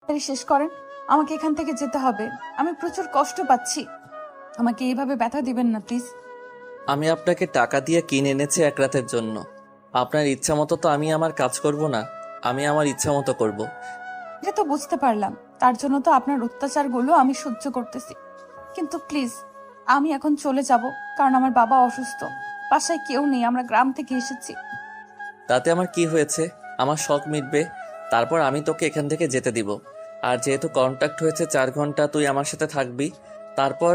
তাই শেষ করেন, আমাকে এখান থেকে যেতে হবে। আমি প্রচুর কষ্ট পাচ্ছি, আমাকে এইভাবে ব্যথা দিবেন না প্লিজ। আমি আপনাকে টাকা দিয়ে কিনে এনেছি এক রাতের জন্য। আপনার ইচ্ছা মতো তো আমি আমার কাজ করব না, আমি আমার ইচ্ছা মতো করব। এটা তো বুঝতে পারলাম, তার জন্য তো আপনার অত্যাচারগুলো আমি সহ্য করতেছি। কিন্তু প্লিজ, আমি এখন চলে যাব, কারণ আমার বাবা অসুস্থ, বাসায় কেউ নেই, আমরা গ্রাম থেকে এসেছি। তাতে আমার কি হয়েছে? আমার শখ মিটবে, তারপর আমি তোকে এখান থেকে যেতে দিব। আর যেহেতু কন্ট্যাক্ট হয়েছে 4 ঘন্টা, তুই আমার সাথে থাকবি। তারপর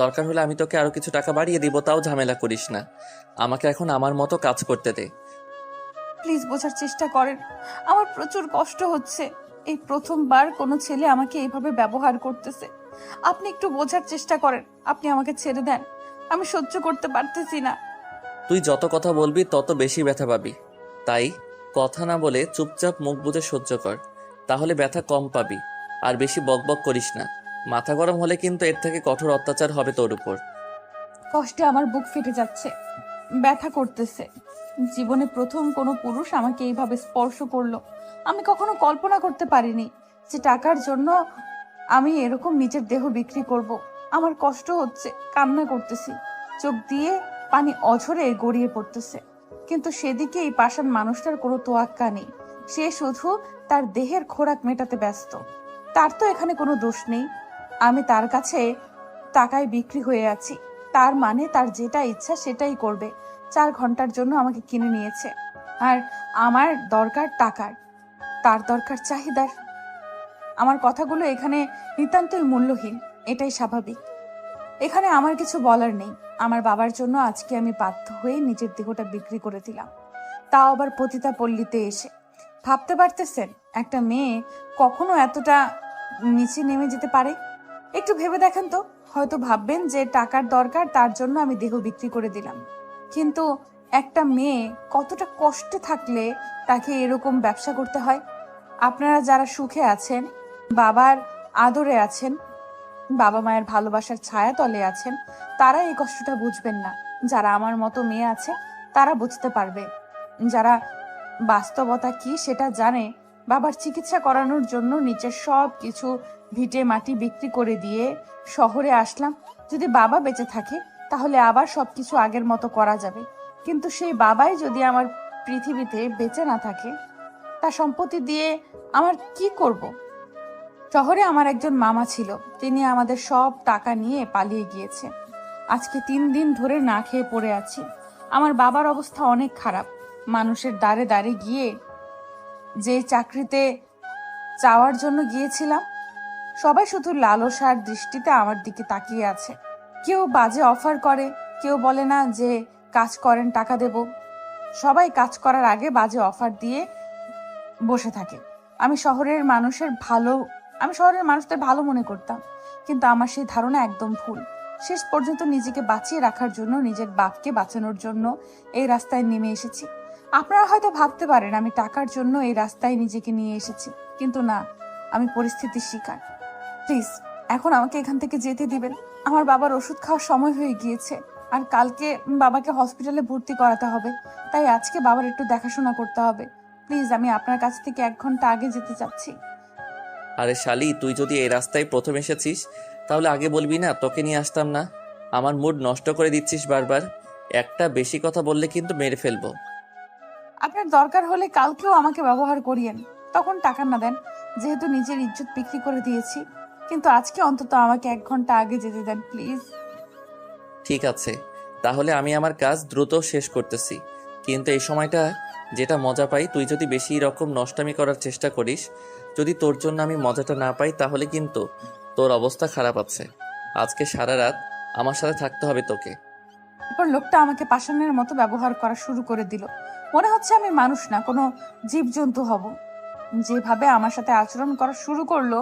দরকার হলে আমি তোকে আরো কিছু টাকা বাড়িয়ে দিব, তাও ঝামেলা করিস না। আমাকে এখন আমার মতো কাজ করতে দে। প্লিজ বোঝার চেষ্টা করেন, আমার প্রচুর কষ্ট হচ্ছে। এই প্রথমবার কোনো ছেলে আমাকে এইভাবে ব্যবহার করতেছে। আপনি একটু বোঝার চেষ্টা করেন, আপনি আমাকে ছেড়ে দেন, আমি সহ্য করতে পারতেছি না। তুই যত কথা বলবি তত বেশি ব্যথা পাবি। তাই কথা না বলে চুপচাপ মুখ বুজে সহ্য কর, তাহলে ব্যথা কম পাবি। আর বেশি বকবক করিস না, মাথা গরম হলে কিন্তু এর থেকে কঠোর অত্যাচার হবে তোর উপর। কষ্টে আমার বুক ফেটে যাচ্ছে, ব্যথা করতেছে। জীবনে প্রথম কোনো পুরুষ আমাকে এইভাবে স্পর্শ করলো। আমি কখনো কল্পনা করতে পারিনি যে টাকার জন্য আমি এরকম নিজের দেহ বিক্রি করব। আমার কষ্ট হচ্ছে, কান্না করতেছি, চোখ দিয়ে পানি অঝরে গড়িয়ে পড়তেছে। কিন্তু সেদিকে এই পাষাণ মানুষটার কোনো তোয়াক্কা নেই। সে শুধু তার দেহের খোরাক মেটাতে ব্যস্ত। তার তো এখানে কোনো দোষ নেই। আমি তার কাছে টাকায় বিক্রি হয়ে আছি, তার মানে তার যেটা ইচ্ছা সেটাই করবে। 4 ঘন্টার জন্য আমাকে কিনে নিয়েছে, আর আমার দরকার টাকার, তার দরকার চাহিদার। আমার কথাগুলো এখানে নিতান্তই মূল্যহীন, এটাই স্বাভাবিক। এখানে আমার কিছু বলার নেই। আমার বাবার জন্য আজকে আমি বাধ্য হয়ে নিজের দেহটা বিক্রি করে দিলাম, তাও আবার পতিতা পল্লীতে এসে। ভাবতে পারতেছেন একটা মেয়ে কখনো এতটা নিচে নেমে যেতে পারে? একটু ভেবে দেখেন তো, হয়তো ভাববেন যে টাকার দরকার, তার জন্য আমি দেহ বিক্রি করে দিলাম। কিন্তু একটা মেয়ে কতটা কষ্টে থাকলে তাকে এরকম ব্যবসা করতে হয়? আপনারা যারা সুখে আছেন, বাবার আদরে আছেন, বাবা মায়ের ভালোবাসার ছায়া তলে আছেন, তারা এই কষ্টটা বুঝবেন না। যারা আমার মতো মেয়ে আছে তারা বুঝতে পারবে, যারা বাস্তবতা কি সেটা জানে। বাবার চিকিৎসা করানোর জন্য নিচের সব কিছু ভিটে মাটি বিক্রি করে দিয়ে শহরে আসলাম। যদি বাবা বেঁচে থাকে তাহলে আবার সবকিছু আগের মতো করা যাবে। কিন্তু সেই বাবাই যদি আমার পৃথিবীতে বেঁচে না থাকে, তার সম্পত্তি দিয়ে আমার কি করব? শহরে আমার একজন মামা ছিল, তিনি আমাদের সব টাকা নিয়ে পালিয়ে গিয়েছে। আজকে 3 দিন ধরে না খেয়ে পড়ে আছি। আমার বাবার অবস্থা অনেক খারাপ। মানুষের দ্বারে দ্বারে গিয়ে যে চাকরিতে চাওয়ার জন্য গিয়েছিলাম, সবাই শুধু লালসার দৃষ্টিতে আমার দিকে তাকিয়ে আছে। কেউ বাজে অফার করে, কেউ বলে না যে কাজ করেন টাকা দেব। সবাই কাজ করার আগে বাজে অফার দিয়ে বসে থাকে। আমি শহরের মানুষের ভালো আমি শহরের মানুষদের ভালো মনে করতাম, কিন্তু আমার সেই ধারণা একদম ভুল। শেষ পর্যন্ত নিজেকে বাঁচিয়ে রাখার জন্য, নিজের বাপকে বাঁচানোর জন্য এই রাস্তায় নেমে এসেছি। আপনারা হয়তো ভাবতে পারেন আমি টাকার জন্য এই রাস্তায় নিজেকে নিয়ে এসেছি, কিন্তু না, আমি পরিস্থিতির শিকার। প্লিজ, এখন আমাকে এখান থেকে যেতে দিবেন। আমার বাবার ওষুধ খাওয়ার সময় হয়ে গিয়েছে, আর কালকে বাবাকে হসপিটালে ভর্তি করাতে হবে। তাই আজকে বাবার একটু দেখাশোনা করতে হবে। প্লিজ, আমি আপনার কাছ থেকে 1 ঘন্টা আগে যেতে চাচ্ছি। আরে শালি, তুই যদি এই রাস্তায় প্রথম এসেছিস তাহলে আগে বলবি না তোকে নিয়ে আসতাম না? আমার মুড নষ্ট করে দিচ্ছিস বারবার। একটা বেশি কথা বললে কিন্তু মেরে ফেলবো। আপনার দরকার হলে কালকেও আমাকে ব্যবহার করিয়েন, তখন টাকা না দেন, যেহেতু নিজের ইজ্জত বিক্রি করে দিয়েছি। কিন্তু আজকে অন্তত আমাকে 1 ঘন্টা আগে যেতে দেন প্লিজ। ঠিক আছে, তাহলে আমি আমার কাজ দ্রুত শেষ করতেছি। কিন্তু এই সময়টা যেটা মজা পাই, তুই যদি বেশি রকম নষ্টামি করার চেষ্টা করিস, যদি তোর জন্য আমি মজাটা না পাই, তাহলে কিন্তু তোর অবস্থা খারাপ আছে। আজকে সারা রাত আমার সাথে থাকতে হবে তোকে। এরপর লোকটা আমাকে পাষাণের মতো ব্যবহার করা শুরু করে দিল। মনে হচ্ছে আমি মানুষ না, কোনো জীবজন্তু হব। যেভাবে আমার সাথে আচরণ করা শুরু করলো,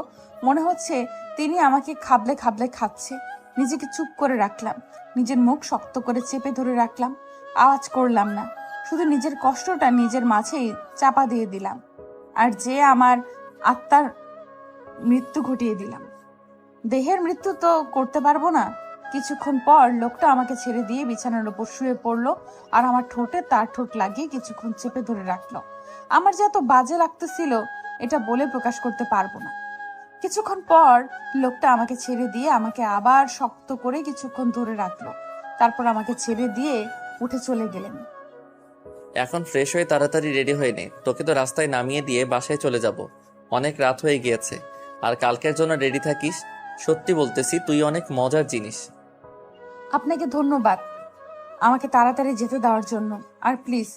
মনে হচ্ছে তিনি আমাকে খাবলে খাবলে খাচ্ছে। নিজেকে চুপ করে রাখলাম, নিজের মুখ শক্ত করে চেপে ধরে রাখলাম, আওয়াজ করলাম না। শুধু নিজের কষ্টটা নিজের মাঝেই চাপা দিয়ে দিলাম, আর যে আমার আত্মার মৃত্যু ঘটিয়ে দিলাম। দেহের মৃত্যু তো করতে পারবো না। কিছুক্ষণ পর লোকটা আমাকে ছেড়ে দিয়ে বিছানার উপর শুয়ে পড়লো, আর আমার ঠোঁটে তার ঠোঁট লাগিয়ে কিছুক্ষণ চেপে ধরে রাখলো। আমার যে এত বাজে লাগতেছিল এটা বলে প্রকাশ করতে পারবো না। কিছুক্ষণ পর লোকটা আমাকে ছেড়ে দিয়ে আমাকে আবার শক্ত করে কিছুক্ষণ ধরে রাখলো। তারপর আমাকে ছেড়ে দিয়ে উঠে চলে গেলেন। এখন ফ্রেশ হয়ে তাড়াতাড়ি রেডি হয়ে নে, তোকে তো রাস্তায় নামিয়ে দিয়ে বাসায় চলে যাব। অনেক রাত হয়ে গিয়েছে। আর কালকের জন্য রেডি থাকিস। সত্যি বলতেছি, তুই অনেক মজার জিনিস। আপনাকে ধন্যবাদ আমাকে তাড়াতাড়ি যেতে দেওয়ার জন্য। আর প্লিজ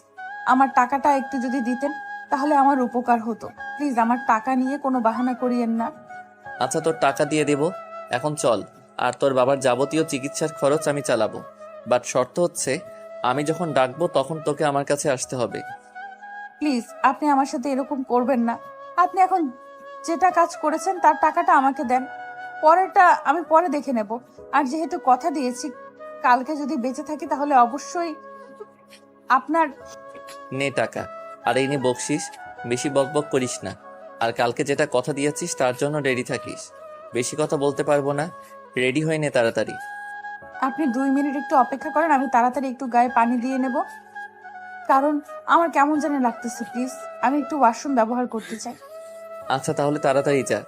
আমার টাকাটা একটু যদি দিতেন তাহলে আমার উপকার হতো। প্লিজ আমার টাকা নিয়ে কোনো বাহানা করিয়েন না। আচ্ছা, তোর টাকা দিয়ে দেব। এখন চল। আর তোর বাবার যাবতীয় চিকিৎসার খরচ আমি চালাবো। বাট শর্ত হচ্ছে, আমি যখন ডাকবো তখন তোকে আমার কাছে আসতে হবে। প্লিজ আপনি আমার সাথে এরকম করবেন না। আপনি এখন যেটা কাজ করেছেন তার টাকাটা আমাকে দেন, পরেরটা আমি পরে দেখে নেব। আর যেহেতু কথা দিয়েছি কালকে যদি বেঁচে থাকি তাহলে অবশ্যই আপনার। নে টাকা। আর এই নে বকশিস। বেশি বকবক করিস না। আর কালকে যেটা কথা দিয়েছিস তার জন্য রেডি থাকিস। বেশি কথা বলতে পারবো না। রেডি হয়ে নে তাড়াতাড়ি। আপনি 2 মিনিট একটু অপেক্ষা করেন, আমি তাড়াতাড়ি একটু গায়ে পানি দিয়ে নেব, কারণ আমার কেমন জানি লাগতেছে। প্লিজ আমি একটু ওয়াশরুম ব্যবহার করতে চাই। আচ্ছা, তাহলে তাড়াতাড়ি যা।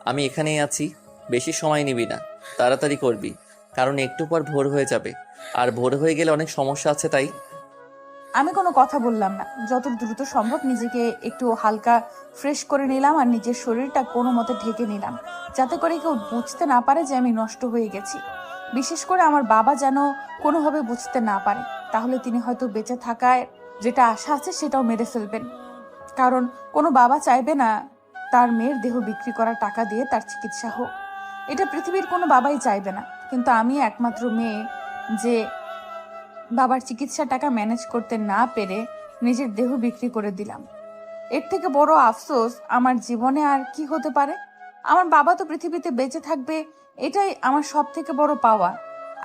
আমি এখানেই আছি। বেশি সময় নিবি না। তাড়াতাড়ি করবি। কারণ একটু পর ভোর হয়ে যাবে। আর ভোর হয়ে গেলে অনেক সমস্যা আছে, তাই। আমি কোনো কথা বললাম না, যত দ্রুত সম্ভব নিজেকে একটু হালকা ফ্রেশ করে নিলাম আর নিজের শরীরটা কোনো মতে ঢেকে নিলাম, যাতে করে কেউ বুঝতে না পারে যে আমি নষ্ট হয়ে গেছি। বিশেষ করে আমার বাবা যেন কোনোভাবে বুঝতে না পারে, তাহলে তিনি হয়তো বেঁচে থাকায় যেটা আশা আছে সেটাও মেরে ফেলবেন। কারণ কোনো বাবা চাইবে না তার মেয়ের দেহ বিক্রি করার টাকা দিয়ে তার চিকিৎসা হোক। এটা পৃথিবীর কোনো বাবাই চাইবে না, কিন্তু আমি একমাত্র মেয়ে যে বাবার চিকিৎসা টাকা ম্যানেজ করতে না পেরে নিজের দেহ বিক্রি করে দিলাম। এর থেকে বড় আফসোস আমার জীবনে আর কি হতে পারে। আমার বাবা তো পৃথিবীতে বেঁচে থাকবে, এটাই আমার সব থেকে বড় পাওয়া।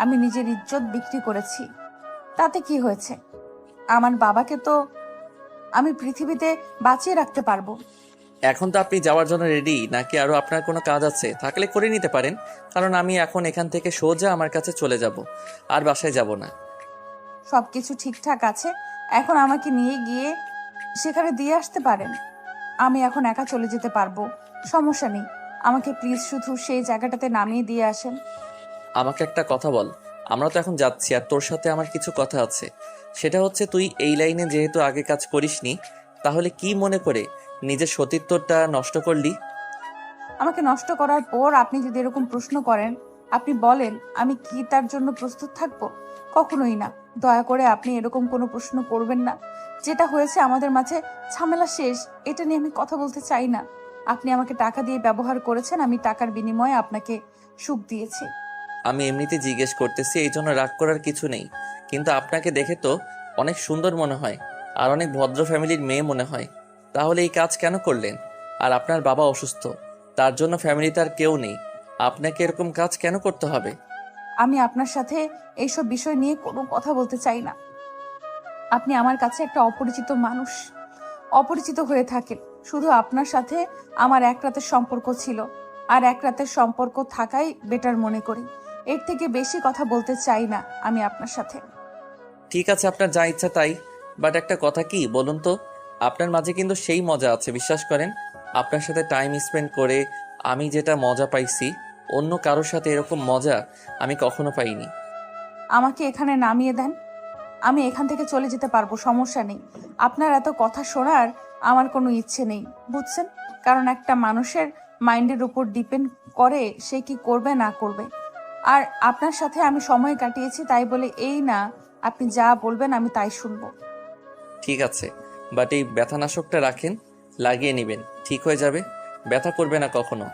আমি নিজের ইজ্জত বিক্রি করেছি, তাতে কি হয়েছে? আমার বাবাকে তো আমি পৃথিবীতে বাঁচিয়ে রাখতে পারবো। এখন তো আপনি যাওয়ার জন্য রেডি, নাকি আরো আপনার কোনো কাজ আছে? থাকলে করে নিতে পারেন। কারণ আমি এখন এখান থেকে সোজা আমার কাছে চলে যাব। আর বাসায় যাব না। সবকিছু ঠিকঠাক আছে, এখন আমাকে নিয়ে গিয়ে সেখানে দিয়ে আসতে পারেন। আমি এখন একা চলে যেতে পারবো, সমস্যা নেই। আমাকে প্লিজ শুধু সেই জায়গাটাতে নামিয়ে দিয়ে আসেন। আমাকে একটা কথা বল। আমরা তো এখন যাচ্ছি, আর তোর সাথে আমার কিছু কথা আছে। সেটা হচ্ছে, তুই এই লাইনে যেহেতু আগে কাজ করিসনি, তাহলে কি মনে করে নিজের সতীত্বটা নষ্ট করলি? আমাকে নষ্ট করার পর আপনি যদি এরকম প্রশ্ন করেন, আপনি বলেন আমি কি তার জন্য প্রস্তুত থাকবো? কখনোই না। দয়া করে আপনি এরকম কোনো প্রশ্ন করবেন না। যেটা হয়েছে আমাদের মাঝে, ঝামেলা শেষ, এটা নিয়ে আমি কথা বলতে চাই না। আপনি আমাকে টাকা দিয়ে ব্যবহার করেছেন, আমি টাকার বিনিময়ে আপনাকে সুখ দিয়েছি। আমি এমনিতে জিজ্ঞেস করতেছি, এই জন্য রাগ করার কিছু নেই। কিন্তু আপনাকে দেখে তো অনেক সুন্দর মনে হয়, আর অনেক ভদ্র ফ্যামিলির মেয়ে মনে হয়। তাহলে এই কাজ কেন করলেন? আর আপনার বাবা অসুস্থ, তার জন্য ফ্যামিলিতে আর কেউ নেই। আপনাকে এরকম কাজ কেন করতে হবে? আমি আপনার সাথে এইসব বিষয় নিয়ে কোনো কথা বলতে চাই না। আপনি আমার কাছে একটা অপরিচিত মানুষ, অপরিচিত হয়ে থাকেন। শুধু আপনার সাথে আমার এক রাতের সম্পর্ক ছিল, আর এক রাতের সম্পর্ক থাকাই বেটার মনে করি। এর থেকে বেশি কথা বলতে চাই না আমি আপনার সাথে। ঠিক আছে, আপনার যা ইচ্ছা তাই। বাট একটা কথা কি বলুন তো, আপনার মাঝে কিন্তু সেই মজা আছে, বিশ্বাস করেন। আপনার সাথে টাইম স্পেন্ড করে আমি যেটা মজা পাইছি, অন্য কারোর সাথে এরকম মজা আমি কখনো পাইনি। আমাকে এখানে নামিয়ে দেন, আমি এখান থেকে চলে যেতে পারবো, সমস্যা নেই। আপনার এত কথা শোনার আমার কোনো ইচ্ছে নেই, বুঝছেন? কারণ একটা মানুষের মাইন্ডের উপর ডিপেন্ড করে সে কি করবে না করবে। আর আপনার সাথে আমি সময় কাটিয়েছি তাই বলে এই না আপনি যা বলবেন আমি তাই শুনবো। ঠিক আছে, বাট এই ব্যথানাশকটা রাখেন, লাগিয়ে নেবেন, ঠিক হয়ে যাবে। ব্যথা করবে না কখনো।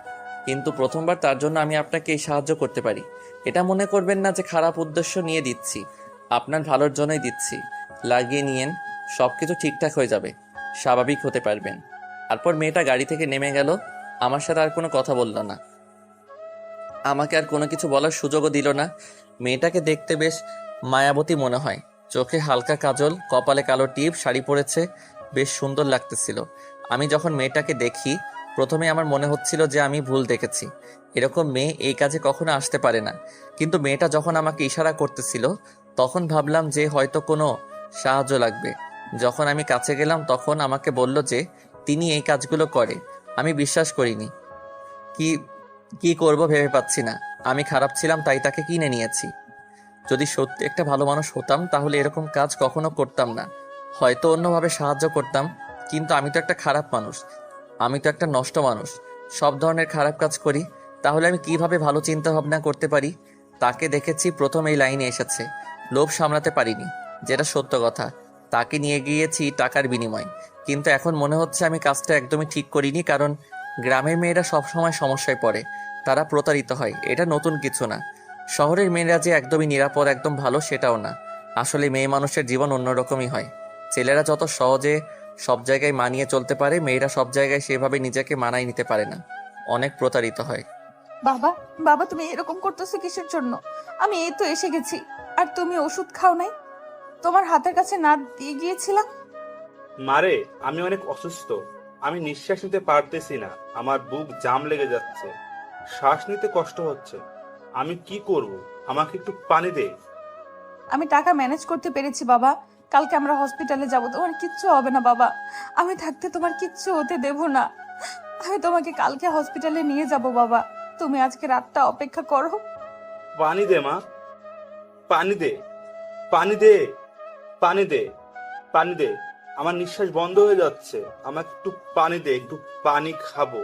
কিন্তু প্রথমবার, তার জন্য আমি আপনাকে এই সাহায্য করতে পারি। এটা মনে করবেন না যে খারাপ উদ্দেশ্য নিয়ে দিচ্ছি, আপনার ভালোর জন্যই দিচ্ছি। লাগিয়ে নিয়েন, সব কিছু ঠিকঠাক হয়ে যাবে, স্বাভাবিক হতে পারবেন। তারপর মেয়েটা গাড়ি থেকে নেমে গেল। আমার সাথে আর কোনো কথা বলল না, আমাকে আর কোনো কিছু বলার সুযোগও দিল না। মেয়েটাকে দেখতে বেশ মায়াবতী মনে হয়। চোখে হালকা কাজল, কপালে কালো টিপ, শাড়ি পরেছে, বেশ সুন্দর লাগতেছিল। আমি যখন মেয়েটাকে দেখি, প্রথমে আমার মনে হচ্ছিল যে আমি ভুল দেখেছি। এরকম মেয়ে এই কাজে কখনো আসতে পারে না। কিন্তু মেয়েটা যখন আমাকে ইশারা করতেছিল, তখন ভাবলাম যে হয়তো কোনো সাহায্য লাগবে। যখন আমি কাছে গেলাম তখন আমাকে বলল যে তিনি এই কাজগুলো করে। আমি বিশ্বাস করিনি। কি কি করব ভেবে পাচ্ছি না। আমি খারাপ ছিলাম তাই তাকে কিনে নিয়েছি। যদি সত্যি একটা ভালো মানুষ হতাম তাহলে এরকম কাজ কখনো করতাম না। হয়তো অন্যভাবে সাহায্য করতাম, কিন্তু আমি তো একটা খারাপ মানুষ। আমি তো একটা নষ্ট মানুষ, সব ধরনের খারাপ কাজ করি। তাহলে আমি কিভাবে ভালো চিন্তা ভাবনা করতে পারি? তাকে দেখেছি প্রথম এই লাইনে এসেছে, লোভ সামলাতে পারিনি, যেটা সত্য কথা। তাকে নিয়ে গিয়েছি টাকার বিনিময়ে, কিন্তু এখন মনে হচ্ছে আমি কাজটা একদমই ঠিক করিনি। কারণ গ্রামের মেয়েরা সবসময় সমস্যায় পড়ে, তারা প্রতারিত হয়, এটা নতুন কিছু না। শহরের মেয়েরা যে একদমই নিরাপদ, একদম ভালো, সেটাও না। আসলে মেয়ে মানুষের জীবন অন্যরকমই হয়। ছেলেরা যত সহজে সব জায়গায় মানিয়ে চলতে পারে, মেয়েরা সব জায়গায় সেভাবে নিজেকে মানায় নিতে পারে না, অনেক প্রতারিত হয়। বাবা, বাবা তুমি এরকম করতেছো কিসের জন্য? আমি এই তো এসে গেছি, আর তুমি ওষুধ খাও নাই? তোমার হাতের কাছে না দিয়ে গিয়েছিলাম? মারে, আমি অনেক অসুস্থ। আমি নিঃশ্বাস নিতে পারতেছি না, আমার বুক জাম লেগে যাচ্ছে, শ্বাস নিতে কষ্ট হচ্ছে। আমি কি করব? আমাকে একটু পানি দে। আমি টাকা ম্যানেজ করতে পেরেছি বাবা। কালকে আমরা হসপিটালে যাব, তোমার কিচ্ছু হবে না বাবা। আমি থাকতে তোমার কিচ্ছু হতে দেব না। আমি তোমাকে কালকে হসপিটালে নিয়ে যাব বাবা। তুমি আজকে রাতটা অপেক্ষা করো। পানি দে মা, পানি দে, পানি দে, পানি দে, পানি দে। আমার নিঃশ্বাস বন্ধ হয়ে যাচ্ছে, আমাকে একটু পানি দে, একটু পানি খাবো।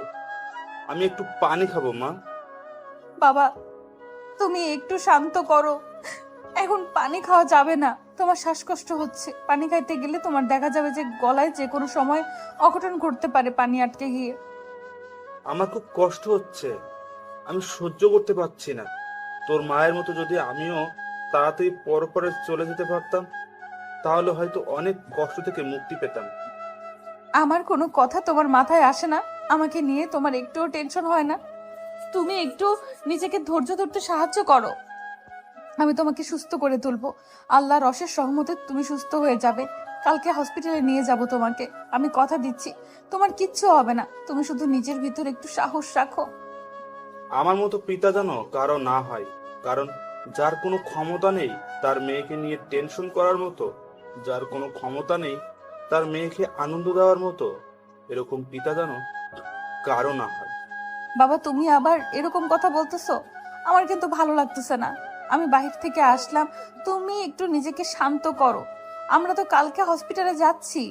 আমি একটু পানি খাবো মা। বাবা, তুমি একটু শান্ত করো। এখন পানি খাওয়া যাবে না, তোমার শ্বাসকষ্ট হচ্ছে। পানি খাইতে গেলে তোমার দেখা যাবে যে গলায় যে কোনো সময় অঘটন ঘটতে পারে পানি আটকে গিয়ে। আমার খুব কষ্ট হচ্ছে, আমি সহ্য করতে পারছি না। তোর মায়ের মতো যদি আমিও তাড়াতাড়ি পরপরে চলে যেতে পারতাম, তাহলে হয়তো অনেক কষ্ট থেকে মুক্তি পেতাম। আমার কোনো কথা তোমার মাথায় আসে না? আমাকে নিয়ে তোমার একটুও টেনশন হয় না? তুমি একটু নিজেকে ধৈর্য ধরতে সাহায্য করো। আমি তোমাকে সুস্থ করে তুলবো। আল্লাহর অশেষ সহমতে তুমি সুস্থ হয়ে যাবে। কালকে হসপিটালে নিয়ে যাব তোমাকে, আমি কথা দিচ্ছি। তোমার কিচ্ছু হবে না, তুমি শুধু নিজের ভিতর একটু সাহস রাখো। আমার মতো পিতা যেন কারো না হয়, কারণ যার কোনো ক্ষমতা নেই তার মেয়েকে নিয়ে টেনশন করার মতো, যার কোনো ক্ষমতা নেই তার মেয়েকে আনন্দ দেওয়ার মতো, এরকম পিতা যেন কারো না হয়। বাবা, তুমি আবার এরকম কথা বলতেছো? আমার কিন্তু ভালো লাগতেছে না। আমি বাহির থেকে আসলাম, তুমি একটু নিজেকে শান্ত করো। আমরা তো কালকে হসপিটালে যাচ্ছি,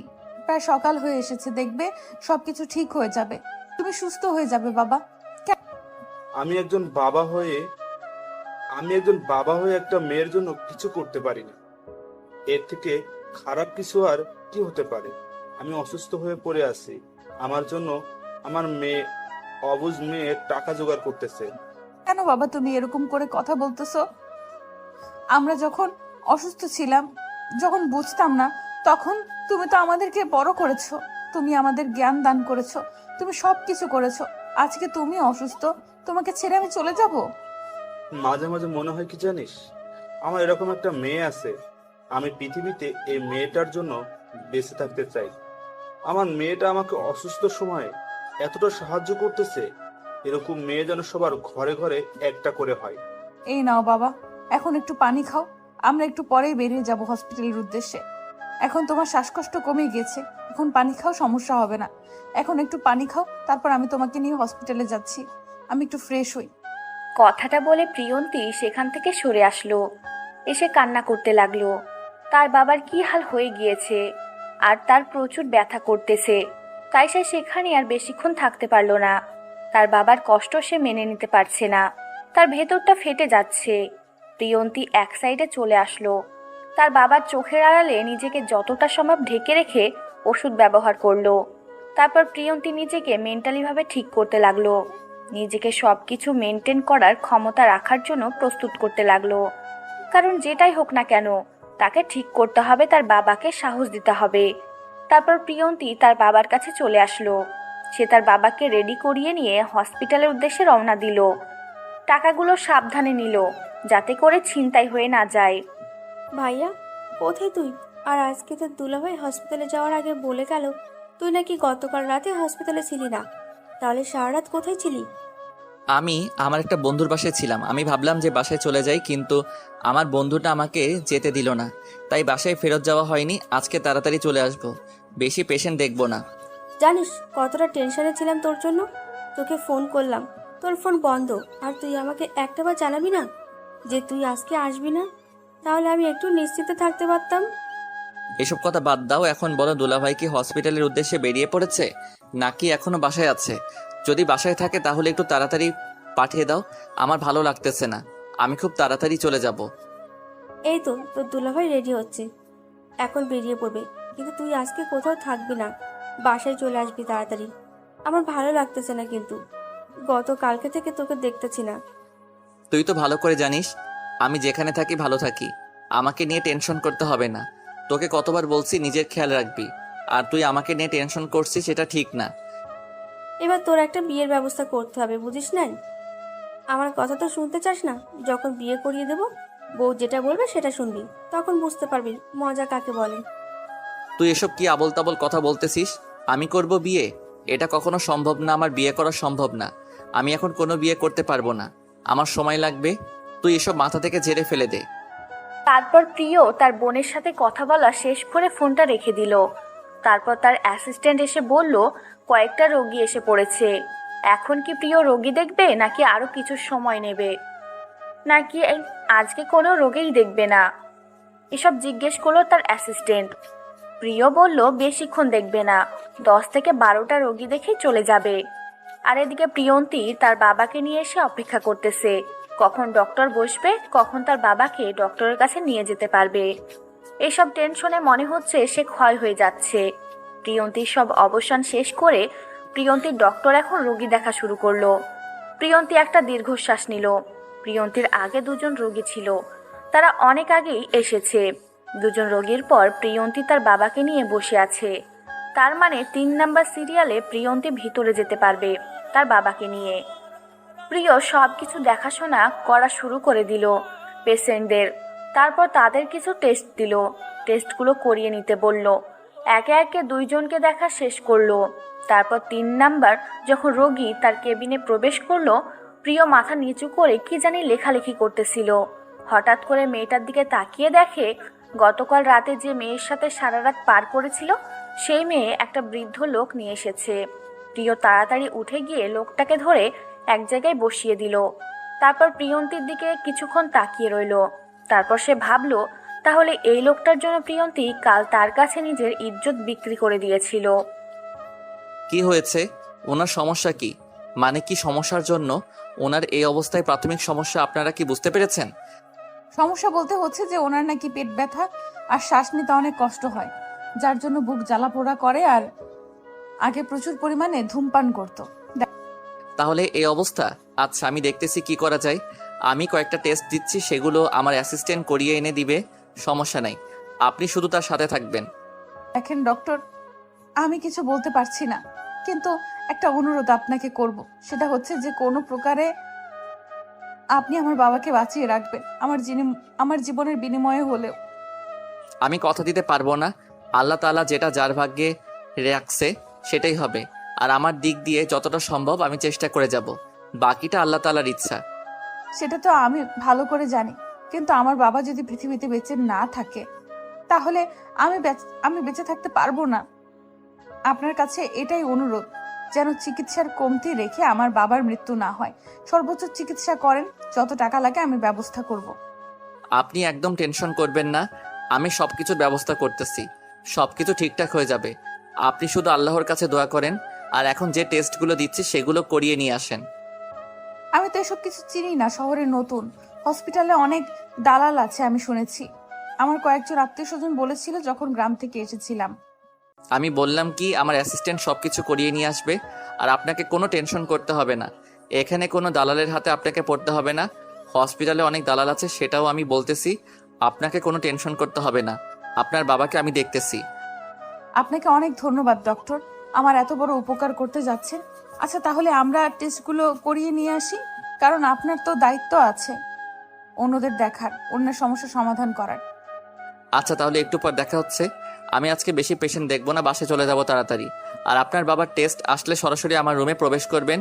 প্রায় সকাল হয়ে এসেছে, দেখবে সবকিছু ঠিক হয়ে যাবে। তুমি সুস্থ হয়ে যাবে বাবা। আমি একজন বাবা হয়ে আমি একজন বাবা হয়ে একটা মেয়ের জন্য কিছু করতে পারি না। এর থেকে খারাপ কিছু আর কি হতে পারে? আমি অসুস্থ হয়ে পড়ে আছি, আমার জন্য আমার মেয়ে, অবুঝ মেয়ে টাকা জোগাড় করতেছে। কেন বাবা তুমি এরকম করে কথা বলতেছো? আমরা যখন অসুস্থ ছিলাম, যখন বুঝতাম না, তখন তুমি তো আমাদেরকে বড় করেছো। তুমি আমাদের জ্ঞান দান করেছো, তুমি সবকিছু করেছো। আজকে তুমি অসুস্থ, তোমাকে ছেড়ে আমি চলে যাব? মাঝে মাঝে মনে হয় কি জানিস, আমার এরকম একটা মেয়ে আছে, আমি পৃথিবীতে এই মেয়েটার জন্য বেঁচে থাকতে চাই। আমার মেয়েটা আমাকে অসুস্থ সময়ে এতটা সাহায্য করতেছে, এরকম মেয়ে যেন সবার ঘরে ঘরে একটা করে হয়। এই নাও বাবা, এখন একটু পানি খাও। আমরা একটু পরেই বেরিয়ে যাব হসপিটালের উদ্দেশ্যে। এখন তোমার শ্বাসকষ্ট কমে গিয়েছে, এখন পানি খাও, সমস্যা হবে না। এখন একটু পানি খাও, তারপর আমি তোমাকে নিয়ে হসপিটালে যাচ্ছি। আমি একটু ফ্রেশ হই। কথাটা বলে প্রিয়ন্তী সেখান থেকে সরে আসলো, এসে কান্না করতে লাগলো। তার বাবার কি হাল হয়ে গিয়েছে, আর তার প্রচুর ব্যথা করতেছে। তাই সে সেখানে আর বেশিক্ষণ থাকতে পারলো না। তার বাবার কষ্ট সে মেনে নিতে পারছে না, তার ভেতরটা ফেটে যাচ্ছে। প্রিয়ন্তী এক সাইডে চলে আসলো, তার বাবার চোখের আড়ালে নিজেকে যতটা সম্ভব ঢেকে রেখে ওষুধ ব্যবহার করলো। তারপর প্রিয়ন্তী নিজেকে মেন্টালিভাবে ঠিক করতে লাগলো, নিজেকে সব কিছু মেনটেন করার ক্ষমতা রাখার জন্য প্রস্তুত করতে লাগলো। কারণ যেটাই হোক না কেন, তাকে ঠিক করতে হবে, তার বাবাকে সাহস দিতে হবে। তারপর প্রিয়ন্তী তার বাবার কাছে চলে আসলো। সে তার বাবাকে রেডি করিয়ে নিয়ে হসপিটালের উদ্দেশ্যে রওনা দিল। টাকাগুলো সাবধানে নিল, যাতে করে ছিনতাই হয়ে না যায়। ভাইয়া, কোথায় তুই? আর আজকে তোর দুলাভাই হসপিটালে যাওয়ার আগে বলে গেল তুই নাকি গতকাল রাতে হসপিটালে ছিলি না। তাহলে সারা রাত কোথায় ছিলি? আমি আমার একটা বন্ধুর বাসায় ছিলাম। আমি ভাবলাম যে বাসায় চলে যাই, কিন্তু আমার বন্ধুটা আমাকে যেতে দিল না, তাই বাসায় ফেরত যাওয়া হয়নি। আজকে তাড়াতাড়ি চলে আসব, বেশি পেশেন্ট দেখব না। জানিস কতটা টেনশনে ছিলাম তোর জন্য। তোকে ফোন করলাম, তোর ফোন বন্ধ, আর তুই আমাকে একটাবার জানাবি না যে তুই আজকে আসবি না? তাহলে আমি একটু নিশ্চিন্তে থাকতে পারতাম। এসব কথা বাদ দাও, এখন বলো দুলাভাই কি হসপিটালের উদ্দেশ্যে বেরিয়ে পড়েছে নাকি এখনো বাসায় আছে? যদি বাসায় থাকে তাহলে একটু তাড়াতাড়ি পাঠিয়ে দাও, আমার ভালো লাগতেছে না, আমি খুব তাড়াতাড়ি চলে যাব। এই তো তোর দুলাভাই রেডি হচ্ছে, এখন বেরিয়ে পড়বে। কিন্তু তুই আজকে কোথাও থাকবি না, বাসায় চলে আসবি তাড়াতাড়ি। আমার ভালো লাগতেছে না, কিন্তু গতকালকে থেকে তোকে দেখতেছি না। তুই তো ভালো করে জানিস আমি যেখানে থাকি ভালো থাকি, আমাকে নিয়ে টেনশন করতে হবে না। তোকে কতবার বলছি নিজের খেয়াল রাখবি, আর তুই আমাকে নিয়ে টেনশন করছিস, সেটা ঠিক না। এবার তোর একটা বিয়ের ব্যবস্থা করতে হবে, বুঝিস না? আমার কথা তো শুনতে চাস না? যখন বিয়ে করিয়ে দেব, বউ যেটা বলবে সেটা শুনবি, তখন বুঝতে পারবি মজা কাকে বলে। তুই এসব কি আবল তাবল কথা বলতেছিস? আমি করব বিয়ে? এটা কখনো সম্ভব না, আমার বিয়ে করা সম্ভব না। আমি এখন কোনো বিয়ে করতে পারবো না, আমার সময় লাগবে। তুই এসব মাথা থেকে ঝেড়ে ফেলে দে। তারপর প্রিয় তার বোনের সাথে কথা বলা শেষ করে ফোনটা রেখে দিল। তারপর তার অ্যাসিস্ট্যান্ট এসে বলল কয়েকটা রোগী এসে পড়েছে। এখন কি প্রিয় রোগী দেখবে নাকি আরো কিছু সময় নেবে, নাকি আজকে কোনো রোগীই দেখবে না, এসব জিজ্ঞেস করলো তার অ্যাসিস্ট্যান্ট। প্রিয় বলল বেশিক্ষণ দেখবে না, 10 থেকে 12টা রোগী দেখেই চলে যাবে। আর এদিকে প্রিয়ন্তী তার বাবাকে নিয়ে এসে অপেক্ষা করতেছে কখন ডক্টর বসবে, কখন তার বাবাকে ডক্টরের কাছে নিয়ে যেতে পারবে। এসব টেনশনে মনে হচ্ছে সে ক্ষয় হয়ে যাচ্ছে। প্রিয়ন্তীর সব অবসান শেষ করে প্রিয়ন্তীর ডক্টর এখন রোগী দেখা শুরু করলো। প্রিয়ন্তী একটা দীর্ঘশ্বাস নিল। প্রিয়ন্তীর আগে দুজন রোগী ছিল, তারা অনেক আগেই এসেছে। দুজন রোগীর পর প্রিয়ন্তী তার বাবাকে নিয়ে বসে আছে। তার মানে 3 নাম্বার সিরিয়ালে প্রিয়ন্তী ভিতরে যেতে পারবে তার বাবাকে নিয়ে। প্রিয় সব কিছু দেখাশোনা করা শুরু করে দিল পেশেন্টদের। তারপর তাদের কিছু টেস্ট দিল, টেস্টগুলো করিয়ে নিতে বলল। একে একে 2 জনকে দেখা শেষ করলো। তারপর 3 নাম্বার যখন রোগী তার কেবিনে প্রবেশ করলো, প্রিয় মাথা নিচু করে কি জানি লেখালেখি করতেছিল। হঠাৎ করে মেয়েটার দিকে তাকিয়ে দেখে গতকাল রাতে যে মেয়ের সাথে সারা রাত পার করেছিল সেই মেয়ে একটা বৃদ্ধ লোক নিয়ে এসেছে। প্রিয় তাড়াতাড়ি উঠে গিয়ে লোকটাকে ধরে এক জায়গায় বসিয়ে দিল। তারপর প্রিয়ন্তীর দিকে কিছুক্ষণ তাকিয়ে রইল। তারপর সে ভাবলো তাহলে এই লোকটার জন্য প্রিয়ন্তী কাল তার কাছে নিজের ইজ্জত বিক্রি করে দিয়েছিল। কি হয়েছে? ওনার সমস্যা কি? মানে কি সমস্যার জন্য ওনার এই অবস্থায়? প্রাথমিক সমস্যা আপনারা কি বুঝতে পেরেছেন? সমস্যা বলতে হচ্ছে যে ওনার নাকি পেট ব্যথা আর শ্বাস নিতে অনেক কষ্ট হয়, যার জন্য বুক জ্বালা পোড়া করে, আর আগে প্রচুর পরিমাণে ধূমপান করতো। তাহলে এই অবস্থা? আচ্ছা, আমি দেখতেছি কি করা যায়। আমি কয়েকটা টেস্ট দিচ্ছি, সেগুলো আমার অ্যাসিস্ট্যান্ট করিয়ে এনে দিবে, সমস্যা নাই। আপনি শুধু তার সাথে থাকবেন। দেখেন ডক্টর, আমি কিছু বলতে পারছি না, কিন্তু একটা অনুরোধ আপনাকে করব, সেটা হচ্ছে যে কোনো প্রকারে আপনি আমার বাবাকে বাঁচিয়ে রাখবেন, আমার জীবনের বিনিময়ে হলেও। আমি কথা দিতে পারবো না, আল্লাহ তাআলা যেটা যার ভাগ্যে রাখছে সেটাই হবে। আর আমার দিক দিয়ে যতটা সম্ভব আমি চেষ্টা করে যাব, বাকিটা আল্লাহ তাআলার ইচ্ছা। সেটা তো আমি ভালো করে জানি, কিন্তু আমার বাবা যদি পৃথিবীতে বেঁচে না থাকে তাহলে আমি বেঁচে থাকতে পারবো না। আপনার কাছে এটাই অনুরোধ, যেন চিকিৎসার কমতি রেখে আমার বাবার মৃত্যু না হয়। সর্বোচ্চ চিকিৎসা করেন, যত টাকা লাগে আমি ব্যবস্থা করব। আপনি একদম টেনশন করবেন না, আমি সবকিছুর ব্যবস্থা করতেছি, সবকিছু ঠিকঠাক হয়ে যাবে। আপনি শুধু আল্লাহর কাছে দোয়া করেন, আর এখন যে টেস্টগুলো দিচ্ছি সেগুলো করিয়ে নিয়ে আসেন। আমি তো এসব কিছু চিনি না, শহরে নতুন, হসপিটালে অনেক দালাল আছে আমি শুনেছি। আমার কয়েকজন আত্মীয় স্বজন বলেছিল যখন গ্রাম থেকে এসেছিলাম। আমি বললাম কি আমার অ্যাসিস্ট্যান্ট সবকিছু করিয়ে নিয়ে আসবে, আর আপনাকে কোনো টেনশন করতে হবে না। এখানে কোনো দালালের হাতে আপনাকে পড়তে হবে না। হসপিটালে অনেক দালাল আছে, সেটাও আমি বলতেছি, আপনাকে কোনো টেনশন করতে হবে না। আপনার বাবাকে আমি দেখতেছি। আপনাকে অনেক ধন্যবাদ ডক্টর, আমার এত বড় উপকার করতে যাচ্ছেন। আচ্ছা তাহলে আমরা টেস্টগুলো করিয়ে নিয়ে আসি, কারণ আপনার তো দায়িত্ব আছে অন্যদের দেখার, অন্যের সমস্যা সমাধান করার। আচ্ছা, তাহলে একটু পর দেখা হচ্ছে। আমি আজকে বেশি পেশেন্ট দেখবো না, বাসে চলে যাব তাড়াতাড়ি। আর আপনার বাবার টেস্ট আসলে সরাসরি আমার রুমে প্রবেশ করবেন।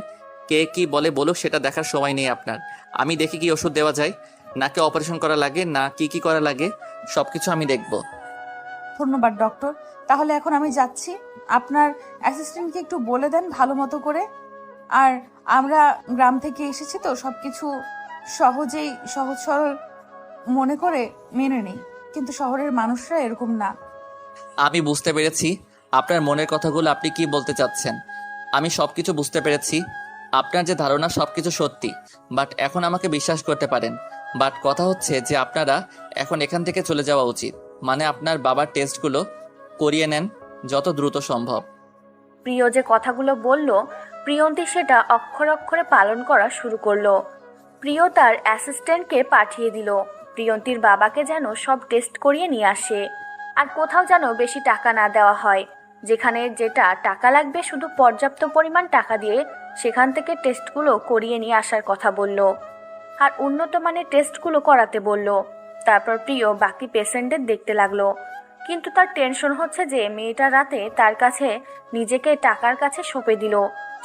কে কি বলে বলুক, সেটা দেখার সময় নেই আপনার। আমি দেখি কি ওষুধ দেওয়া যায়, নাকি অপারেশন করা লাগে, না কি কি করা লাগে, সবকিছু আমি দেখব। ধন্যবাদ ডক্টর। তাহলে এখন আমি যাচ্ছি। আপনার অ্যাসিস্ট্যান্টকে একটু বলে দেন ভালো মতো করে। আর আমরা গ্রাম থেকে এসেছি তো সবকিছু সহজেই সহজ সরল মনে করে মেনে নেই, কিন্তু শহরের মানুষরা এরকম না। আমি বুঝতে পেরেছি আপনার মনের কথাগুলো। আপনি কি বলতে চাচ্ছেন আমি সবকিছু বুঝতে পেরেছি। আপনার যে ধারণা সবকিছু সত্যি, বাট এখন আমাকে বিশ্বাস করতে পারেন। বাট কথা হচ্ছে যে আপনারা এখন এখান থেকে চলে যাওয়া উচিত। মানে আপনার বাবার টেস্টগুলো করিয়ে নেন যত দ্রুত সম্ভব। প্রিয় যে কথাগুলো বলল, প্রিয়ন্তী সেটা অক্ষরে অক্ষরে পালন করা শুরু করলো। প্রিয় তার অ্যাসিস্ট্যান্টকে পাঠিয়ে দিল প্রিয়ন্তীর বাবাকে যেন সব টেস্ট করিয়ে নিয়ে আসে। আর কোথাও যেন বেশি টাকা না দেওয়া হয়। যেখানে যেটা টাকা লাগবে শুধু পর্যাপ্ত পরিমাণ টাকা দিয়ে সেখান থেকে টেস্টগুলো করিয়ে নিয়ে আসার কথা বলল। আর উন্নত মানের টেস্টগুলো করাতে বলল। তারপর প্রিয় বাকি পেশেন্টদের দেখতে লাগলো। কিন্তু তার টেনশন হচ্ছে যে মেয়েটা রাতে তার কাছে নিজেকে টাকার কাছে সঁপে দিল।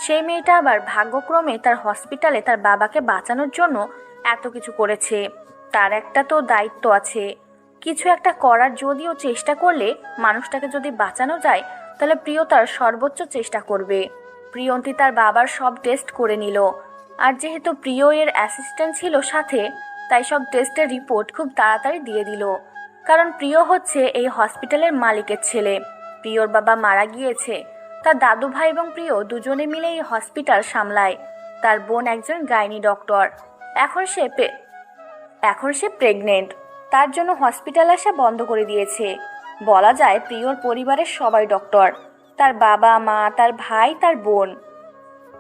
সেই মেয়েটা আবার ভাগ্যক্রমে তার হসপিটালে তার বাবাকে বাঁচানোর জন্য এত কিছু করেছে। তার একটা তো দায়িত্ব আছে, কিছু একটা করার। যদিও চেষ্টা করলে মানুষটাকে যদি বাঁচানো যায় তাহলে প্রিয় তার সর্বোচ্চ চেষ্টা করবে। প্রিয়ন্তী তার বাবার সব টেস্ট করে নিল। আর যেহেতু প্রিয় এর অ্যাসিস্ট্যান্ট ছিল সাথে, তাই সব টেস্টের রিপোর্ট খুব তাড়াতাড়ি দিয়ে দিল। কারণ প্রিয় হচ্ছে এই হসপিটালের মালিকের ছেলে। প্রিয়র বাবা মারা গিয়েছে। তার দাদু ভাই এবং প্রিয় দুজনে মিলে এই হসপিটাল সামলায়। তার বোন একজন গাইনি ডক্টর। এখন সে প্রেগনেন্ট। তার জন্য হসপিটাল আসা বন্ধ করে দিয়েছে। বলা যায় প্রিয়র পরিবারের সবাই ডক্টর। তার বাবা মা, তার ভাই, তার বোন।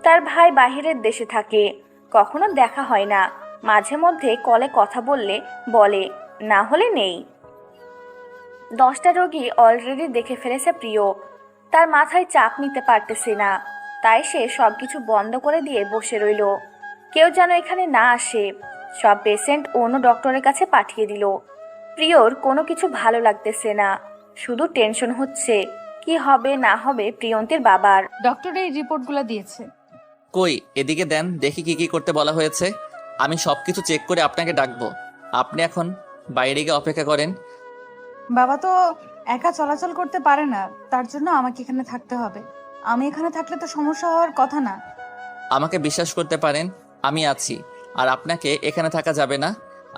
তার ভাই বাহিরের দেশে থাকে, কখনো দেখা হয় না। মাঝে মধ্যে কলে কথা বললে বলে, না হলে নেই। 10টা রোগী অলরেডি দেখে ফেলেছে প্রিয়। তার মাথায় চাপ নিতে পারতেছে না, তাই সে সবকিছু বন্ধ করে দিয়ে বসে রইল। কেউ যেন এখানে না আসে। সব পেশেন্ট অন্য ডক্টরের কাছে পাঠিয়ে দিল। প্রিয়র কোনো কিছু ভালো লাগতেছে না, শুধু টেনশন হচ্ছে কি হবে না হবে প্রিয়ন্তীর বাবার। ডক্টর এই রিপোর্টগুলো দিয়েছে। কই এদিকে দেন দেখি কি কি করতে বলা হয়েছে। আমি সবকিছু চেক করে আপনাকে ডাকবো। আপনি এখন বাইরে গিয়ে অপেক্ষা করেন। বাবা তো একা চলাচল করতে পারে না, তার জন্য আমাকে এখানে থাকতে হবে। আমি এখানে থাকলে তো সমস্যা হওয়ার কথা না। আমাকে বিশ্বাস করতে পারেন, আমি আছি। আর আপনাকে এখানে থাকা যাবে না,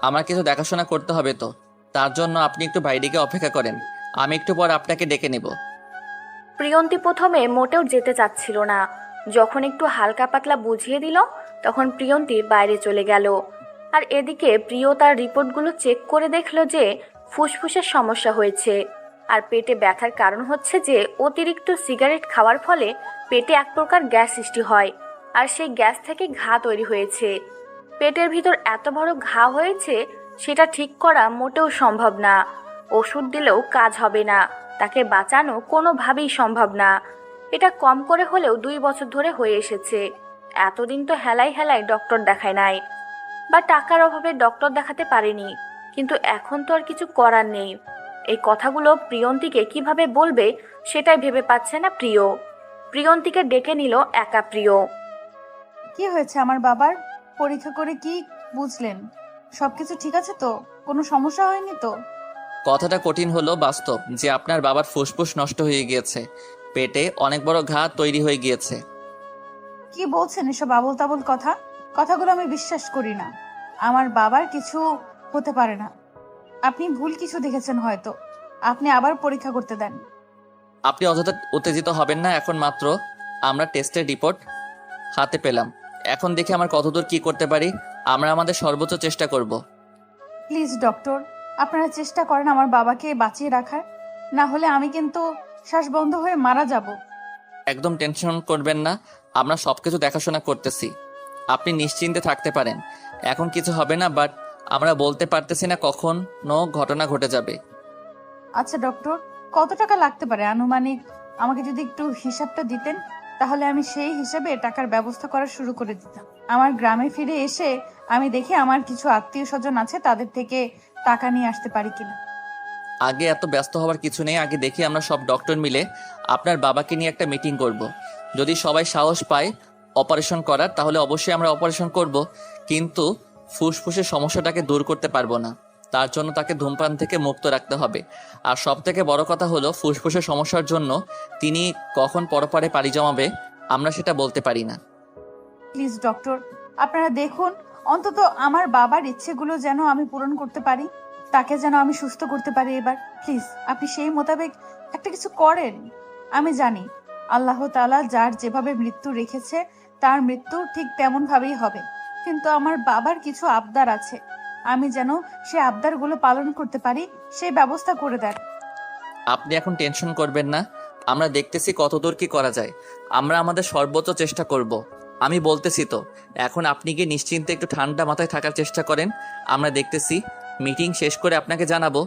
আমার কিছু দেখাশোনা করতে হবে তো। তার জন্য আপনি একটু বাইরে গিয়ে অপেক্ষা করেন, আমি একটু পর আপনাকে ডেকে নেব। প্রিয়ন্তী প্রথমে মোটেও যেতে চাচ্ছিল না। যখন একটু হালকা পাতলা বুঝিয়ে দিল তখন প্রিয়ন্তী বাইরে চলে গেল। আর এদিকে প্রিয় তার রিপোর্টগুলো চেক করে দেখল যে ফুসফুসের সমস্যা হয়েছে। আর পেটে ব্যথার কারণ হচ্ছে যে অতিরিক্ত সিগারেট খাওয়ার ফলে পেটে এক প্রকার গ্যাস সৃষ্টি হয়। আর সেই গ্যাস থেকে ঘা তৈরি হয়েছে। পেটের ভিতর এত বড় ঘা হয়েছে, সেটা ঠিক করা মোটেও সম্ভব না। ওষুধ দিলেও কাজ হবে না, তাকে বাঁচানো কোনোভাবেই সম্ভব না। এটা কম করে হলেও 2 বছর ধরে হয়ে এসেছে। এতদিন তো হেলাই হেলাই ডক্টর দেখায় নাই, বা টাকার অভাবে ডক্টর দেখাতে পারেনি। কিন্তু এখন তো আর কিছু করার নেই। এই কথাগুলো প্রিয়ন্তীকে কিভাবে বলবে সেটাই ভেবে পাচ্ছে না প্রিয়। প্রিয়ন্তীকে ডেকে নিল একা প্রিয়। কি হয়েছে আমার বাবার? পরীক্ষা করে কি বুঝলেন? সবকিছু ঠিক আছে তো? কোনো সমস্যা হয়নি তো? কথাটা কঠিন হলো বাস্তব যে আপনার বাবার ফুসফুস নষ্ট হয়ে গিয়েছে, পেটে অনেক বড় ঘা তৈরি হয়ে গিয়েছে। কি বলছেন এসব আবোল তাবোল কথা? কথাগুলো আমি বিশ্বাস করি না। আমার বাবার কিছু হতে পারে না। আপনি ভুল কিছু দেখেছেন হয়তো। আপনি আবার পরীক্ষা করতে দেন। আপনি অযথা উত্তেজিত হবেন না। এখন মাত্র আমরা টেস্টের রিপোর্ট হাতে পেলাম, এখন দেখি আমার কতদূর কি করতে পারি। আমরা আমাদের সর্বোচ্চ চেষ্টা করব। প্লিজ ডক্টর, আপনারা চেষ্টা করেন আমার বাবাকে বাঁচিয়ে রাখার। না হলে আমি কিন্তু শ্বাস বন্ধ হয়ে মারা যাব। একদম টেনশন করবেন না, আমরা সবকিছু দেখাশোনা করতেছি। আপনি নিশ্চিন্তে থাকতে পারেন, এখন কিছু হবে না। বাট আমরা বলতে পারতেছি না কখন ঘটনা ঘটে যাবে। আচ্ছা ডক্টর, কত টাকা লাগতে পারে আনুমানিক? আমাকে যদি একটু হিসাবটা দিতেন তাহলে আমি সেই হিসাবে টাকার ব্যবস্থা করা শুরু করে দিতাম। আমার গ্রামে ফিরে এসে আমি দেখি আমার কিছু আত্মীয় স্বজন আছে, তাদের থেকে টাকা নিয়ে আসতে পারি কিনা। আগে এত ব্যস্ত হওয়ার কিছু নেই। আগে দেখি আমরা সব ডক্টর মিলে আপনার বাবাকে নিয়ে একটা মিটিং করব। যদি সবাই সাহস পায় অপারেশন করার তাহলে অবশ্যই আমরা অপারেশন করব, কিন্তু ফুসফুসের সমস্যাটাকে দূর করতে পারবো না। তার জন্য তাকে ধূমপান থেকে মুক্ত রাখতে হবে। আর সব থেকে বড় কথা হলো ফুসফুসের সমস্যার জন্য তিনি কখন পরপারে পাড়ি জমাবে আমরা সেটা বলতে পারি না। প্লিজ ডক্টর, আপনারা দেখুন, অন্তত আমার বাবার ইচ্ছেগুলো যেন আমি পূরণ করতে পারি, তাকে যেন আমি সুস্থ করতে পারি এবার। প্লিজ আপনি সেই মোতাবেক একটা কিছু করেন। আমি জানি আল্লাহ তাআলা যার যেভাবে মৃত্যু রেখেছে তার মৃত্যু ঠিক তেমন ভাবেই হবে, কিন্তু আমার বাবার কিছু আবদার আছে, আমি যেন সেই আবদারগুলো পালন করতে পারি, সেই ব্যবস্থা করে দেন। আপনি এখন টেনশন করবেন না, আমরা দেখতেছি কতদূর কি করা যায়। আমরা আমাদের সর্বোচ্চ চেষ্টা করব। আমি বলতেছি তো, এখন আপনি কি নিশ্চিন্তে একটু ঠান্ডা মাথায় থাকার চেষ্টা করেন, আমরা দেখতেছি। মিটিং শেষ করে আপনাকে জানাবো।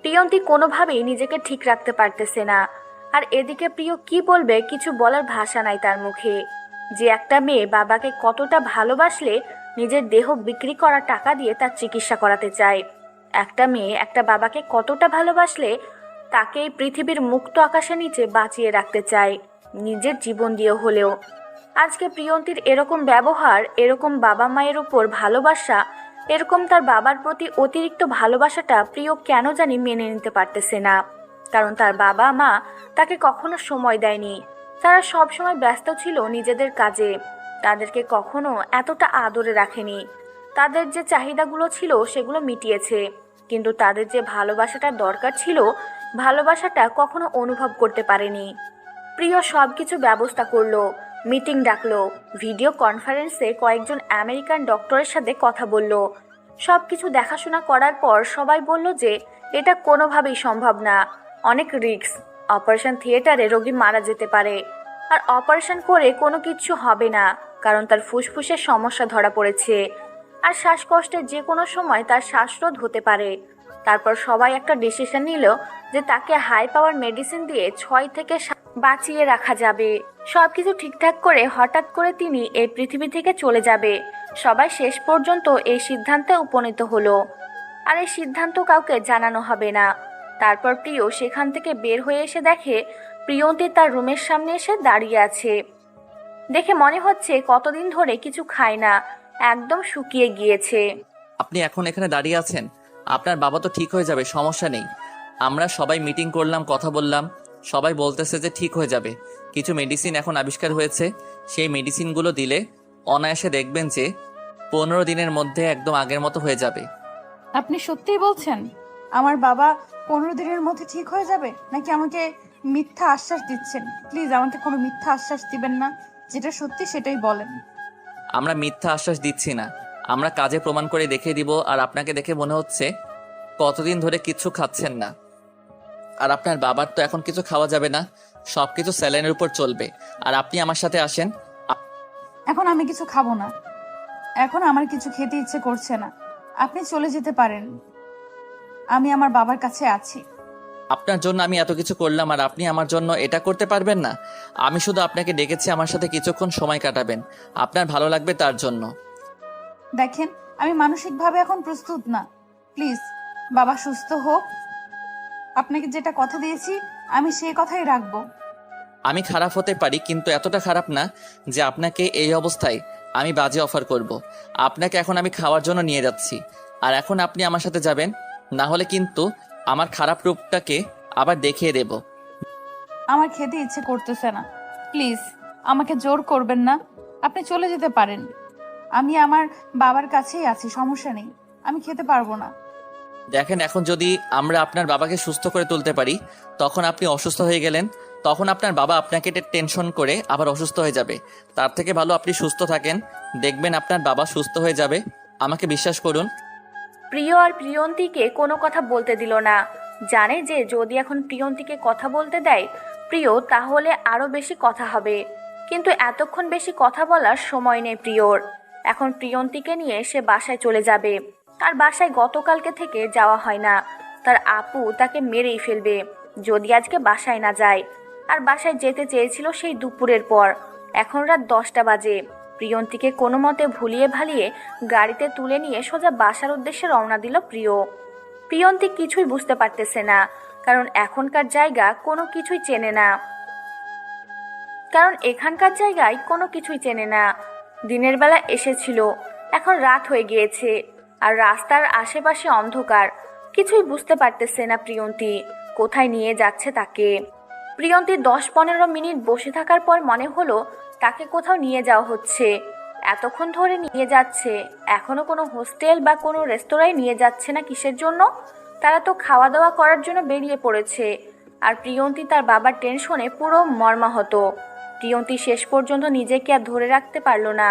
প্রিয়ন্তী কোনোভাবেই নিজেকে ঠিক রাখতে পারতেছে না। আর এদিকে প্রিয় কি বলবে কিছু বলার ভাষা নাই তার মুখে। যে একটা মেয়ে বাবাকে কতটা ভালোবাসলে নিজের দেহ বিক্রি করা টাকা দিয়ে তার চিকিৎসা করাতে চায়, একটা মেয়ে একটা বাবাকে কতটা ভালোবাসলে তাকে এই পৃথিবীর মুক্ত আকাশের নিচে বাঁচিয়ে রাখতে চায়, নিজের জীবন দিয়ে হলেও। আজকে প্রিয়ন্তীর এরকম ব্যবহার, এরকম বাবা মায়ের উপর ভালোবাসা, এরকম তার বাবার প্রতি অতিরিক্ত ভালোবাসাটা প্রিয় কেন জানি মেনে নিতে পারতেছে না। কারণ তার বাবা মা তাকে কখনো সময় দেয়নি, তারা সব সময় ব্যস্ত ছিল নিজেদের কাজে, তাদেরকে কখনো এতটা আদরে রাখেনি। তাদের যে চাহিদাগুলো ছিল সেগুলো মিটিয়েছে, কিন্তু তাদের যে ভালোবাসাটা দরকার ছিল, ভালোবাসাটা কখনো অনুভব করতে পারেনি। প্রিয় সব কিছু ব্যবস্থা করলো, মিটিং ডাকলো, ভিডিও কনফারেন্সে কয়েকজন আমেরিকান ডক্টরের সাথে কথা বলল। সব কিছু দেখাশোনা করার পর সবাই বলল যে এটা কোনোভাবেই সম্ভব না, অনেক রিস্ক, অপারেশন থিয়েটারে রোগী মারা যেতে পারে। আর অপারেশন করে কোনো কিছু হবে না, কারণ তার ফুসফুসের সমস্যা ধরা পড়েছে, আর শ্বাসকষ্টের যে কোনো সময় তার শ্বাসরোধ হতে পারে। তারপর সবাই একটা ডিসিশন নিল যে তাকে হাই পাওয়ার মেডিসিন দিয়ে 6 থেকে 7 বাঁচিয়ে রাখা যাবে। সবকিছু ঠিকঠাক করে হঠাৎ করে তিনি এই পৃথিবী থেকে চলে যাবে। সবাই শেষ পর্যন্ত এই সিদ্ধান্তে উপনীত হলো, আর এই সিদ্ধান্ত কাউকে জানানো হবে না। তারপর প্রিয় সেখান থেকে বের হয়ে এসে দেখে প্রিয়ন্তী তার রুমের সামনে এসে দাঁড়িয়ে আছে। দেখে মনে হচ্ছে কতদিন ধরে কিছু খায় না, একদম শুকিয়ে গিয়েছে। আপনি এখন এখানে দাঁড়িয়ে আছেন, আপনার বাবা তো ঠিক হয়ে যাবে, সমস্যা নেই। আমরা সবাই মিটিং করলাম, কথা বললাম, সবাই বলতেছে যে ঠিক হয়ে যাবে। কিছু মেডিসিন এখন আবিষ্কার হয়েছে, সেই মেডিসিনগুলো দিলে অনায়াসে দেখবেন যে 15 দিনের মধ্যে একদম আগের মতো হয়ে যাবে। আপনি সত্যিই বলছেন আমার বাবা 15 দিনের মধ্যে ঠিক হয়ে যাবে, নাকি আমাকে মিথ্যা আশ্বাস দিচ্ছেন? প্লিজ আমাকে কোনো মিথ্যা আশ্বাস দিবেন না, যেটা সত্যি সেটাই বলেন। আমরা মিথ্যা আশ্বাস দিচ্ছি না, আমরা কাজে প্রমাণ করে দেখিয়ে দিব। আর আপনাকে দেখে মনে হচ্ছে কতদিন ধরে কিছু খাচ্ছেন না। আর আপনার বাবার তো এখন কিছু খাওয়া যাবে না, সবকিছু স্যালাইনের উপর চলবে। আর আপনি আমার সাথে আসেন। এখন আমি কিছু খাবো না, এখন আমার কিছু খেতে ইচ্ছে করছে না, আপনি চলে যেতে পারেন, আমি আমার বাবার কাছে আছি। আপনার জন্য আমি এত কিছু করলাম আর আপনি আমার জন্য এটা করতে পারবেন না? আমি শুধু আপনাকে ডেকেছি আমার সাথে কিছুক্ষণ সময় কাটাবেন, আপনার ভালো লাগবে তার জন্য। দেখেন আমি মানসিকভাবে এখন প্রস্তুত না, প্লিজ বাবা সুস্থ হোক, আপনাকে যেটা কথা দিয়েছি আমি সেই কথাই রাখবো। আমি খারাপ হতে পারি, কিন্তু এতটা খারাপ না যে আপনাকে এই অবস্থায় আমি বাজে অফার করব। আপনাকে এখন আমি খাওয়ার জন্য নিয়ে যাচ্ছি, আর এখন আপনি আমার সাথে যাবেন, না হলে কিন্তু আমার খারাপ রূপটাকে আবার দেখিয়ে দেব। আমার খেতে ইচ্ছে করতেছে না, প্লিজ আমাকে জোর করবেন না, আপনি চলে যেতে পারেন, আমি আমার বাবার কাছেই আছি, সমস্যা নেই, আমি খেতে পারবো না। দেখেন, এখন যদি আমরা আপনার বাবাকে সুস্থ করে তুলতে পারি, তখন আপনি অসুস্থ হয়ে গেলেন, তখন আপনার বাবা আপনাকে টেনশন করে আবার অসুস্থ হয়ে যাবে। তার থেকে ভালো আপনি সুস্থ থাকেন, দেখবেন আপনার বাবা সুস্থ হয়ে যাবে, আমাকে বিশ্বাস করুন। প্রিয় আর প্রিয়ন্তীকে কোনো কথা বলতে দিল না, জানে যে যদি এখন প্রিয়ন্তীকে কথা বলতে দেয় প্রিয় তাহলে আরো বেশি কথা হবে, কিন্তু এতক্ষণ বেশি কথা বলার সময় নেই প্রিয়র। এখন প্রিয়ন্তীকে নিয়ে সে বাসায় চলে যাবে। আর বাসায় গতকালকে থেকে যাওয়া হয় না, তার আপু তাকে মেরেই ফেলবে যদি আজকে বাসায় না যায়। আর বাসায় যেতে চেয়েছিল সেই দুপুরের পর, এখন রাত 10টা বাজে। প্রিয়ন্তীকে কোনো মতে ভুলিয়ে ভালিয়ে গাড়িতে তুলে নিয়ে সোজা বাসার উদ্দেশ্যে রওনা দিল প্রিয়। প্রিয়ন্তী কিছুই বুঝতে পারতেছে না, কারণ এখনকার জায়গা কোনো কিছুই চেনে না, কারণ এখানকার জায়গায় কোনো কিছুই চেনে না। দিনের বেলা এসেছিল, এখন রাত হয়ে গিয়েছে, আর রাস্তার আশেপাশে অন্ধকার, কিছুই বুঝতে পারতেছে না প্রিয়ন্তী কোথায় নিয়ে যাচ্ছে তাকে। প্রিয়ন্তী 10-15 মিনিট বসে থাকার পর মনে হলো তাকে কোথাও নিয়ে যাওয়া হচ্ছে। এতক্ষণ ধরে নিয়ে যাচ্ছে, এখনো কোনো হোস্টেল বা কোনো রেস্তোরাঁয় নিয়ে যাচ্ছে না কিসের জন্য? তারা তো খাওয়া দাওয়া করার জন্য বেরিয়ে পড়েছে। আর প্রিয়ন্তী তার বাবার টেনশনে পুরো মর্মাহত। প্রিয়ন্তী শেষ পর্যন্ত নিজেকে আর ধরে রাখতে পারলো না,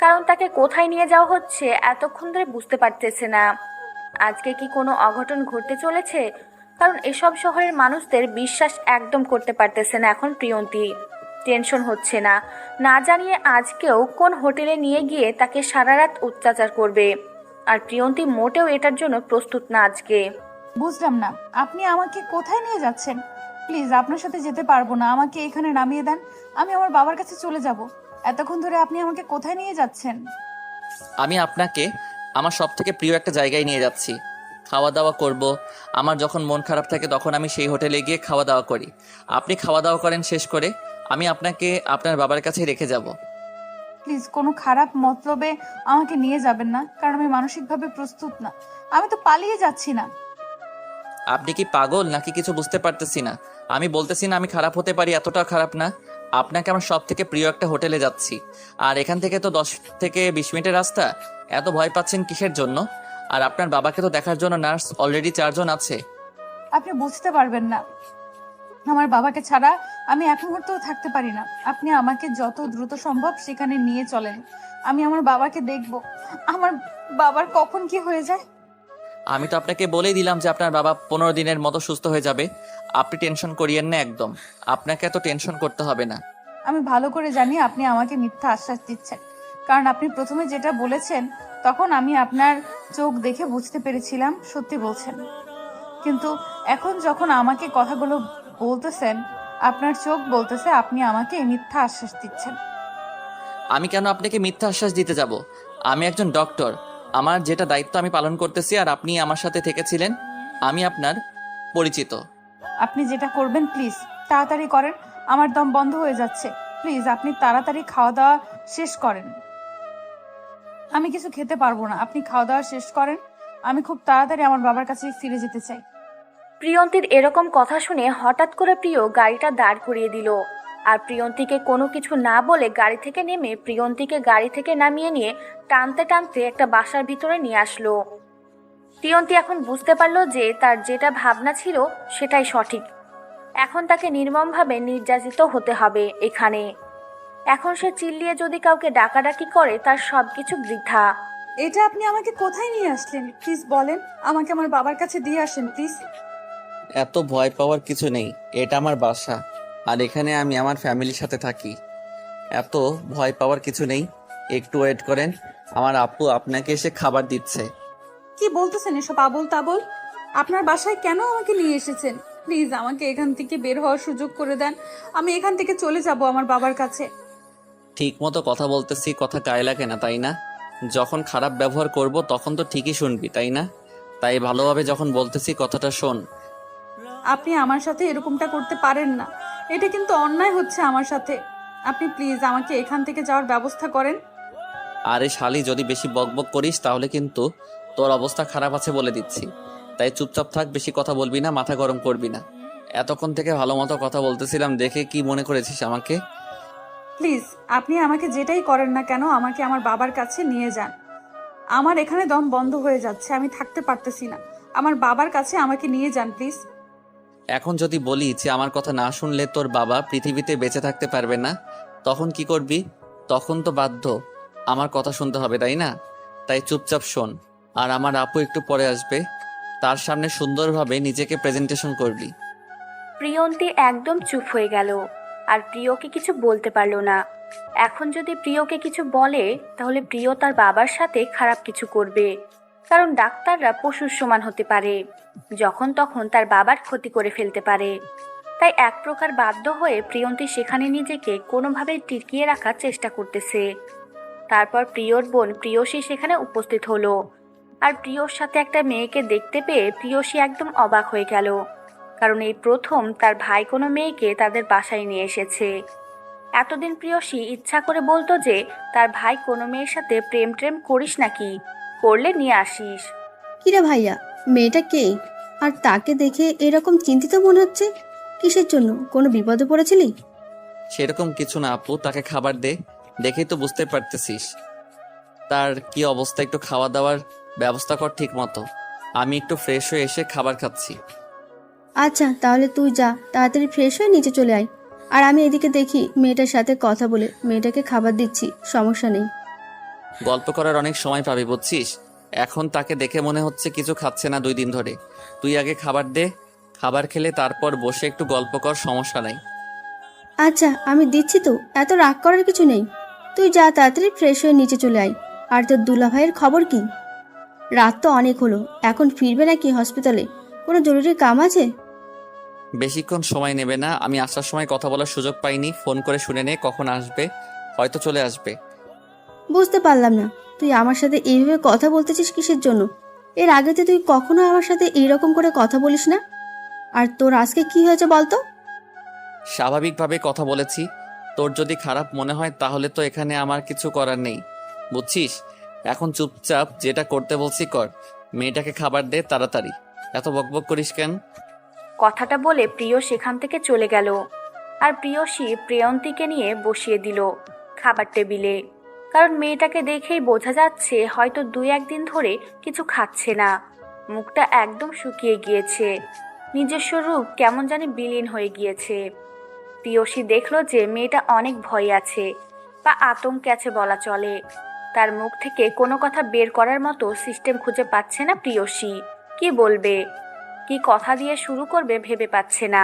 কারণ তাকে কোথায় নিয়ে যাওয়া হচ্ছে এতক্ষণ ধরে বুঝতে পারতেছে না। আজকে কি কোনো অঘটন ঘটতে চলেছে? কারণ এসব শহরের মানুষদের বিশ্বাস একদম করতে পারতেছে না এখন প্রিয়ন্তী। টেনশন হচ্ছে না, না জানিয়ে আজকেও কোন হোটেলে নিয়ে গিয়ে তাকে সারা রাত অত্যাচার করবে। আর প্রিয়ন্তী মোটেও এটার জন্য প্রস্তুত না আজকে। বুঝলাম না, আপনি আমাকে কোথায় নিয়ে যাচ্ছেন? প্লিজ, আপনার সাথে যেতে পারবো না, আমাকে এখানে নামিয়ে দেন। আমি আমার বাবার কাছে চলে যাব। এতক্ষণ ধরে আপনি আমাকে কোথায় নিয়ে যাচ্ছেন? আমি আপনাকে আমার সব থেকে প্রিয় একটা জায়গায় নিয়ে যাচ্ছি। খাওয়া দাওয়া করব। আমার যখন মন খারাপ থাকে তখন আমি সেই হোটেলে গিয়ে খাওয়া দাওয়া করি। আপনি খাওয়া দাওয়া করেন, শেষ করে আমি আপনাকে আপনার বাবার কাছে রেখে যাব। প্লিজ, কোনো খারাপ মতলবে আমাকে নিয়ে যাবেন না, কারণ আমি মানসিকভাবে প্রস্তুত না। আমি তো পালিয়ে যাচ্ছি না। আপনি কি পাগল নাকি কিছু বুঝতে পারতেছি না? আমি বলতেছি না আমি খারাপ হতে পারি, এতটাও খারাপ না। আপনাকে আমার সব থেকে প্রিয় একটা হোটেলে যাচ্ছি, আর এখান থেকে তো 10 থেকে 20 মিনিটের রাস্তা। এত ভয় পাচ্ছেন কিসের জন্য? আর আপনার বাবাকে তো দেখার জন্য নার্স অলরেডি 4 জন আছে। আপনি বুঝতে পারবেন না, আমার বাবাকে ছাড়া আমি এক মুহূর্তও থাকতে পারি না। আপনি আমাকে যত দ্রুত সম্ভব সেখানে নিয়ে চলেন। আমি আমার বাবাকে দেখব। আমার বাবার কখন কি হয়ে যায়। আমি তো আপনাকে বলেই দিলাম যে আপনার বাবা 15 দিনের মতো সুস্থ হয়ে যাবে। আপনি টেনশন করিয়েন না একদম। আপনাকে এত টেনশন করতে হবে না। আমি ভালো করে জানি আপনি আমাকে মিথ্যা আশ্বাস দিচ্ছেন, কারণ আপনি প্রথমে যেটা বলেছেন তখন আমি আপনার চোখ দেখে বুঝতে পেরেছিলাম সত্যি বলছেন। কিন্তু এখন যখন আমাকে কথাগুলো বলতেছেন, আপনার চোখ বলতেছে আপনি আমাকে মিথ্যা আশ্বাস দিচ্ছেন। আমি কেন আপনাকে মিথ্যা আশ্বাস দিতে যাব? আমি একজন ডক্টর, আমার যেটা দায়িত্ব আমি পালন করতেছি, আর আপনি আমার সাথে থেকেছিলেন। আমি আপনার পরিচিত। আপনি যেটা করবেন প্লিজ তাড়াতাড়ি করেন, আমার দম বন্ধ হয়ে যাচ্ছে। প্লিজ আপনি তাড়াতাড়ি খাওয়া দাওয়া শেষ করেন। আমি কিছু খেতে পারবো না, আপনি খাওয়া দাওয়া শেষ করেন। আমি খুব তাড়াতাড়ি আমার বাবার কাছে ফিরে যেতে চাই। প্রিয়ন্তীর এরকম কথা শুনে হঠাৎ করে প্রিয় গাড়িটা দাঁড় করিয়ে দিল। আর প্রিয়ন্তীকে কোনো কিছু না বলে গাড়ি থেকে নেমে প্রিয়ন্তীকে গাড়ি থেকে নামিয়ে নিয়ে টানতে টানতে একটা বাসার ভিতরে নিয়ে আসলো। প্রিয়ন্তী এখন বুঝতে পারলো যে তার যেটা ভাবনা ছিল সেটাই সঠিক। এখন তাকে নির্মমভাবে নির্যাতিত হতে হবে এখানে। এখন সে চিল্লিয়ে যদি কাউকে ডাকাডাকি করে তার সবকিছু বৃথা। এটা আপনি আমাকে কোথায় নিয়ে আসলেন? প্লিজ বলেন, আমাকে আমার বাবার কাছে দিয়ে আসেন প্লিজ। এত ভয় পাওয়ার কিছু নেই, এটা আমার বাসা, আর এখানে আমি আমার ফ্যামিলির সাথে থাকি। এত ভয় পাওয়ার কিছু নেই, একটু ওয়েট করেন। আমার আপু আপনাকে এসে খাবার দিচ্ছে। কি বলতেছেন এসব আবোল তাবোল? আপনার বাসায় কেন আমাকে নিয়ে এসেছেন? প্লিজ আমাকে এখান থেকে বের হওয়ার সুযোগ করে দেন। আমি এখান থেকে চলে যাব আমার বাবার কাছে। ঠিক মতো কথা বলতেছি, কথা গায়ে লাগে না তাই না? যখন খারাপ ব্যবহার করব তখন তো ঠিকই শুনবি তাই না? তাই ভালোভাবে যখন বলতেছি কথাটা শোন। আপনি আমার সাথে এরকমটা করতে পারেন না, এটা কিন্তু অন্যায় হচ্ছে আমার সাথে। আপনি প্লিজ আমাকে এখান থেকে যাওয়ার ব্যবস্থা করেন। আরে শালি, যদি বেশি বকবক করিস তাহলে কিন্তু তোর অবস্থা খারাপ আছে বলে দিচ্ছি। তাই চুপচাপ থাক, বেশি কথা বলবি না, মাথা গরম করবি না। এতক্ষণ থেকে ভালো মতো কথা বলতেছিলাম দেখে কি মনে করেছিস আমাকে? প্লিজ আপনি আমাকে যেটাই করেন না কেন আমাকে আমার বাবার কাছে নিয়ে যান। আমার এখানে দম বন্ধ হয়ে যাচ্ছে, আমি থাকতে পারতেছি না। আমার বাবার কাছে আমাকে নিয়ে যান প্লিজ। এখন যদি বলি যে আমার কথা না শুনলে তোর বাবা পৃথিবীতে বেঁচে থাকতে পারবে না, তখন কি করবি? তখন তো বাধ্য আমার কথা শুনতে হবে তাই না? তাই চুপচাপ শোন। আর আমার আপু একটু পরে আসবে, তার সামনে সুন্দরভাবে নিজেকে প্রেজেন্টেশন করবি। প্রিয়ন্তী একদম চুপ হয়ে গেল, আর প্রিয়কে কিছু বলতে পারলো না। এখন যদি প্রিয়কে কিছু বলে তাহলে প্রিয় তার বাবার সাথে খারাপ কিছু করবে, কারণ ডাক্তাররা পশুর সমান হতে পারে, যখন তখন তার বাবার ক্ষতি করে ফেলতে পারে। তাই এক প্রকার বাধ্য হয়ে প্রিয়ন্তী সেখানে নিজেকে কোনোভাবে টিকিয়ে রাখার চেষ্টা করতেছে। তারপর প্রিয়র বোন প্রিয়সী সেখানে উপস্থিত হলো। আর প্রিয়র সাথে একটা মেয়েকে দেখতে পেয়ে প্রিয়সী একদম অবাক হয়ে গেল, কারণ এই প্রথম তার ভাই কোনো মেয়েকে তাদের বাসায় নিয়ে এসেছে। এতদিন প্রিয়সী ইচ্ছা করে বলতো যে তার ভাই কোনো মেয়ের সাথে প্রেম করিস নাকি, করলে নিয়ে আসিস। কিরে ভাইয়া, মেয়েটা কে? আর তাকে দেখে এরকম চিন্তিত মনে হচ্ছে। কিসের জন্য? কোনো বিপদে পড়েছিলি? সেরকম কিছু না আপু, তাকে খাবার দে, দেখেই তো বুঝতে পারতেছিস তার কি অবস্থা। একটু খাওয়া দাওয়ার ব্যবস্থা কর ঠিক মতো। আমি একটু ফ্রেশ হয়ে এসে খাবার খাচ্ছি। আচ্ছা, তাহলে তুই যা, তাড়াতাড়ি ফ্রেশ হয়ে নিচে চলে আয়। আর আমি এদিকে দেখি মেয়েটার সাথে কথা বলে মেয়েটাকে খাবার দিচ্ছি, সমস্যা নেই। গল্প করার অনেক সময় পাবি বুঝছিস। এখন তাকে দেখে মনে হচ্ছে কিছু খাচ্ছে না 2 দিন ধরে। তুই আগে খাবার দে, খাবার খেলে তারপর বসে একটু গল্প কর, সমস্যা নাই। আচ্ছা, আমি দিচ্ছি তো, এত রাগ করার কিছু নেই। তুই যা, তাড়াতাড়ি ফ্রেশ হয়ে নিচে চলে আয়। আর তোর দুলাভাইয়ের খবর কি? রাত তো অনেক হলো, এখন ফিরবে নাকি হসপিটালে? কোনো জরুরি কাম আছে? বেশিক্ষণ সময় নেবে না, আমি আসার সময় কথা বলার সুযোগ পাইনি। ফোন করে শুনে নে কখন আসবে, হয়তো চলে আসবে। বুঝতে পারলাম না, তুই আমার সাথে এইভাবে কথা বলতেছিস কিসের জন্য? এর আগে তো তুই কখনো আমার সাথে এইরকম করে কথা বলিস না। আর তোর আজকে কি হয়েছে বলতো? স্বাভাবিকভাবে কথা বলেছি। তোর যদি খারাপ মনে হয় তাহলে তো এখানে আমার কিছু করার নেই, বুঝছিস। এখন চুপচাপ যেটা করতে বলছি কর। মেয়েটাকে খাবার দে তাড়াতাড়ি। এত বকবক করিস কেন? কথাটা বলে প্রিয় সেখান থেকে চলে গেল। আর প্রিয়সী প্রিয়ন্তীকে নিয়ে বসিয়ে দিল খাবার টেবিলে। কারণ মেয়েটাকে দেখেই বোঝা যাচ্ছে হয়তো 2-1 দিন ধরে কিছু খাচ্ছে না। মুখটা একদম শুকিয়ে গিয়েছে, নিজস্ব রূপ কেমন জানি বিলীন হয়ে গিয়েছে। প্রিয়সী দেখলো যে মেয়েটা অনেক ভয়ে আছে বা আতঙ্কে আছে বলা চলে। তার মুখ থেকে কোনো কথা বের করার মতো সিস্টেম খুঁজে পাচ্ছে না প্রিয়সী। কি বলবে, কি কথা দিয়ে শুরু করবে ভেবে পাচ্ছে না।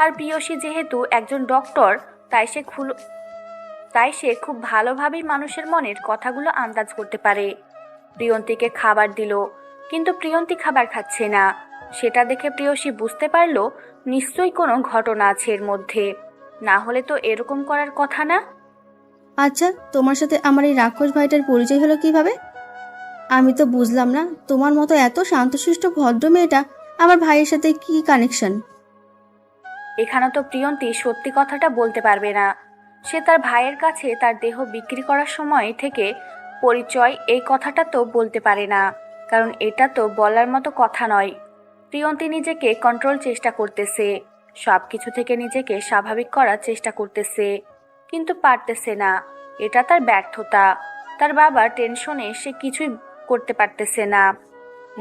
আর প্রিয়সী যেহেতু একজন ডক্টর, তাই সে খুব ভালোভাবেই মানুষের মনের কথাগুলো আন্দাজ করতে পারে। প্রিয়ন্তীকে খাবার দিল, কিন্তু প্রিয়ন্তী খাবার খাচ্ছে না। সেটা দেখে প্রিয়সী বুঝতে পারল নিশ্চয়ই কোনো ঘটনা আছে এর মধ্যে, না হলে তো এরকম করার কথা না। আচ্ছা, তোমার সাথে আমার এই রাক্ষস ভাইটার পরিচয় হলো কিভাবে? আমি তো বুঝলাম না, তোমার মতো এত শান্তশিষ্ট ভদ্র মেয়েটা আমার ভাইয়ের সাথে কি কানেকশন? এখানে তো প্রিয়ন্তী সত্যি কথাটা বলতে পারবে না। সে তার ভাইয়ের কাছে তার দেহ বিক্রি করার সময় থেকে পরিচয়, এই কথাটা তো বলতে পারে না, কারণ এটা তো বলার মতো কথা নয়। প্রিয়ন্তী নিজেকে কন্ট্রোল চেষ্টা করতেছে, সব কিছু থেকে নিজেকে স্বাভাবিক করার চেষ্টা করতেছে, কিন্তু পারতেছে না। এটা তার ব্যর্থতা। তার বাবার টেনশনে সে কিছুই করতে পারতেছে না,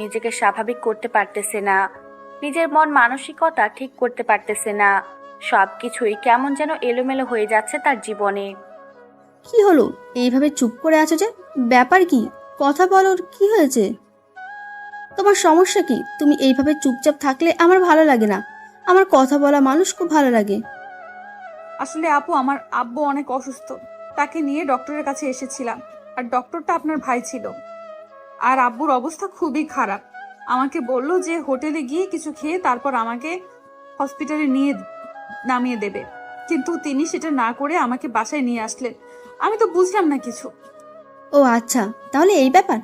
নিজেকে স্বাভাবিক করতে পারতেছে না, নিজের মন মানসিকতা ঠিক করতে পারতেছে না। সব কিছুই কেমন যেন এলোমেলো হয়ে যাচ্ছে তার জীবনে। কি হলো, এইভাবে চুপ করে আছো যে? ব্যাপার কি? কথা বলো, কি হয়েছে? তোমার সমস্যা কি? তুমি এইভাবে চুপচাপ থাকলে আমার ভালো লাগে না। আমার কথা বলা মানুষ খুব ভালো লাগে। আসলে আপু, আমার আব্বু অনেক অসুস্থ, তাকে নিয়ে ডক্টরের কাছে এসেছিলাম। আর ডক্টরটা আপনার ভাই ছিল। আর আব্বুর অবস্থা খুবই খারাপ। আমাকে বলল যে হোটেলে গিয়ে কিছু খেয়ে তারপর আমাকে হসপিটালে নিয়ে নামিয়ে দেবে, কিন্তু তিনি সেটা না করে আমাকে বাসায় নিয়ে আসলেন। আমি তো বুঝলাম না কিছু। ও আচ্ছা, তাহলে এই ব্যাপার।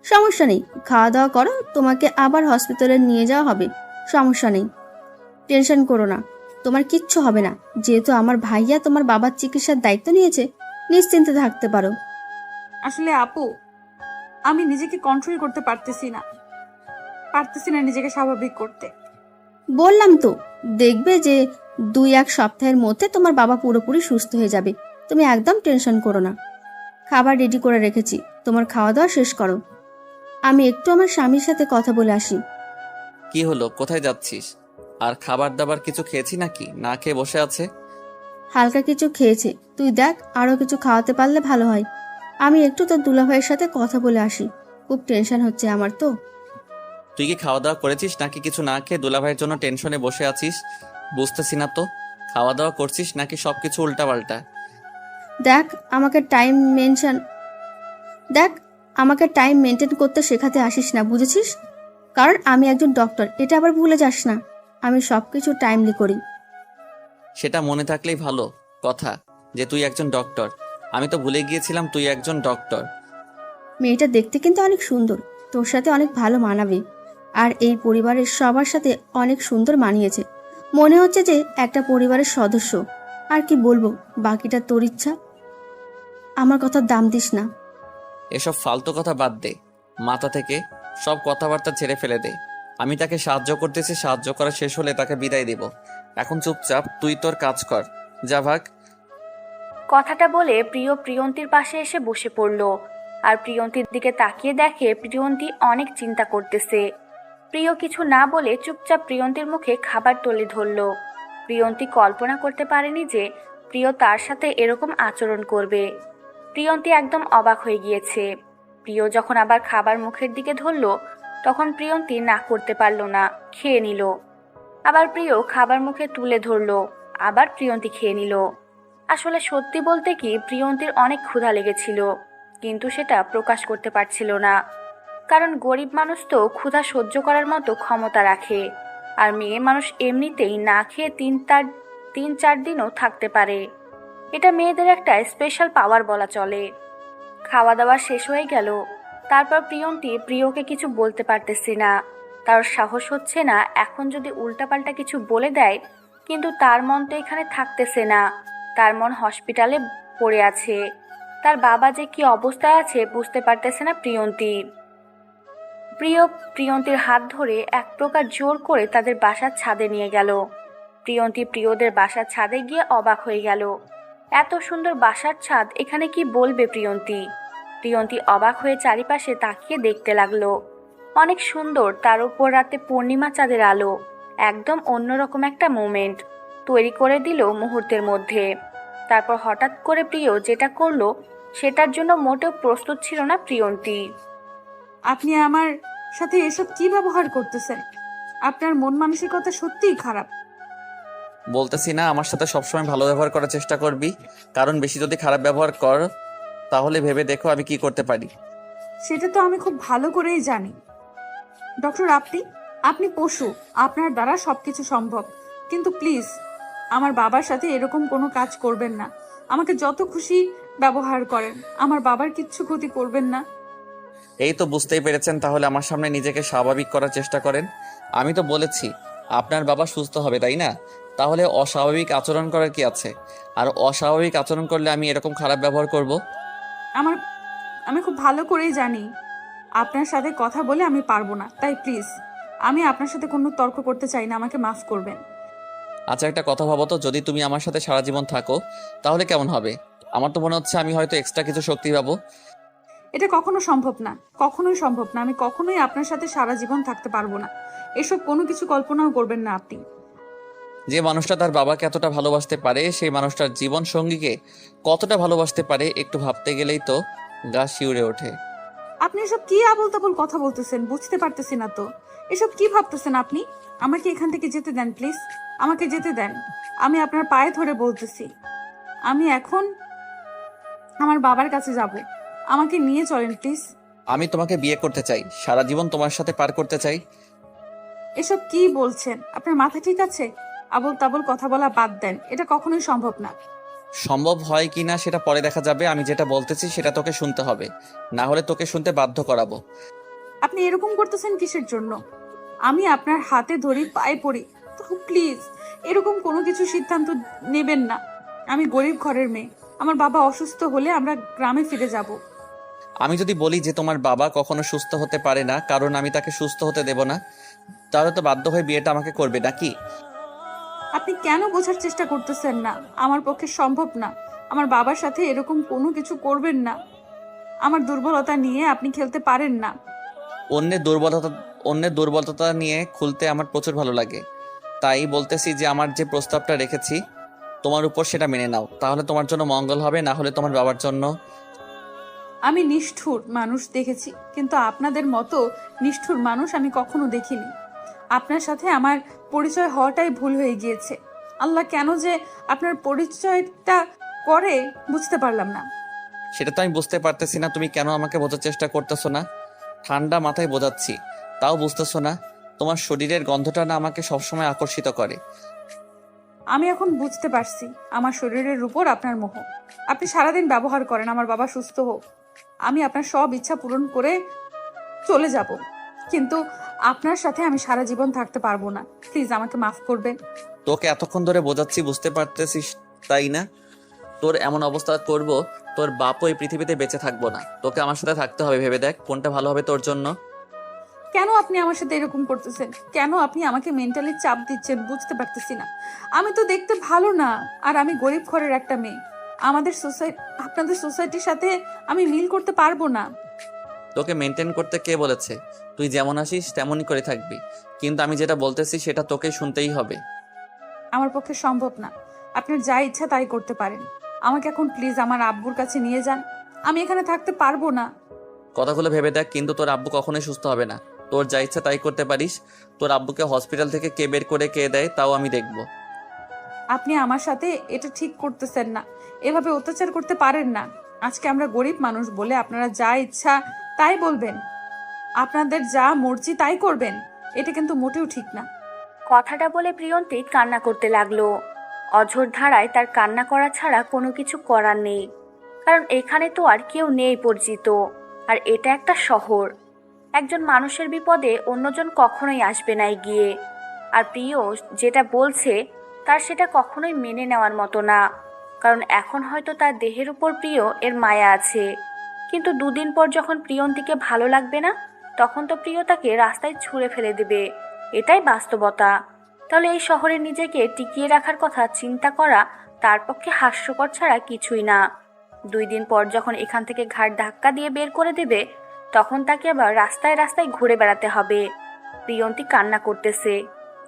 সমস্যা নেই, খাওয়া দাওয়া করো, তোমাকে আবার হসপিটালে নিয়ে যাওয়া হবে। সমস্যা নেই, টেনশন করো না, তোমার কিচ্ছু হবে না। যেহেতু আমার ভাইয়া তোমার বাবার চিকিৎসার দায়িত্ব নিয়েছে, নিশ্চিন্তে থাকতে পারো। আসলে আপু, আমি নিজেকে কন্ট্রোল করতে পারতেছি না নিজেকে স্বাভাবিক করতে। বললাম তো, দেখবে যে 2-1 সপ্তাহের মধ্যে তোমার বাবা পুরোপুরি সুস্থ হয়ে যাবে। তুমি একদম টেনশন করো না। খাবার রেডি করে রেখেছি, তোমার খাওয়া দাওয়া শেষ করো। আমি একটু আমার স্বামীর সাথে কথা বলে আসি। কি হলো, কোথায় যাচ্ছিস? আর খাবার দাবার কিছু খেয়েছি নাকি, না খেয়ে বসে আছে? হালকা কিছু খেয়েছে, তুই দেখ আরো কিছু খাওয়াতে পারলে ভালো হয়। আমি একটু তোর দুলাভাইয়ের সাথে কথা বলে আসি, খুব টেনশন হচ্ছে আমার তো। তুই কি খাওয়া দাওয়া করেছিস নাকি কিছু না খেয়ে দুলাভাইয়ের জন্য টেনশনে বসে আছিস? বুঝতেছি না তো, খাওয়া দাওয়া করছিস নাকি সবকিছু উল্টাপাল্টা? দেখ আমাকে টাইম মেনটেন করতে শেখাতে আসিস না, বুঝেছিস? কারণ আমি একজন ডক্টর, এটা আবার ভুলে যাস না। আমি সবকিছু টাইমলি করি। সেটা মনে থাকলেই ভালো কথা যে তুই একজন ডক্টর। আমি তো ভুলে গিয়েছিলাম তুই একজন ডক্টর। মেয়েটা দেখতে কিন্তু অনেক সুন্দর, তোর সাথে অনেক ভালো মানাবে। আর এই পরিবারের সবার সাথে অনেক সুন্দর মানিয়েছে, মনে হচ্ছে যে একটা পরিবারের সদস্য। আর কি বলবো, বাকিটা তোর ইচ্ছা। আমার কথার দাম দিস না। এসব ফালতু কথা বাদ দে। মাথা থেকে সব কথাবার্তা ছেড়ে ফেলে দে। আমি তাকে সাহায্য করতেছি, সাহায্য করা শেষ হলে তাকে বিদায় দিব। এখন চুপচাপ তুই তোর কাজ কর, যা ভাগ। কথাটা বলে প্রিয় প্রিয়ন্তীর পাশে এসে বসে পড়ল। আর প্রিয়ন্তীর দিকে তাকিয়ে দেখে প্রিয়ন্তী অনেক চিন্তা করতেছে। প্রিয় কিছু না বলে চুপচাপ প্রিয়ন্তীর মুখে খাবার তুলে ধরল। প্রিয়ন্তী কল্পনা করতে পারেনি যে প্রিয় তার সাথে এরকম আচরণ করবে। প্রিয়ন্তী একদম অবাক হয়ে গিয়েছে। প্রিয় যখন আবার খাবার মুখের দিকে ধরল, তখন প্রিয়ন্তী না করতে পারল না, খেয়ে নিল। আবার প্রিয় খাবার মুখে তুলে ধরল, আবার প্রিয়ন্তী খেয়ে নিল। আসলে সত্যি বলতে কি, প্রিয়ন্তীর অনেক ক্ষুধা লেগেছিল, কিন্তু সেটা প্রকাশ করতে পারছিল না। কারণ গরিব মানুষ তো ক্ষুধা সহ্য করার মতো ক্ষমতা রাখে, আর মেয়ে মানুষ এমনিতেই না খেয়ে 3-4 দিনও থাকতে পারে। এটা মেয়েদের একটা স্পেশাল পাওয়ার বলা চলে। খাওয়া দাওয়া শেষ হয়ে গেল। তারপর প্রিয়ন্তী প্রিয়কে কিছু বলতে পারতেছে না। তার সাহস হচ্ছে না এখন যদি উল্টাপাল্টা কিছু বলে দেয়, কিন্তু তার মন তো এখানে থাকতেছে না। তার মন হসপিটালে পড়ে আছে। তার বাবা যে কি অবস্থায় আছে বুঝতে পারতেছে না প্রিয়ন্তী। প্রিয় প্রিয়ন্তীর হাত ধরে এক প্রকার জোর করে তাদের বাসার ছাদে নিয়ে গেল। প্রিয়ন্তী প্রিয়দের বাসার ছাদে গিয়ে অবাক হয়ে গেল। এত সুন্দর বাসার ছাদ, এখানে কি বলবে প্রিয়ন্তী। প্রিয়ন্তী অবাক হয়ে চারিপাশে তাকিয়ে দেখতে লাগলো। অনেক সুন্দর, তার উপর রাতে পূর্ণিমা চাঁদের আলো। একদম অন্যরকম একটা মোমেন্ট তৈরি করে দিল মুহূর্তের মধ্যে। তারপর হঠাৎ করে প্রিয় যেটা করলো, সেটার জন্য মোটেও প্রস্তুত ছিল না প্রিয়ন্তী। আপনি আমার সাথে এসব কি ব্যবহার করতেছেন? আপনার মন মানসিকতা সত্যিই খারাপ। বলতেছি না আমার সাথে সবসময় ভালো ব্যবহার করার চেষ্টা করবি, কারণ বেশি যদি খারাপ ব্যবহার কর তাহলে ভেবে দেখো আমি কি করতে পারি। সেটা তো আমি খুব ভালো করেই জানি। ডক্টর, আপনি পশু, আপনার দ্বারা সবকিছু সম্ভব। কিন্তু প্লিজ আমার বাবার সাথে এরকম কোনো কাজ করবেন না। আমাকে যত খুশি ব্যবহার করেন, আমার বাবার কিচ্ছু ক্ষতি করবেন না। এই তো বুঝতেই পেরেছেন, তাহলে আমার সামনে নিজেকে স্বাভাবিক করার চেষ্টা করেন। আমি তো বলেছি আপনার বাবা সুস্থ হবে, তাই না? তাহলে অস্বাভাবিক আচরণ করার কি আছে? আর অস্বাভাবিক আচরণ করলে আমি এরকম খারাপ ব্যবহার করব? আমি খুব ভালো করেই জানি আপনার সাথে কথা বলে আমি পারবো না, তাই প্লিজ আমি আপনার সাথে কোনো তর্ক করতে চাই না, আমাকে মাফ করবেন। আচ্ছা একটা কথা ভাবো তো, যদি তুমি আমার সাথে সারা জীবন থাকো তাহলে কেমন হবে? আমার তো মনে হচ্ছে আমি হয়তো এক্সট্রা কিছু শক্তি পাবো। এটা কখনো সম্ভব না, কখনোই সম্ভব না। আমি কখনোই আপনার সাথে সারা জীবন থাকতে পারবো না। এসব কোনো কিছু কল্পনাও করবেন না আপনি। যে মানুষটা তার বাবাকে এতটা ভালোবাসতে পারে, সেই মানুষটার জীবন সঙ্গীকে কতটা ভালোবাসতে পারে একটু ভাবতে গেলেই তো গা শিউরে ওঠে। আপনি এসব কি আবোল তাবোল কথা বলতেছেন, বুঝতে পারতেছি না তো। এসব কি ভাবতেছেন আপনি? আমাকে এখান থেকে যেতে দেন প্লিজ, আমাকে যেতে দেন। আমি আপনার পায়ে ধরে বলতেছি, আমি এখন আমার বাবার কাছে যাব। আমাকে নিয়ে চলেন প্লিজ। আমি তোমাকে বিয়ে করতে চাই, সারা জীবন তোমার সাথে পার করতে চাই। এসব কি বলছেন? আপনার মাথা ঠিক আছে? আবোল তাবোল কথা বলা বাদ দেন, এটা কখনোই সম্ভব না। সম্ভব হয় কি না সেটা পরে দেখা যাবে। আমি যেটা বলতেছি সেটা তোকে শুনতে হবে, না হলে তোকে শুনতে বাধ্য করাবো। আপনি এরকম করতেছেন কিসের জন্য? আমি আপনার হাতে ধরি, পায়ে পড়ি, তো প্লিজ এরকম কোনো কিছু সিদ্ধান্ত নেবেন না। আমি গরিব ঘরের মেয়ে, আমার বাবা অসুস্থ হলে আমরা গ্রামে ফিরে যাব। আমি যদি বলি যে তোমার বাবা কখনো সুস্থ হতে পারে না কারণ আমি তাকে সুস্থ হতে দেব না, তাহলে তো বাধ্য হয়ে বিয়েটা আমাকে করবে নাকি? আপনি কেন বোঝার চেষ্টা করতেছেন না? আমার পক্ষে সম্ভব না। আমার বাবার সাথে এরকম কোনো কিছু করবেন না। আমার দুর্বলতা নিয়ে আপনি খেলতে পারেন না। অন্যের দুর্বলতা নিয়ে খুলতে আমার প্রচুর ভালো লাগে। তাই বলতেছি যে আমার যে প্রস্তাবটা রেখেছি তোমার উপর সেটা মেনে নাও, তাহলে তোমার জন্য মঙ্গল হবে, না হলে তোমার বাবার জন্য। আমি নিষ্ঠুর মানুষ দেখেছি, কিন্তু আপনাদের মতো নিষ্ঠুর মানুষ আমি কখনো দেখিনি। আপনার সাথে আমার পরিচয় হওয়াটাই ভুল হয়ে গিয়েছে। আল্লাহ কেন যে আপনার পরিচয়টা করে বুঝতে পারলাম না। সেটা তো আমি বুঝতে পারতেছি না, তুমি কেন আমাকে বোঝার চেষ্টা করতেছো না? ঠান্ডা মাথায় বোঝাচ্ছি, তাও বুঝতেছো না? তোমার শরীরের গন্ধটা না আমাকে সবসময় আকর্ষিত করে। আমি এখন বুঝতে পারছি আমার শরীরের উপর আপনার মোহ। আপনি সারাদিন ব্যবহার করেন আমার বাবা সুস্থ হোক, আমি আপনার সব ইচ্ছা পূরণ করে চলে যাব, কিন্তু আপনার সাথে আমি সারা জীবন থাকতে পারবো না। প্লিজ আমাকে মাফ করবেন। তোকে এতক্ষণ ধরে বোঝাচ্ছি, বুঝতে পারতেছিস তাই না? তোর এমন অবস্থা করব তোর বাপও এই পৃথিবীতে বেঁচে থাকবো না, তোকে আমার সাথে থাকতে হবে। ভেবে দেখ কোনটা ভালো হবে তোর জন্য। কেন আপনি আমার সাথে এরকম করতেছেন? কেন আপনি আমাকে মেন্টালি চাপ দিচ্ছেন? বুঝতে পারতেছি না। আমি তো দেখতে ভালো না, আর আমি গরিব ঘরের একটা মেয়ে। আপনাদের সোসাইটির সাথে আমি মিল করতে পারবো না। তোকে মেনটেন করতে কে বলেছে? তুই যেমন আসিস তেমনই করে থাকবি, কিন্তু আমি যেটা বলতেছি সেটা তোকে শুনতেই হবে। আমার পক্ষে সম্ভব না। আপনার যা ইচ্ছা তাই করতে পারেন। আমাকে এখন প্লিজ আমার আব্বুর কাছে নিয়ে যান। আমি এখানে থাকতে পারবো না। কথাগুলো ভেবে দেখ, কিন্তু তোর আব্বু কখনোই সুস্থ হবে না। তোর যা ইচ্ছা তাই করতে পারিস। তোর আব্বুকে হসপিটাল থেকে কে বের করে কে দেয় তাও আমি দেখব। আপনি আমার সাথে এটা ঠিক করতেছেন না। এভাবে অত্যাচার করতে পারেন না। আজকে আমরা গরিব মানুষ বলে আপনারা যা ইচ্ছা তাই বলবেন, আপনাদের যা মর্জি তাই করবেন, এটা কিন্তু মোটেও ঠিক না। কথাটা বলে প্রিয়ন্তী কান্না করতে লাগলো। অঝোর ধারায় তার কান্না করা ছাড়া কোনো কিছু করার নেই, কারণ এখানে তো আর কেউ নেই পরিচিত, আর এটা একটা শহর। একজন মানুষের বিপদে অন্যজন কখনোই আসবে না এগিয়ে। আর প্রিয় যেটা বলছে তার সেটা কখনোই মেনে নেওয়ার মতো না, কারণ এখন হয়তো তার দেহের উপর প্রিয় এর মায়া আছে, কিন্তু দুদিন পর যখন প্রিয়ন্তীকে ভালো লাগবে না, তখন তো প্রিয় তাকে রাস্তায় ছুঁড়ে ফেলে দেবে। এটাই বাস্তবতা। তাহলে এই শহরে নিজেকে টিকিয়ে রাখার কথা চিন্তা করা তার পক্ষে হাস্যকর ছাড়া কিছুই না। 2 দিন পর যখন এখান থেকে ঘাট ধাক্কা দিয়ে বের করে দেবে, তখন তাকে আবার রাস্তায় রাস্তায় ঘুরে বেড়াতে হবে। প্রিয়ন্তী কান্না করতেছে,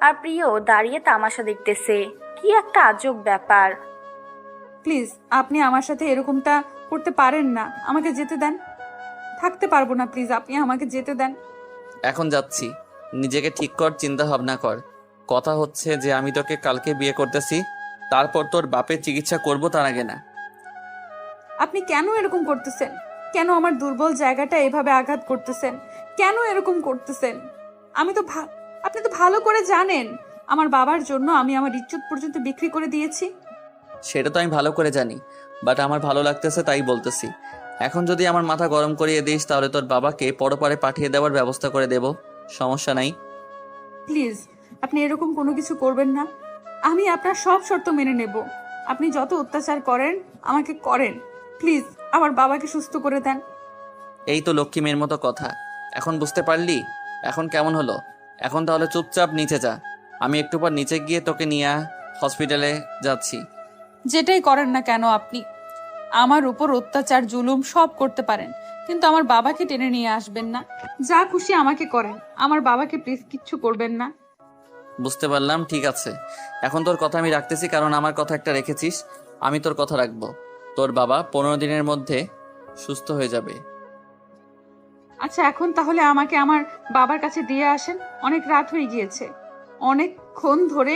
আর প্রিয় দাঁড়িয়ে তামাশা দেখতেছে। কি একটা আজব ব্যাপার। প্লিজ আপনি আমার সাথে এরকমটা করতে পারেন না। আমাকে যেতে দেন। থাকতে পারবো না, প্লিজ আপনি আমাকে যেতে দেন। এখন যাচ্ছি, নিজেকে ঠিক কর, চিন্তা ভাবনা কর। কথা হচ্ছে যে আমি তোকে কালকে বিয়ে করতেছি, তারপর তোর বাপের চিকিৎসা করব, তার আগে না। আপনি কেন এরকম করতেছেন? কেন আমার দুর্বল জায়গাটা এভাবে আঘাত করতেছেন? কেন এরকম করতেছেন? আপনি তো ভালো করে জানেন আমার বাবার জন্য আমি আমার ইজ্জত পর্যন্ত বিক্রি করে দিয়েছি। সেটা তো আমি ভালো করে জানি, বাট আমার ভালো লাগতেছে তাই বলতেছি। এখন যদি আমার মাথা গরম করিয়ে দিস তাহলে তোর বাবাকে পরপারে পাঠিয়ে দেওয়ার ব্যবস্থা করে দেব, সমস্যা নাই। প্লিজ আপনি এরকম কোনো কিছু করবেন না। আমি আপনার সব শর্ত মেনে নেব। আপনি যত অত্যাচার করেন আমাকে করেন। প্লিজ আমার বাবাকে সুস্থ করে দেন। এই তো লক্ষ্মী মেয়ের মতো কথা, এখন বুঝতে পারলি? এখন কেমন হলো? এখন তাহলে চুপচাপ নিচে যা, আমি একটু পর নিচে গিয়ে তোকে নিয়ে হসপিটালে যাচ্ছি। যেটাই করেন না কেন আপনি আমার উপর অত্যাচার জুলুম সব করতে পারেন, কিন্তু আমার বাবাকে টেনে নিয়ে আসবেন না। যা খুশি আমাকে করেন, আমার বাবাকে প্লিজ কিচ্ছু করবেন না। বুঝতে পারলাম, ঠিক আছে। এখন তোর কথা আমি রাখতেছি, কারণ আমার কথা একটা রেখেছিস, আমি তোর কথা রাখবো। তোর বাবা 15 দিনের মধ্যে সুস্থ হয়ে যাবে। আচ্ছা এখন তাহলে আমাকে আমার বাবার কাছে দিয়ে আসেন। অনেক রাত হয়ে গিয়েছে, অনেকক্ষণ ধরে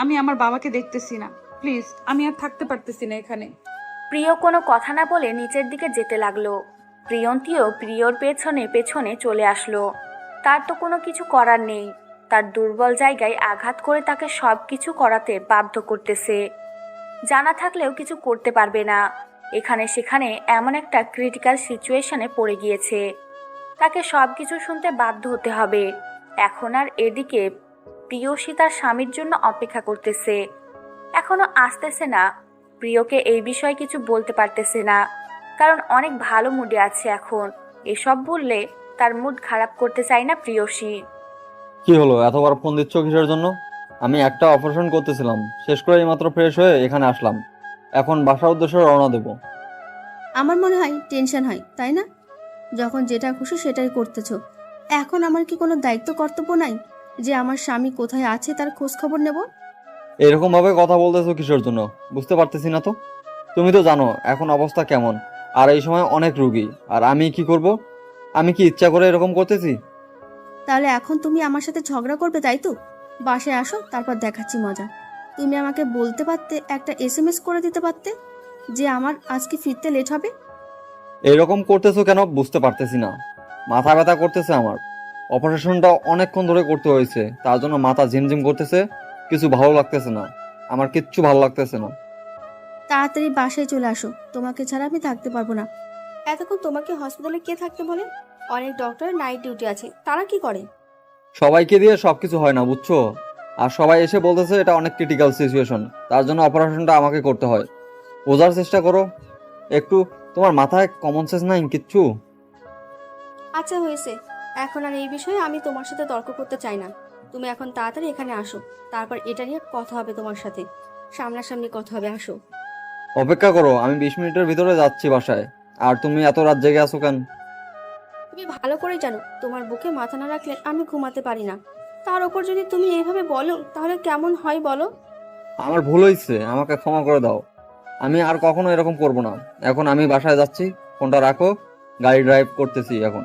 আমি আমার বাবাকে দেখতেছি না। প্লিজ আমি আর থাকতে পারতেছি না এখানে। প্রিয় কোনো কথা না বলে নিচের দিকে যেতে লাগলো। প্রিয়ন্তীও প্রিয়র পেছনে পেছনে চলে আসলো। তার তো কোনো কিছু করার নেই, তার দুর্বল জায়গায় আঘাত করে তাকে সব কিছু করাতে বাধ্য করতেছে। জানা থাকলেও কিছু করতে পারবে না। এখানে সেখানে এমন একটা ক্রিটিক্যাল সিচুয়েশনে পড়ে গিয়েছে, তাকে সব কিছু শুনতে বাধ্য হতে হবে। এখন আর এদিকে প্রিয়সী তার স্বামীর জন্য অপেক্ষা করতেছে, এখনো আসতেছে না। প্রিয়কে এই বিষয়ে কিছু বলতে পারতেছে না, কারণ অনেক ভালো মুডে আছে এখন। এসব বললে তার মুড খারাপ করতে চায় না প্রিয়সী। কি হলো, এতবার ফোন দিচ্ছ কিসের জন্য? আমি একটা অপারেশন করতেছিলাম, শেষ করে এইমাত্র ফ্রেশ হয়ে এখানে আসলাম। এখন বাসার উদ্দেশ্যে রওনা দেব। আমার মনে হয় টেনশন হয়, তাই না? যখন যেটা খুশি সেটাই করতেছো। এখন আমার কি কোনো দায়িত্ব কর্তব্য নাই যে আমার স্বামী কোথায় আছে তার খোঁজ খবর নেব? এরকম ভাবে কথা বলতেছো কিসের জন্য বুঝতে পারতেছি না তো। তুমি তো জানো এখন অবস্থা কেমন, আর এই সময় অনেক রুগী, আর আমি কি করব? আমি কি ইচ্ছা করে এরকম করতেছি? তাহলে এখন তুমি আমার সাথে ঝগড়া করবে, তাই তো? বাসায় আসো, তারপর দেখাচ্ছি মজা। তুমি আমাকে বলতে পারতে, একটা SMS করে দিতে পারতে যে আমার আজকে ফিরতে লেট হবে। এরকম করতেছো কেন বুঝতে পারতেছি না। মাথা ব্যথা করতেছে আমার। অপারেশনটা অনেকক্ষণ ধরে করতে হয়েছে, তার জন্য মাথা ঝিমঝিম করতেছে। কিছু ভালো লাগতেছে না, আমার কিচ্ছু ভালো লাগতেছে না। তাড়াতাড়ি বাসায় চলে আসো, তোমাকে ছাড়া আমি থাকতে পারবো না। এতক্ষণ তোমাকে হসপিটালে কে থাকতে বলে? অনেক ডক্টরের নাইট ডিউটি আছে, তারা কি করে? সবাইকে দিয়ে সবকিছু হয় না, বুঝছো? আর সবাই এসে বলতেছে এটা অনেক ক্রিটিক্যাল সিচুয়েশন, তার জন্য অপারেশনটা আমাকে করতে হয়। বোঝার চেষ্টা করো, একটু তোমার মাথায় কমন সেন্স নাই কিচ্ছু? আচ্ছা হয়েছে, এখন আর এই বিষয়ে আমি তোমার সাথে তর্ক করতে চাই না। তুমি এখন তাড়াতাড়ি এখানে আসো, তারপর এটা নিয়ে কথা হবে তোমার সাথে, সামনাসামনি কথা হবে, আসো। অপেক্ষা করো, আমি 20 মিনিটের ভিতরে যাচ্ছি বাসায়। আর তুমি এত রাত জেগে আছো কেন? তুমি ভালো করে জানো তোমার বুকে মাথা না রাখলে আমি ঘুমাতে পারি না। তার ওপর যদি তুমি এইভাবে বলো তাহলে কেমন হয় বলো? আমার ভুল হয়েছে, আমাকে ক্ষমা করে দাও। আমি আর কখনো এরকম করব না। এখন আমি বাসায় যাচ্ছি, ফোনটা রাখো, গাড়ি ড্রাইভ করতেছি এখন।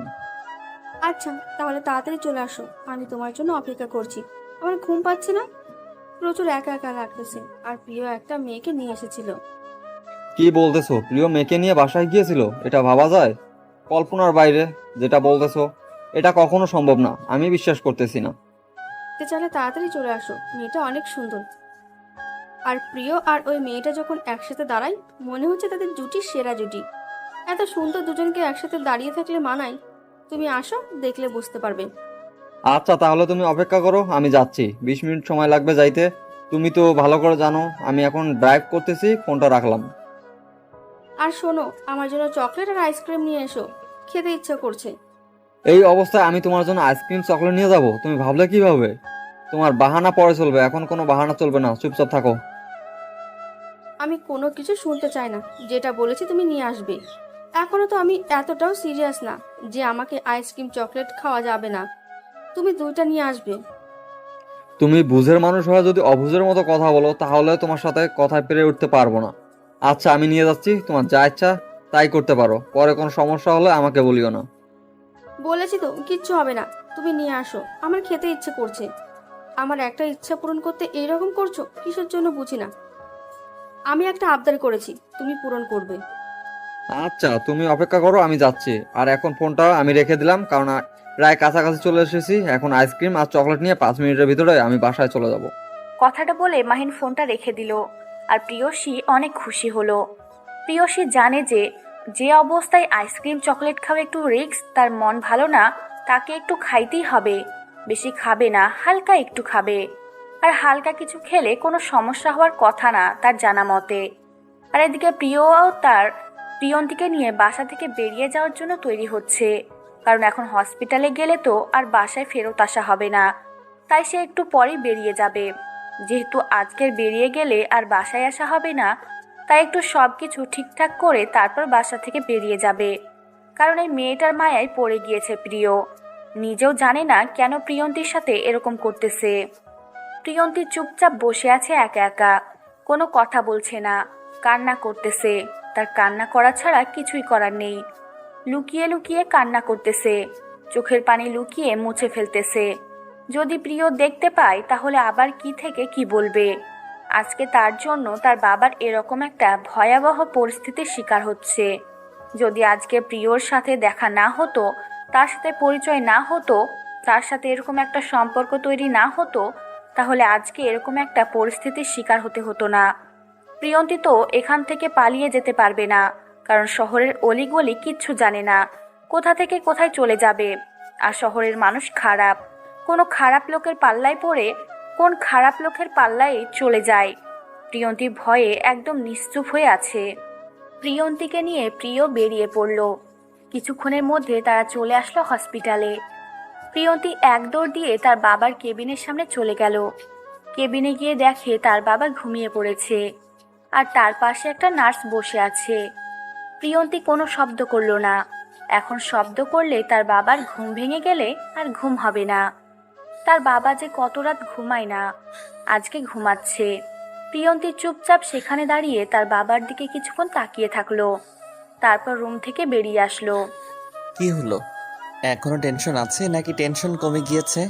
আচ্ছা তাহলে তাড়াতাড়ি চলে আসো, আমি তোমার জন্য অপেক্ষা করছি। আমার ঘুম পাচ্ছে না, প্রচুর একা একা লাগতেছে। আর প্রিয় একটা মেয়েকে নিয়ে এসেছিল। কি বলতেছো? প্রিয় মেয়েকে নিয়ে বাসায় গিয়েছিল? এটা ভাবা যায়? কল্পনার বাইরে যেটা বলতেছো। এটা কখনো সম্ভব না, আমি বিশ্বাস করতেছি না। দেখতে চাইলে তাড়াতাড়ি চলে আসো, মেয়েটা অনেক সুন্দর। আর প্রিয় আর ওই মেয়েটা যখন একসাথে দাঁড়ায় মনে হচ্ছে তাদের জুটি সেরা জুটি। এত সুন্দর দুজনকে একসাথে দাঁড়িয়ে থাকলে মানায়। তুমি আসো, দেখলে বুঝতে পারবে। আচ্ছা তাহলে তুমি অপেক্ষা করো, আমি যাচ্ছি। 20 মিনিট সময় লাগবে যাইতে। তুমি তো ভালো করে জানো আমি এখন ড্রাইভ করতেছি, ফোনটা রাখলাম। আর শোনো, আমার জন্য চকলেট আর আইসক্রিম নিয়ে এসো, খেতে ইচ্ছা করছে। এই অবস্থায় আমি তোমার জন্য আইসক্রিম চকলেট নিয়ে যাব? তুমি ভাবলে কিভাবে? তোমার বাহানা পরে চলবে, এখন কোনো বাহানা চলবে না, চুপচাপ থাকো। আমি কোনো কিছু শুনতে চাই না, যেটা বলেছি তুমি নিয়ে আসবে। এখনো তো আমি এতটাও সিরিয়াস না যে আমাকে আইসক্রিম চকলেট খাওয়া যাবে না। তুমি দুইটা নিয়ে আসবে। তুমি বুঝের মানুষ হয়ে যদি অবুঝের মতো কথা বলো তাহলে তোমার সাথে কথায় পেরে উঠতে পারবো না। আচ্ছা আমি নিয়ে যাচ্ছি, তোমার যা ইচ্ছা তাই করতে পারো, পরে কোনো সমস্যা হলে আমাকে বলিও না। বলেছি তো কিচ্ছু হবে না, তুমি নিয়ে আসো। আমার খেতে ইচ্ছে করছে। আমার একটা ইচ্ছা পূরণ করতে এইরকম করছো কিসের জন্য বুঝি না। আমি একটা আবদার করেছি, তুমি পূরণ করবে। আচ্ছা তুমি অপেক্ষা করো, আমি যাচ্ছি। আর এখন ফোনটা আমি রেখে দিলাম, কারণ প্রায় কাছাকাছি চলে এসেছি। এখন আইসক্রিম আর চকলেট নিয়ে 5 মিনিটের ভিতরে আমি বাসায় চলে যাব। কথাটা বলে মাহিন ফোনটা রেখে দিল। আর প্রিয়সী অনেক খুশি হলো। প্রিয়সী জানে যে যে অবস্থায় আইসক্রিম চকলেট খাওয়া একটু রিস্ক, তার মন ভালো না, তাকে একটু খাইতেই হবে। বেশি খাবে না, হালকা একটু খাবে। আর হালকা কিছু খেলে কোনো সমস্যা হওয়ার কথা না তার জানা মতে। আর এদিকে প্রিয়ও তার প্রিয়ন্তীকে নিয়ে বাসা থেকে বেরিয়ে যাওয়ার জন্য তৈরি হচ্ছে। কারণ এখন হসপিটালে গেলে তো আর বাসায় ফেরত আসা হবে না, তাই সে একটু পরেই বেরিয়ে যাবে। যেহেতু আজকের বেরিয়ে গেলে আর বাসায় আসা হবে না, তাই একটু সব কিছু ঠিকঠাক করে তারপর বাসা থেকে বেরিয়ে যাবে। কারণ এই মেয়েটার মায়ায় পড়ে গিয়েছে প্রিয়। নিজেও জানে না কেন প্রিয়ন্তীর সাথে এরকম করতেছে। প্রিয়ন্তী চুপচাপ বসে আছে একা একা, কোনো কথা বলছে না, কান্না করতেছে। তার কান্না করা ছাড়া কিছুই করার নেই। লুকিয়ে লুকিয়ে কান্না করতেছে, চোখের পানি লুকিয়ে মুছে ফেলতেছে। যদি প্রিয় দেখতে পায় তাহলে আবার কি থেকে কি বলবে। আজকে তার জন্য তার বাবার এরকম একটা ভয়াবহ পরিস্থিতির শিকার হচ্ছে। যদি আজকে প্রিয়র সাথে দেখা না হতো, তার সাথে পরিচয় না হতো, তার সাথে এরকম একটা সম্পর্ক তৈরি না হতো, তাহলে আজকে এরকম একটা পরিস্থিতির শিকার হতে হতো না। প্রিয়ন্তী তো এখান থেকে পালিয়ে যেতে পারবে না, কারণ শহরের অলিগলি কিচ্ছু জানে না, কোথা থেকে কোথায় চলে যাবে। আর শহরের মানুষ খারাপ, কোনো খারাপ লোকের পাল্লায় পড়ে কোন খারাপ লোকের পাল্লায় চলে যায়। প্রিয়ন্তী ভয়ে একদম নিশ্চুপ হয়ে আছে। প্রিয়ন্তীকে নিয়ে প্রিয় বেরিয়ে পড়ল। কিছুক্ষণের মধ্যে তারা চলে আসলো হসপিটালে। প্রিয়ন্তী এক দৌড় দিয়ে তার বাবার কেবিনের সামনে চলে গেল। কেবিনে গিয়ে দেখে তার বাবা ঘুমিয়ে পড়েছে, আর তার পাশে একটা নার্স বসে আছে। প্রিয়ন্তী কোনো শব্দ করল না। এখন শব্দ করলে তার বাবার ঘুম ভেঙে গেলে আর ঘুম হবে না। তার বাবা যে কত রাত ঘুমায় না, আজকে ঘুমাচ্ছে। প্রিয়ন্তী চুপচাপ সেখানে দাঁড়িয়ে তার বাবার দিকে কিছুক্ষণ তাকিয়ে থাকলো, তারপর রুম থেকে বেরিয়ে আসলো। কি হলো? এখনো টেনশন আছে নাকি টেনশন কমে গিয়েছে?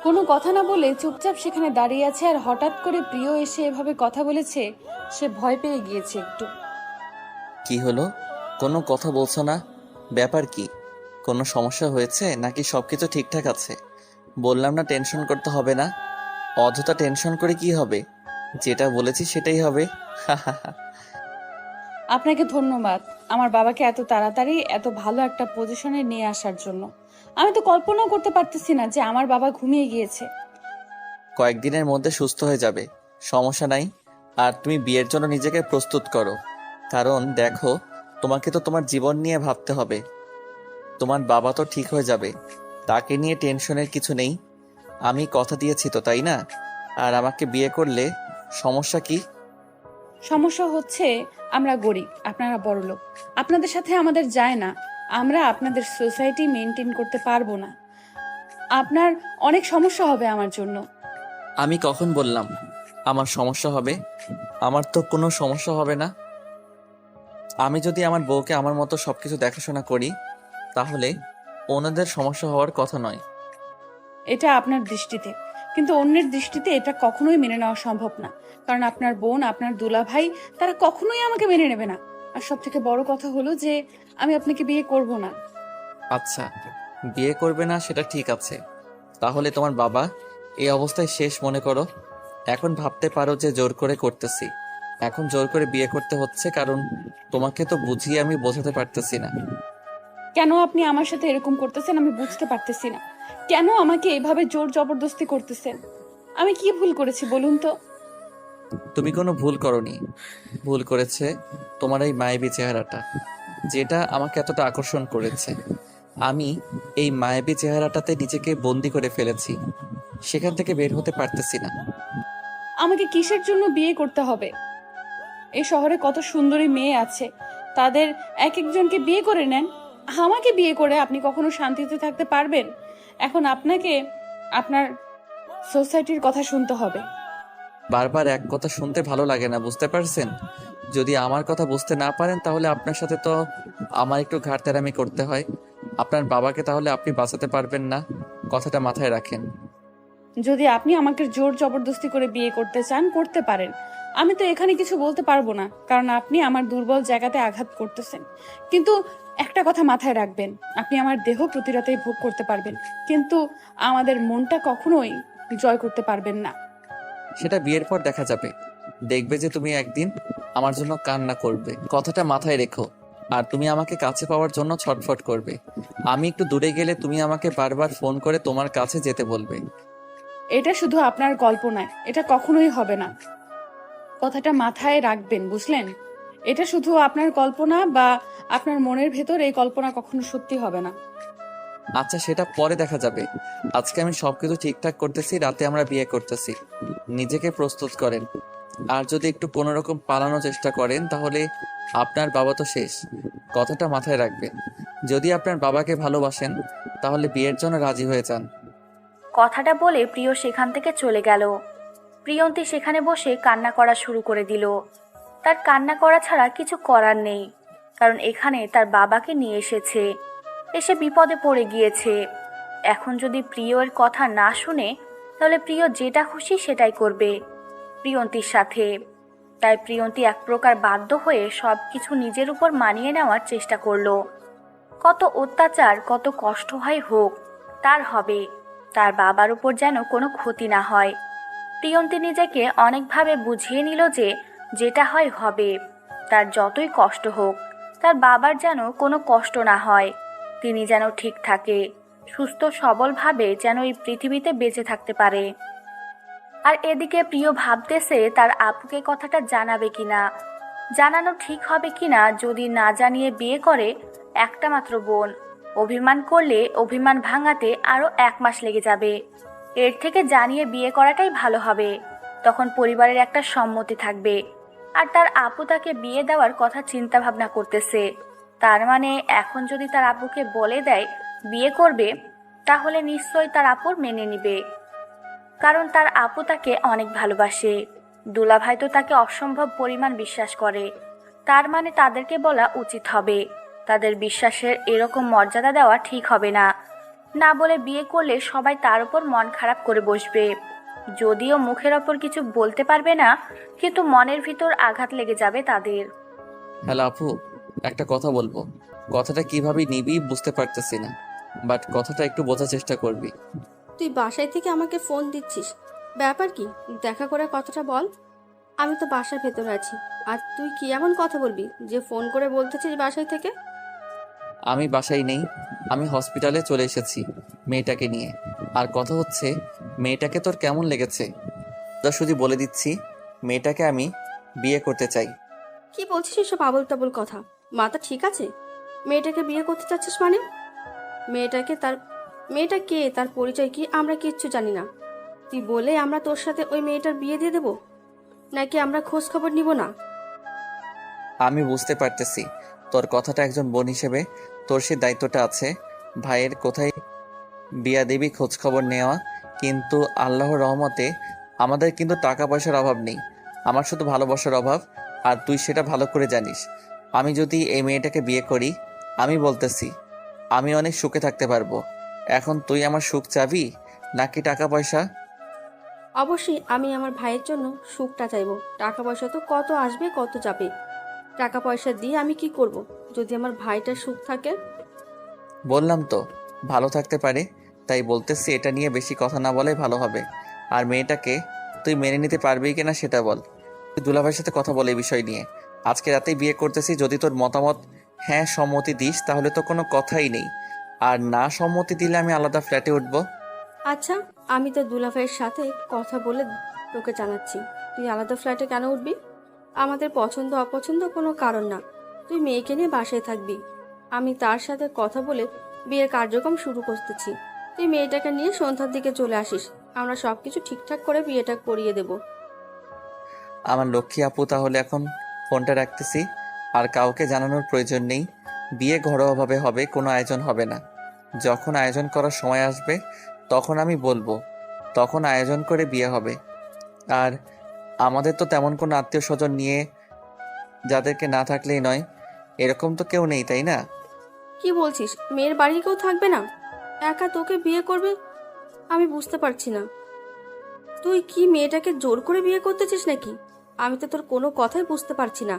কোনো কথা না বলে চুপচাপ সেখানে দাঁড়িয়ে আছে। আর হঠাৎ করে প্রিয় এসে এভাবে কথা বলেছে, সে ভয় পেয়ে গিয়েছে একটু। কি হলো? কোনো কথা বলছো না, ব্যাপার কি? কোনো সমস্যা হয়েছে নাকি সবকিছু ঠিকঠাক আছে? বললাম না টেনশন করতে হবে না। অযথা টেনশন করে কি হবে? যেটা বলেছি সেটাই হবে। আপনাকে ধন্যবাদ আমার বাবাকে এত তাড়াতাড়ি এত ভালো একটা পজিশনে নিয়ে আসার জন্য। আমি তো কল্পনাও করতে পারতেছি না যে আমার বাবা ঘুমিয়ে গিয়েছে। কয়েকদিনের মধ্যে সুস্থ হয়ে যাবে, সমস্যা নাই। আর তুমি বিয়ের জন্য নিজেকে প্রস্তুত করো, কারণ দেখো তোমাকে তো তোমার জীবন নিয়ে ভাবতে হবে। তোমার বাবা তো ঠিক হয়ে যাবে, তাকে নিয়ে টেনশনের কিছু নেই। আমি কথা দিয়েছি তো, তাই না? আর আমাকে বিয়ে করলে সমস্যা কি? সমস্যা হচ্ছে আমরা গরিব, আপনারা বড়লোক। আপনাদের সাথে আমাদের যায় না। আমরা আপনাদের সোসাইটি মেনটেন করতে পারবো না। আপনার অনেক সমস্যা হবে আমার জন্য। আমি কখন বললাম আমার সমস্যা হবে? আমার তো কোনো সমস্যা হবে না। আমি যদি আমার বউকে আমার মতো সবকিছু দেখাশোনা করি, তাহলে ওনাদের সমস্যা হওয়ার কথা নয়। এটা আপনার দৃষ্টিতে, কিন্তু অন্যের দৃষ্টিতে এটা কখনোই মেনে নেওয়া সম্ভব না। কারণ আপনার বোন, আপনার দুলাভাই, তারা কখনোই আমাকে মেনে নেবে না। আর সব থেকে বড় কথা হলো যে আমি আপনাকে বিয়ে করব না। আচ্ছা, বিয়ে করবে না সেটা ঠিক আছে। তাহলে তোমার বাবা এই অবস্থায় শেষ মনে করো। এখন ভাবতে পারো যে জোর করে করতেছি। এখন জোর করে বিয়ে করতে হচ্ছে কারণ তোমাকে তো বুঝিয়ে আমি বোঝাতে পারতেছি না। কেন আপনি আমার সাথে এরকম করতেছেন আমি বুঝতে পারতেছি না। কেন আমাকে এভাবে জোর জবরদস্তি করতেছেন? আমি কি ভুল করেছি বলুন তো? তুমি কোনো ভুল করনি। ভুল করেছে তোমার এই মায়াবী চেহারাটা, যেটা আমাকে এতটা আকর্ষণ করেছে। আমি এই মায়াবী চেহারাটাতে নিজেকে বন্দি করে ফেলেছি, সেখান থেকে বের হতে পারতেছি না। আমাকে কিসের জন্য বিয়ে করতে হবে? এই শহরে কত সুন্দরী মেয়ে আছে, তাদের এক একজনকে বিয়ে করে নেন। আমাকে বিয়ে করে আপনি কখনো শান্তিতে থাকতে পারবেন? এখন আপনাকে আপনার সোসাইটির কথা শুনতে হবে। বারবার এক কথা শুনতে ভালো লাগে না, বুঝতে পারছেন? যদি আমার কথা বুঝতে না পারেন তাহলে আপনার সাথে তো আমার একটু ঘাড়তেরামি করতে হয়। আপনার বাবাকে তাহলে আপনি বাঁচাতে পারবেন না, কথাটা মাথায় রাখেন। যদি আপনি আমাকে জোর জবরদস্তি করে বিয়ে করতে চান, করতে পারেন। আমি তো এখানে কিছু বলতে পারবো না, কারণ আপনি আমার দুর্বল জায়গাতে আঘাত করতেছেন। কিন্তু একটা কথা মাথায় রাখবেন, আপনি আমার দেহ প্রতি রাতেই ভোগ করতে পারবেন, কিন্তু আমাদের মনটা কখনোই জয় করতে পারবেন না। সেটা বিয়ের পর দেখা যাবে। দেখবে যে তুমি একদিন আমার জন্য কান্না করবে, কথাটা মাথায় রেখো। আর তুমি আমাকে কাছে পাওয়ার জন্য ছটফট করবে। আমি একটু দূরে গেলে তুমি আমাকে বারবার ফোন করে তোমার কাছে যেতে বলবে। এটা শুধু আপনার কল্পনায়, এটা কখনোই হবে না। কথাটা মাথায় রাখবেন, বুঝলেন? এটা শুধু আপনার কল্পনা, বা আপনার মনের ভেতর এই কল্পনা কখনো সত্যি হবে না। আচ্ছা, সেটা পরে দেখা যাবে। আজকে আমি সবকিছু ঠিকঠাক করতেছি, রাতে আমরা বিয়ে করতেছি। নিজেকে প্রস্তুত করেন। আর যদি একটু কোনোরকম পালানোর চেষ্টা করেন তাহলে আপনার বাবা তো শেষ, কথাটা মাথায় রাখবেন। যদি আপনার বাবাকে ভালোবাসেন তাহলে বিয়ের জন্য রাজি হয়ে যান। কথাটা বলে প্রিয় সেখান থেকে চলে গেল। প্রিয়ন্তী সেখানে বসে কান্না করা শুরু করে দিল। তার কান্না করা ছাড়া কিছু করার নেই, কারণ এখানে তার বাবাকে নিয়ে এসেছে, এসে বিপদে পড়ে গিয়েছে। এখন যদি প্রিয়র কথা না শুনে, তাহলে প্রিয় যেটা খুশি সেটাই করবে প্রিয়ন্তীর সাথে। তাই প্রিয়ন্তী এক প্রকার বাধ্য হয়ে সব কিছু নিজের উপর মানিয়ে নেওয়ার চেষ্টা করলো। কত অত্যাচার, কত কষ্ট হয় হোক, তার হবে। তার বাবার উপর যেন কোনো ক্ষতি না হয়। প্রিয়ন্তী নিজেকে অনেকভাবে বুঝিয়ে নিল যে যেটা হয় হবে। তার যতই কষ্ট হোক, তার বাবার যেন কোনো কষ্ট না হয়। তিনি যেন ঠিক থাকে, সুস্থ সবলভাবে যেন এই পৃথিবীতে বেঁচে থাকতে পারে। আর এদিকে প্রিয় ভাবতেছে তার আপুকে কথাটা জানাবে কিনা, জানানো ঠিক হবে কিনা। যদি না জানিয়ে বিয়ে করে, একটা মাত্র বোন, অভিমান করলে অভিমান ভাঙাতে আরও 1 মাস লেগে যাবে। এর থেকে জানিয়ে বিয়ে করাটাই ভালো হবে। তখন পরিবারের একটা সম্মতি থাকবে। আর তার আপু তাকে বিয়ে দেওয়ার কথা চিন্তা ভাবনা করতেছে। তার মানে এখন যদি তার আপুকে বলে দেয় বিয়ে করবে, তাহলে নিশ্চয়ই তার আপুর মেনে নিবে, কারণ তার আপু তাকে অনেক ভালোবাসে। দুলাভাই তো তাকে অসম্ভব পরিমাণ বিশ্বাস করে। তার মানে তাদেরকে বলা উচিত হবে। তাদের বিশ্বাসের এরকম মর্যাদা দেওয়া ঠিক হবে না। না বলে বিয়ে করলে সবাই তার উপর মন খারাপ করে বসবে। যদিও মুখের ওপর কিছু বলতে পারবে না, কিন্তু মনের ভিতর আঘাত লেগে যাবে তাদের। হ্যালো আপু, একটা কথা বলবো। কথাটা কিভাবে নিবি বুঝতে পারতেছি না, বাট কথাটা একটু বোঝার চেষ্টা করবি। তুই বাসায় থেকে আমাকে ফোন দিচ্ছিস, ব্যাপার কি? দেখা করে কথাটা বল। আমি তো বাসার ভেতরে আছি, আর তুই কি এমন কথা বলবি যে ফোন করে বলতেছিস বাসায় থেকে? আমি বাসায় নেই, আমি হসপিটালে চলে এসেছি মেয়েটাকে নিয়ে। আর কথা হচ্ছে, মেয়েটাকে তোর কেমন লেগেছে? তা শুধু বলে দিচ্ছি, মেয়েটাকে আমি বিয়ে করতে চাই। কি বলছিস এসব আবল তাবল কথা? মাথা ঠিক আছে? মেয়েটাকে বিয়ে করতে চাচ্ছিস মানে? মেয়েটা কে, তার পরিচয় কি, আমরা কিচ্ছু জানি না। তুই বলে আমরা তোর সাথে ওই মেয়েটার বিয়ে দিয়ে দেবো, নাকি আমরা খোঁজ খবর নিব না? আমি বুঝতে পারতেছি তোর কথাটা, একজন বোন হিসেবে তোর সে দায়িত্বটা আছে ভাইয়ের কোথায় বিয়া দিবি খোঁজ খবর নেওয়া। কিন্তু আল্লাহর রহমতে আমাদের কিন্তু টাকা পয়সার অভাব নেই, আমার শুধু ভালোবাসার অভাব, আর তুই সেটা ভালো করে জানিস। আমি যদি এই মেয়েটাকে বিয়ে করি, আমি বলতেছি আমি অনেক সুখে থাকতে পারবো। এখন তুই আমার সুখ চাবি নাকি টাকা পয়সা? অবশ্যই আমি আমার ভাইয়ের জন্য সুখটা চাইবো। টাকা পয়সা তো কত আসবে কত যাবে। টাকা পয়সা দিয়ে আমি কি করব যদি আমার ভাইটার সুখ থাকে? বললাম তো ভালো থাকতে পারে, তাই বলতেছি এটা নিয়ে বেশি কথা না বলাই ভালো হবে। আর মেয়েটাকে তুই মেনে নিতে পারবি কিনা সেটা বল। তুই দুলাভাইয়ের সাথে কথা বল এই বিষয় নিয়ে। আজকে রাতেই বিয়ে করতেছি, যদি তোর মতামত হ্যাঁ সম্মতি দিস তাহলে তো কোনো কথাই নেই, আর না সম্মতি দিলে আমি আলাদা ফ্ল্যাটে উঠবো। আচ্ছা, আমি তো দুলাভাইয়ের সাথে কথা বলে তোকে জানাচ্ছি। তুই আলাদা ফ্ল্যাটে কেন উঠবি? আমাদের পছন্দ অপছন্দ কোনো কারণ না। তুই মেয়েকে নিয়ে বাসায় থাকবি, আমি তার সাথে কথা বলে বিয়ের কার্যক্রম শুরু করতেছি। তুই মেয়েটাকে নিয়ে সন্ধ্যার দিকে চলে আসিস, আমরা সবকিছু ঠিকঠাক করে বিয়েটা করিয়ে দেব। আমার লক্ষ্মী আপু, তাহলে এখন ফোনটা রাখতেছি, আর কাউকে জানানোর প্রয়োজন নেই। বিয়ে ঘরোয়াভাবে হবে, কোনো আয়োজন হবে না। যখন আয়োজন করার সময় আসবে তখন আমি বলবো, তখন আয়োজন করে বিয়ে হবে। আর আমাদের তো তেমন কোনো আত্মীয় স্বজন নিয়ে যাদেরকে না থাকলেই নয়, এরকম তো কেউ নেই, তাই না? কি বলছিস? মেয়ের বাড়ি কেউ থাকবে না? একা তোকে বিয়ে করবে? আমি বুঝতে পারছি না। তুই কি মেয়েটাকে জোর করে বিয়ে করতেছিস নাকি? আমি তো তোর কোনো কথাই বুঝতে পারছি না।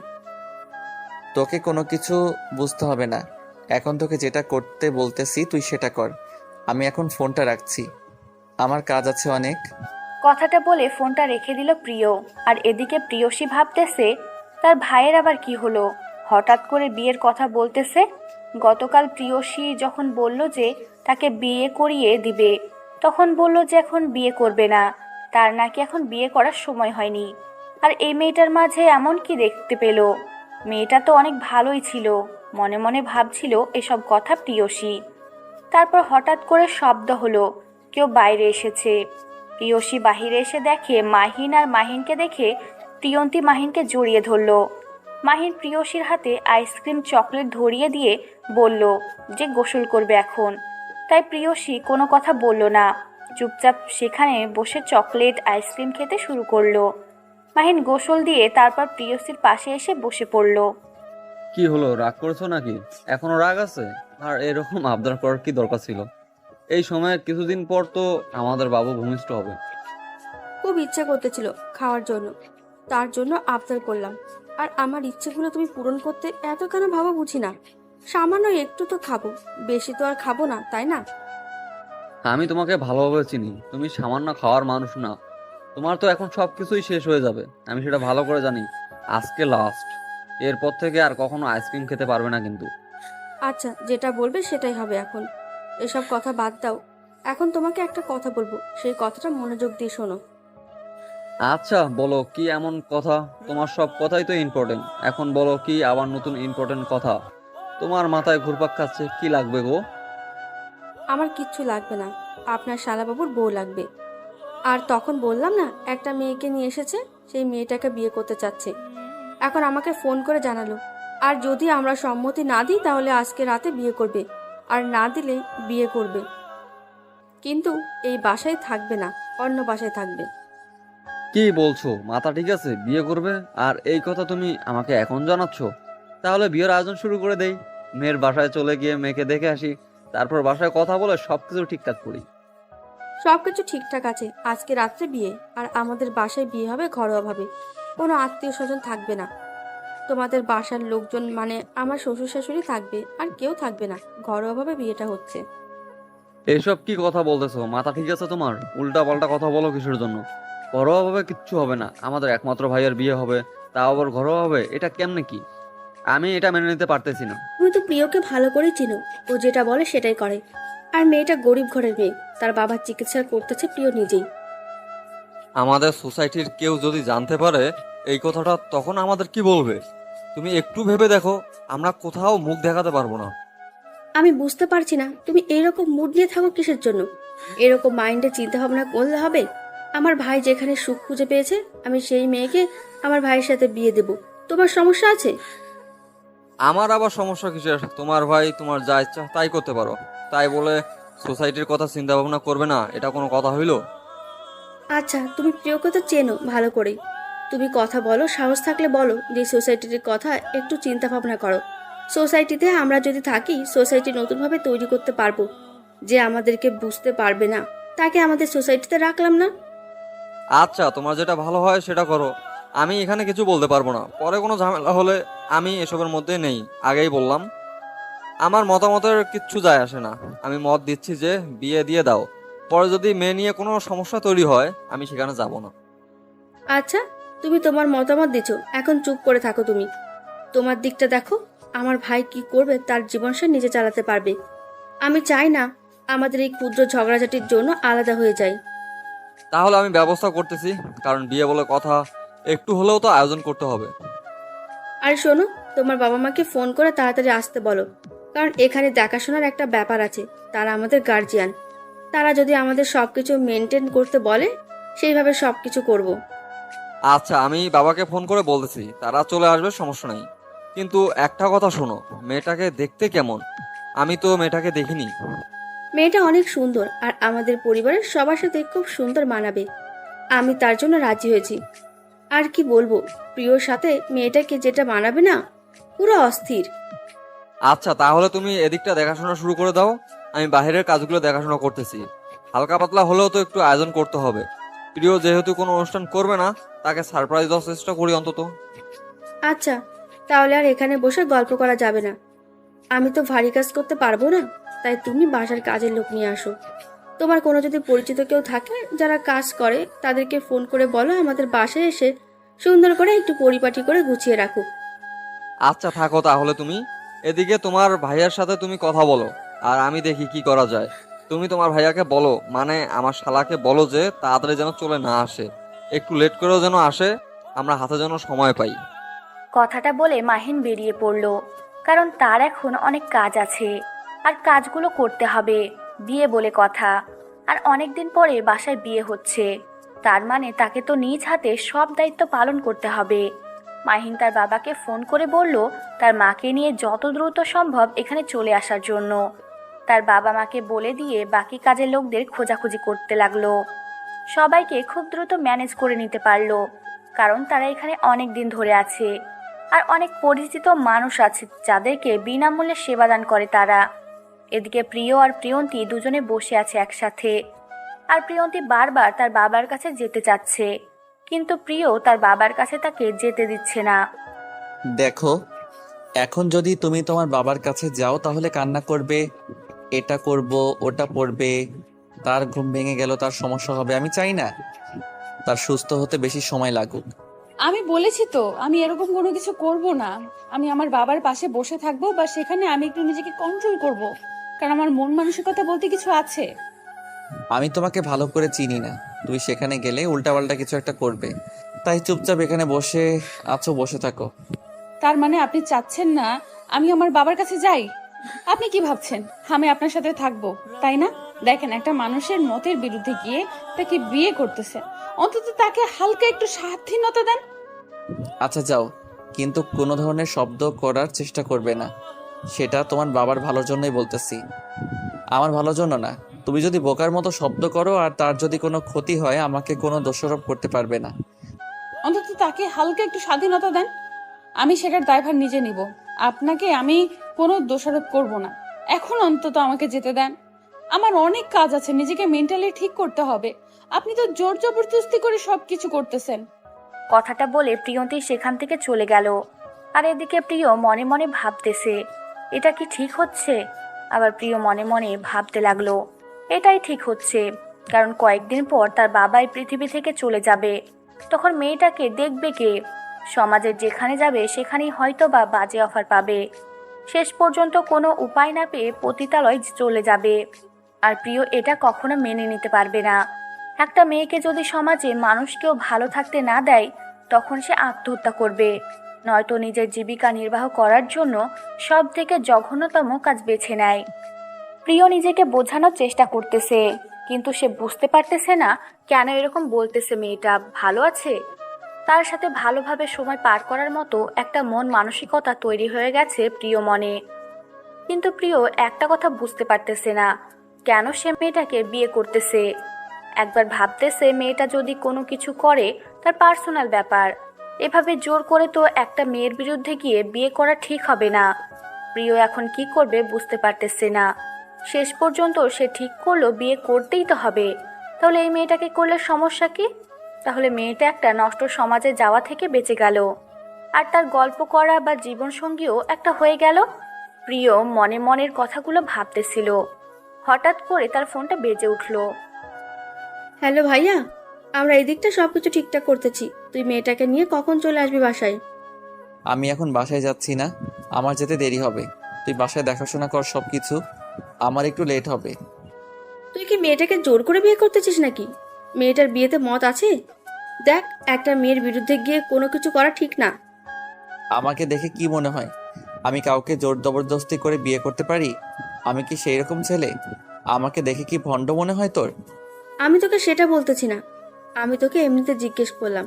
তোকে কোনো কিছু বুঝতে হবে না, এখন তোকে যেটা করতে বলতেছি তুই সেটা কর। আমি এখন ফোনটা রাখছি, আমার কাজ আছে অনেক। কথাটা বলে ফোনটা রেখে দিল প্রিয়। আর এদিকে প্রিয়সী ভাবতেছে তার ভাইয়ের আবার কি হলো, হঠাৎ করে বিয়ের কথা বলতেছে। গতকাল প্রিয়সী যখন বলল যে তাকে বিয়ে করিয়ে দিবে, তখন বলল যে এখন বিয়ে করবে না, তার নাকি এখন বিয়ে করার সময় হয়নি। আর এই মেয়েটার মাঝে এমন কি দেখতে পেল? মেয়েটা তো অনেক ভালোই ছিল, মনে মনে ভাবছিল এসব কথা প্রিয়সী। তারপর হঠাৎ করে শব্দ হলো, কেউ বাইরে এসেছে। প্রিয়সী বাহিরে এসে দেখে মাহিন, আর মাহিনকে দেখে প্রিয়ন্তী মাহিনকে জড়িয়ে ধরল। মাহিন প্রিয়সীর হাতে আইসক্রিম চকলেট ধরিয়ে দিয়ে বলল যে গোসল করবে এখন। তাই প্রিয়সী কোনো কথা বলল না, চুপচাপ সেখানে বসে চকলেট আইসক্রিম খেতে শুরু করলো। মাহিন গোসল দিয়ে তারপর প্রিয়সীর পাশে এসে বসে পড়ল। কি হলো, রাগ করেছো নাকি? এখনো রাগ আছে? আর এরকম আবদার করার কি দরকার ছিল? এই সময় কিছুদিন পর তো আমাদের বাবু ভূমিষ্ঠ হবে। খুব ইচ্ছে করতেছিল খাওয়ার জন্য, তার জন্য আবদার করলাম। আর আমার ইচ্ছেগুলো তুমি পূরণ করতে এত কেন ভাবো বুঝি না। সামান্য একটু তো খাবো, বেশি তো আর খাবো না, তাই না? আমি তোমাকে ভালোভাবে চিনি, তুমি সামান্য খাওয়ার মানুষ না। তোমার তো এখন সবকিছুই শেষ হয়ে যাবে, আমি সেটা ভালো করে জানি। আজকে লাস্ট, এরপর থেকে আর কখনো আইসক্রিম খেতে পারবে না কিন্তু। আচ্ছা, যেটা বলবে সেটাই হবে এখন। এসব কথা বাদ দাও। এখন তোমাকে একটা কথা বলবো, সেই কথাটা মনোযোগ দিয়ে শোনো। আচ্ছা বলো, কি এমন কথা? তোমার সব কথাই তো ইম্পর্টেন্ট, এখন বলো কি আবার নতুন ইম্পর্টেন্ট কথা? তোমার মাথায় ঘুরপাক খাচ্ছে, কি লাগবে গো? আমার কিচ্ছু লাগবে না, আপনার শালাবাবুর বউ লাগবে। আর তখন বললাম না, একটা মেয়েকে নিয়ে এসেছে, সেই মেয়েটাকে বিয়ে করতে চাচ্ছে। এখন আমাকে ফোন করে জানালো, আর যদি আমরা সম্মতি না দিই তাহলে আজকে রাতে বিয়ে করবে, আর না দিলে বিয়ে করবে, কিন্তু এই বাসায় থাকবে না, অন্য বাসায় থাকবে। কি বলছো? মাথা ঠিক আছে? বিয়ে করবে আর এই কথা তুমি আমাকে এখন জানাচ্ছ? তাহলে বিয়ের আয়োজন শুরু করে দেই। মেয়ের বাসায় চলে গিয়ে মেয়েকে দেখে আসি, তারপর বাসায় কথা বলে সবকিছু ঠিকঠাক করি। সবকিছু ঠিকঠাক আছে, আজকে রাত্রে বিয়ে, আর আমাদের বাসায় বিয়ে হবে ঘরোয়াভাবে, কোনো আত্মীয় স্বজন থাকবে না। তোমাদের বাসার লোকজন মানে আমার শ্বশুর শাশুড়ি থাকবে, আর কেউ থাকবে না, ঘরোয়াভাবে বিয়েটা হচ্ছে। এইসব কি কথা বলতেছো? মাথা ঠিক আছে তোমার? উল্টা পাল্টা কথা বলো কিসের জন্য? ঘরোয়াভাবে কিচ্ছু হবে না, আমাদের একমাত্র ভাইয়ের বিয়ে হবে, তা আবার ঘরোয়া হবে? এটা কেমনে কি? আমি এটা মেনে নিতে পারতেছি না। তুমি তো প্রিয়কে ভালো করে চিনো, ও যেটা বলে সেটাই করে। আর মেয়েটা গরিব ঘরের মেয়ে, তার বাবার চিকিৎসা করতেছে প্রিয় নিজেই। আমাদের সোসাইটির কেউ যদি জানতে পারে এই কথাটা, তখন আমাদের কি বলবে? তুমি একটু ভেবে দেখো, আমরা কোথাও মুখ দেখাতে পারবো না। আমি বুঝতে পারছি না তুমি এইরকম মুড নিয়ে থাকো কিসের জন্য। এরকম মাইন্ডে চিন্তা ভাবনা করলে হবে? আমার ভাই যেখানে সুখ খুঁজে পেয়েছে আমি সেই মেয়েকে আমার ভাইয়ের সাথে বিয়ে দেব। তোমার সমস্যা আছে? আমার আবার সমস্যা কিসের? তোমার ভাই তোমার যা ইচ্ছা তাই করতে পারো, তাই বলে সোসাইটির কথা চিন্তা ভাবনা করবে না, এটা কোনো কথা হইলো? আচ্ছা, তুমি প্রিয়কে তো চেনো ভালো করেই। তুমি কথা বলো, সাহস থাকলে বলো যে সোসাইটির কথা একটু চিন্তা ভাবনা করো। সোসাইটিতে আমরা যদি থাকি, সোসাইটি নতুনভাবে তৈরি করতে পারবো। যে আমাদেরকে বুঝতে পারবে না তাকে আমাদের সোসাইটিতে রাখলাম না। আচ্ছা, তোমার যেটা ভালো হয় সেটা করো, আমি এখানে কিছু বলতে পারবো না। পরে কোনো ঝামেলা হলে আমি এসবের মধ্যে নেই, আগেই বললাম। আমার মতামতের কিচ্ছু যায় আসে না। আমি মত দিচ্ছি যে বিয়ে দিয়ে দাও, পরে যদি মেয়ে নিয়ে কোনো সমস্যা তৈরি হয় আমি সেখানে যাব না। আচ্ছা, তুমি তোমার মতামত দিচ্ছ, এখন চুপ করে থাকো। তুমি তোমার দিকটা দেখো। আমার ভাই কি করবে তার জীবন সে নিজে চালাতে পারবে। আমি চাই না আমাদের এই ক্ষুদ্র ঝগড়াঝাটির জন্য আলাদা হয়ে যায়। তাহলে আমি ব্যবস্থা করতেছি, কারণ বিয়ে বলে কথা, একটু হলেও তো আয়োজন করতে হবে। আর শোনো, তোমার বাবা মাকে ফোন করে তাড়াতাড়ি আসতে বলো, কারণ এখানে দেখাশোনার একটা ব্যাপার আছে। তারা আমাদের গার্জিয়ান। তারা যদি আমাদের সবকিছু মেনটেন করতে বলে সেইভাবে সবকিছু করব। আচ্ছা, আমি বাবাকে ফোন করে বলতেছি, তারা চলে আসবে, সমস্যা নেই। কিন্তু একটা কথা শোনো, মেয়েটাকে দেখতে কেমন? আমি তো মেয়েটাকে দেখিনি। মেয়েটা অনেক সুন্দর আর আমাদের পরিবারের সবার সাথে খুব সুন্দর মানাবে। আমি তার জন্য রাজি হয়েছি। আর কি বলবো, প্রিয়র সাথে মেয়েটাকে যেটা মানাবে না, পুরো অস্থির। আচ্ছা, তাহলে তুমি এদিকটা দেখাশোনা শুরু করে দাও, আমি বাইরের কাজগুলো দেখাশোনা করতেছি। হালকা পাতলা হলেও তো একটু আয়োজন করতে হবে। প্রিয় যেহেতু কোনো অনুষ্ঠান করবে না, তাকে সারপ্রাইজ দেওয়ার চেষ্টা করি অন্তত। আচ্ছা, তাহলে আর এখানে বসে গল্প করা যাবে না। আমি তো ভারী কাজ করতে পারবো না, তাই তুমি বাসার কাজের লোক নিয়ে আসো। তোমার কোনো যদি পরিচিত কেউ থাকে যারা কাজ করে, তাদেরকে ফোন করে বলো আমাদের বাসায় এসে সুন্দর করে একটু পরিপাটি করে গুছিয়ে রাখো। আচ্ছা, থাকো তাহলে তুমি। এদিকে তোমার ভাইয়ার সাথে তুমি কথা বলো, আর আমি দেখি কি করা যায়। তুমি তোমার ভাইয়াকে বলো, মানে আমার শালাকে বলো যে তাড়াতাড়ি যেন চলে না আসে, একটু লেট করেও যেন আসে, আমরা হাতে যেন সময় পাই। কথাটা বলে মাহিন বেরিয়ে পড়ল, কারণ তার এখন অনেক কাজ আছে আর কাজগুলো করতে হবে। বিয়ে বলে কথা, আর অনেক দিন পরে বাসায় বিয়ে হচ্ছে, তার মানে তাকে তো নিজ হাতে সব দায়িত্ব পালন করতে হবে। মাহিন তার বাবাকে ফোন করে বলল তার মাকে নিয়ে যত দ্রুত সম্ভব এখানে চলে আসার জন্য। তার বাবা মাকে বলে দিয়ে বাকি কাজের লোকদের খোঁজাখুঁজি করতে লাগলো। সবাইকে খুব দ্রুত ম্যানেজ করে নিতে পারলো, কারণ তারা এখানে অনেক দিন ধরে আছে আর অনেক পরিচিত মানুষ আছে যাদেরকে বিনামূল্যে সেবাদান করে তারা। এদিকে প্রিয় আর প্রিয়ন্তী দুজনে বসে আছে একসাথে, আর প্রিয়ন্তী বারবার তার বাবার কাছে যেতে চাচ্ছে, কিন্তু প্রিয় তার বাবার কাছে তাকে যেতে দিচ্ছে না। দেখো, এখন যদি তুমি তোমার বাবার কাছে যাও তাহলে কান্না করবে, এটা করব ওটা পড়বে, তার ঘুম ভেঙে গেল, তার সমস্যা হবে। আমি চাই না তার সুস্থ হতে বেশি সময় লাগুক। আমি বলেছি তো আমি এরকম কোনো কিছু করব না। আমি আমার বাবার পাশে বসে থাকবো, বা সেখানে আমি একটু নিজেকে কন্ট্রোল করব, কারণ আমার মন মানসিকতা বলতে কিছু আছে। আমি তোমাকে ভালো করে চিনি না, তুই সেখানে গেলে উল্টাপাল্টা কিছু একটা করবে, তাই চুপচাপ এখানে বসে আছো, বসে থাকো। তার মানে আপনি চাচ্ছেন না আমি আমার বাবার কাছে যাই? আপনি কি ভাবছেন আমি আপনার সাথে থাকবো, তাই না? দেখেন, একটা মানুষের মতের বিরুদ্ধে গিয়ে তাকে বিয়ে করতেছে, অন্তত তাকে হালকা একটু স্বাধীনতা দেন। আচ্ছা যাও, কিন্তু কোনো ধরনের শব্দ করার চেষ্টা করবে না, সেটা তোমার বাবার ভালোর জন্যই বলতেছি, আমার ভালোর জন্য না। তুমি যদি বোকার মতো শব্দ করো আর তার যদি কোনো ক্ষতি হয়, আমাকে কোনো দোষারোপ করতে পারবে না। অন্তত তাকে হালকা একটু স্বাধীনতা দেন, আমি সেটার দায়ভার নিজে নিব। আপনাকে আমি কোনো দোষারোপ করব না। এখন অন্তত আমাকে যেতে দেন, আমার অনেক কাজ আছে, নিজেকে মেন্টালি ঠিক করতে হবে। আপনি তো জোর জবরদস্তি করে সবকিছু করতেছেন। কথাটা বলে প্রিয়ন্তী সেখান থেকে চলে গেল। আর এদিকে প্রিয় মনে মনে ভাবতেছে এটা কি ঠিক হচ্ছে। আবার প্রিয় মনে মনে ভাবতে লাগলো এটাই ঠিক হচ্ছে, কারণ কয়েকদিন পর তার বাবা এই পৃথিবী থেকে চলে যাবে। তখন মেয়েটাকে দেখবে কে? সমাজের যেখানে যাবে সেখানেই হয়তো বা বাজে অফার পাবে। শেষ পর্যন্ত কোনো উপায় না পেয়ে পতিতালয় চলে যাবে। আর প্রিয় এটা কখনো মেনে নিতে পারবে না। একটা মেয়েকে যদি সমাজে মানুষ কেউ ভালো থাকতে না দেয়, তখন সে আত্মহত্যা করবে। নয়তো নিজের জীবিকা নির্বাহ করার জন্য সব থেকে জঘন্যতম কাজ বেছে নেয়। প্রিয় নিজেকে বোঝানোর চেষ্টা করতেছে, কিন্তু সে বুঝতে পারতেছে না কেন এরকম বলতেছে। মেয়েটা ভালো আছে, তার সাথে ভালোভাবে সময় পার করার মতো একটা মন মানসিকতা তৈরি হয়ে গেছে প্রিয় মনে। কিন্তু প্রিয় একটা কথা বুঝতে পারতেছে না, কেন সে মেয়েটাকে বিয়ে করতেছে। একবার ভাবতেছে মেয়েটা যদি কোনো কিছু করে তার পার্সোনাল ব্যাপার, এভাবে জোর করে তো একটা মেয়ের বিরুদ্ধে গিয়ে বিয়ে করা ঠিক হবে না। প্রিয় এখন কি করবে বুঝতে পারতেছে না। শেষ পর্যন্ত সে ঠিক করলো বিয়ে করতেই তো হবে। তাহলে এই মেয়েটাকে করলে সমস্যা কি? তাহলে মেয়েটা একটা নষ্ট সমাজে যাওয়া থেকে বেঁচে গেল, আর তার গল্প করা বা জীবনসঙ্গীও একটা হয়ে গেল। প্রিয় মনে মনের কথাগুলো ভাবতেছিল, হঠাৎ করে তার ফোনটা বেজে উঠল। হ্যালো ভাইয়া, আমরা এই দিকটা সবকিছু ঠিকঠাক করতেছি। তুই মেয়েটাকে নিয়ে কখন চলে আসবি বাসায়? আমি এখন বাসায় যাচ্ছি না, আমার যেতে দেরি হবে। তুই বাসায় দেখাশোনা কর সব কিছু, আমার একটু লেট হবে। তুই কি মেয়েটাকে জোর করে বিয়ে করতেছিস নাকি? মেয়েটার বিয়েতে মত আছে? দেখ, একটা মেয়ের বিরুদ্ধে গিয়ে কোনো কিছু করা ঠিক না। আমাকে দেখে কি মনে হয় আমি কাউকে জোর জবরদস্তি করে বিয়ে করতে পারি? আমি কি সেই রকম ছেলে? আমাকে দেখে কি ভণ্ড মনে হয় তোর? আমি তোকে সেটা বলতেছি না, আমি তোকে এমনিতে জিজ্ঞেস করলাম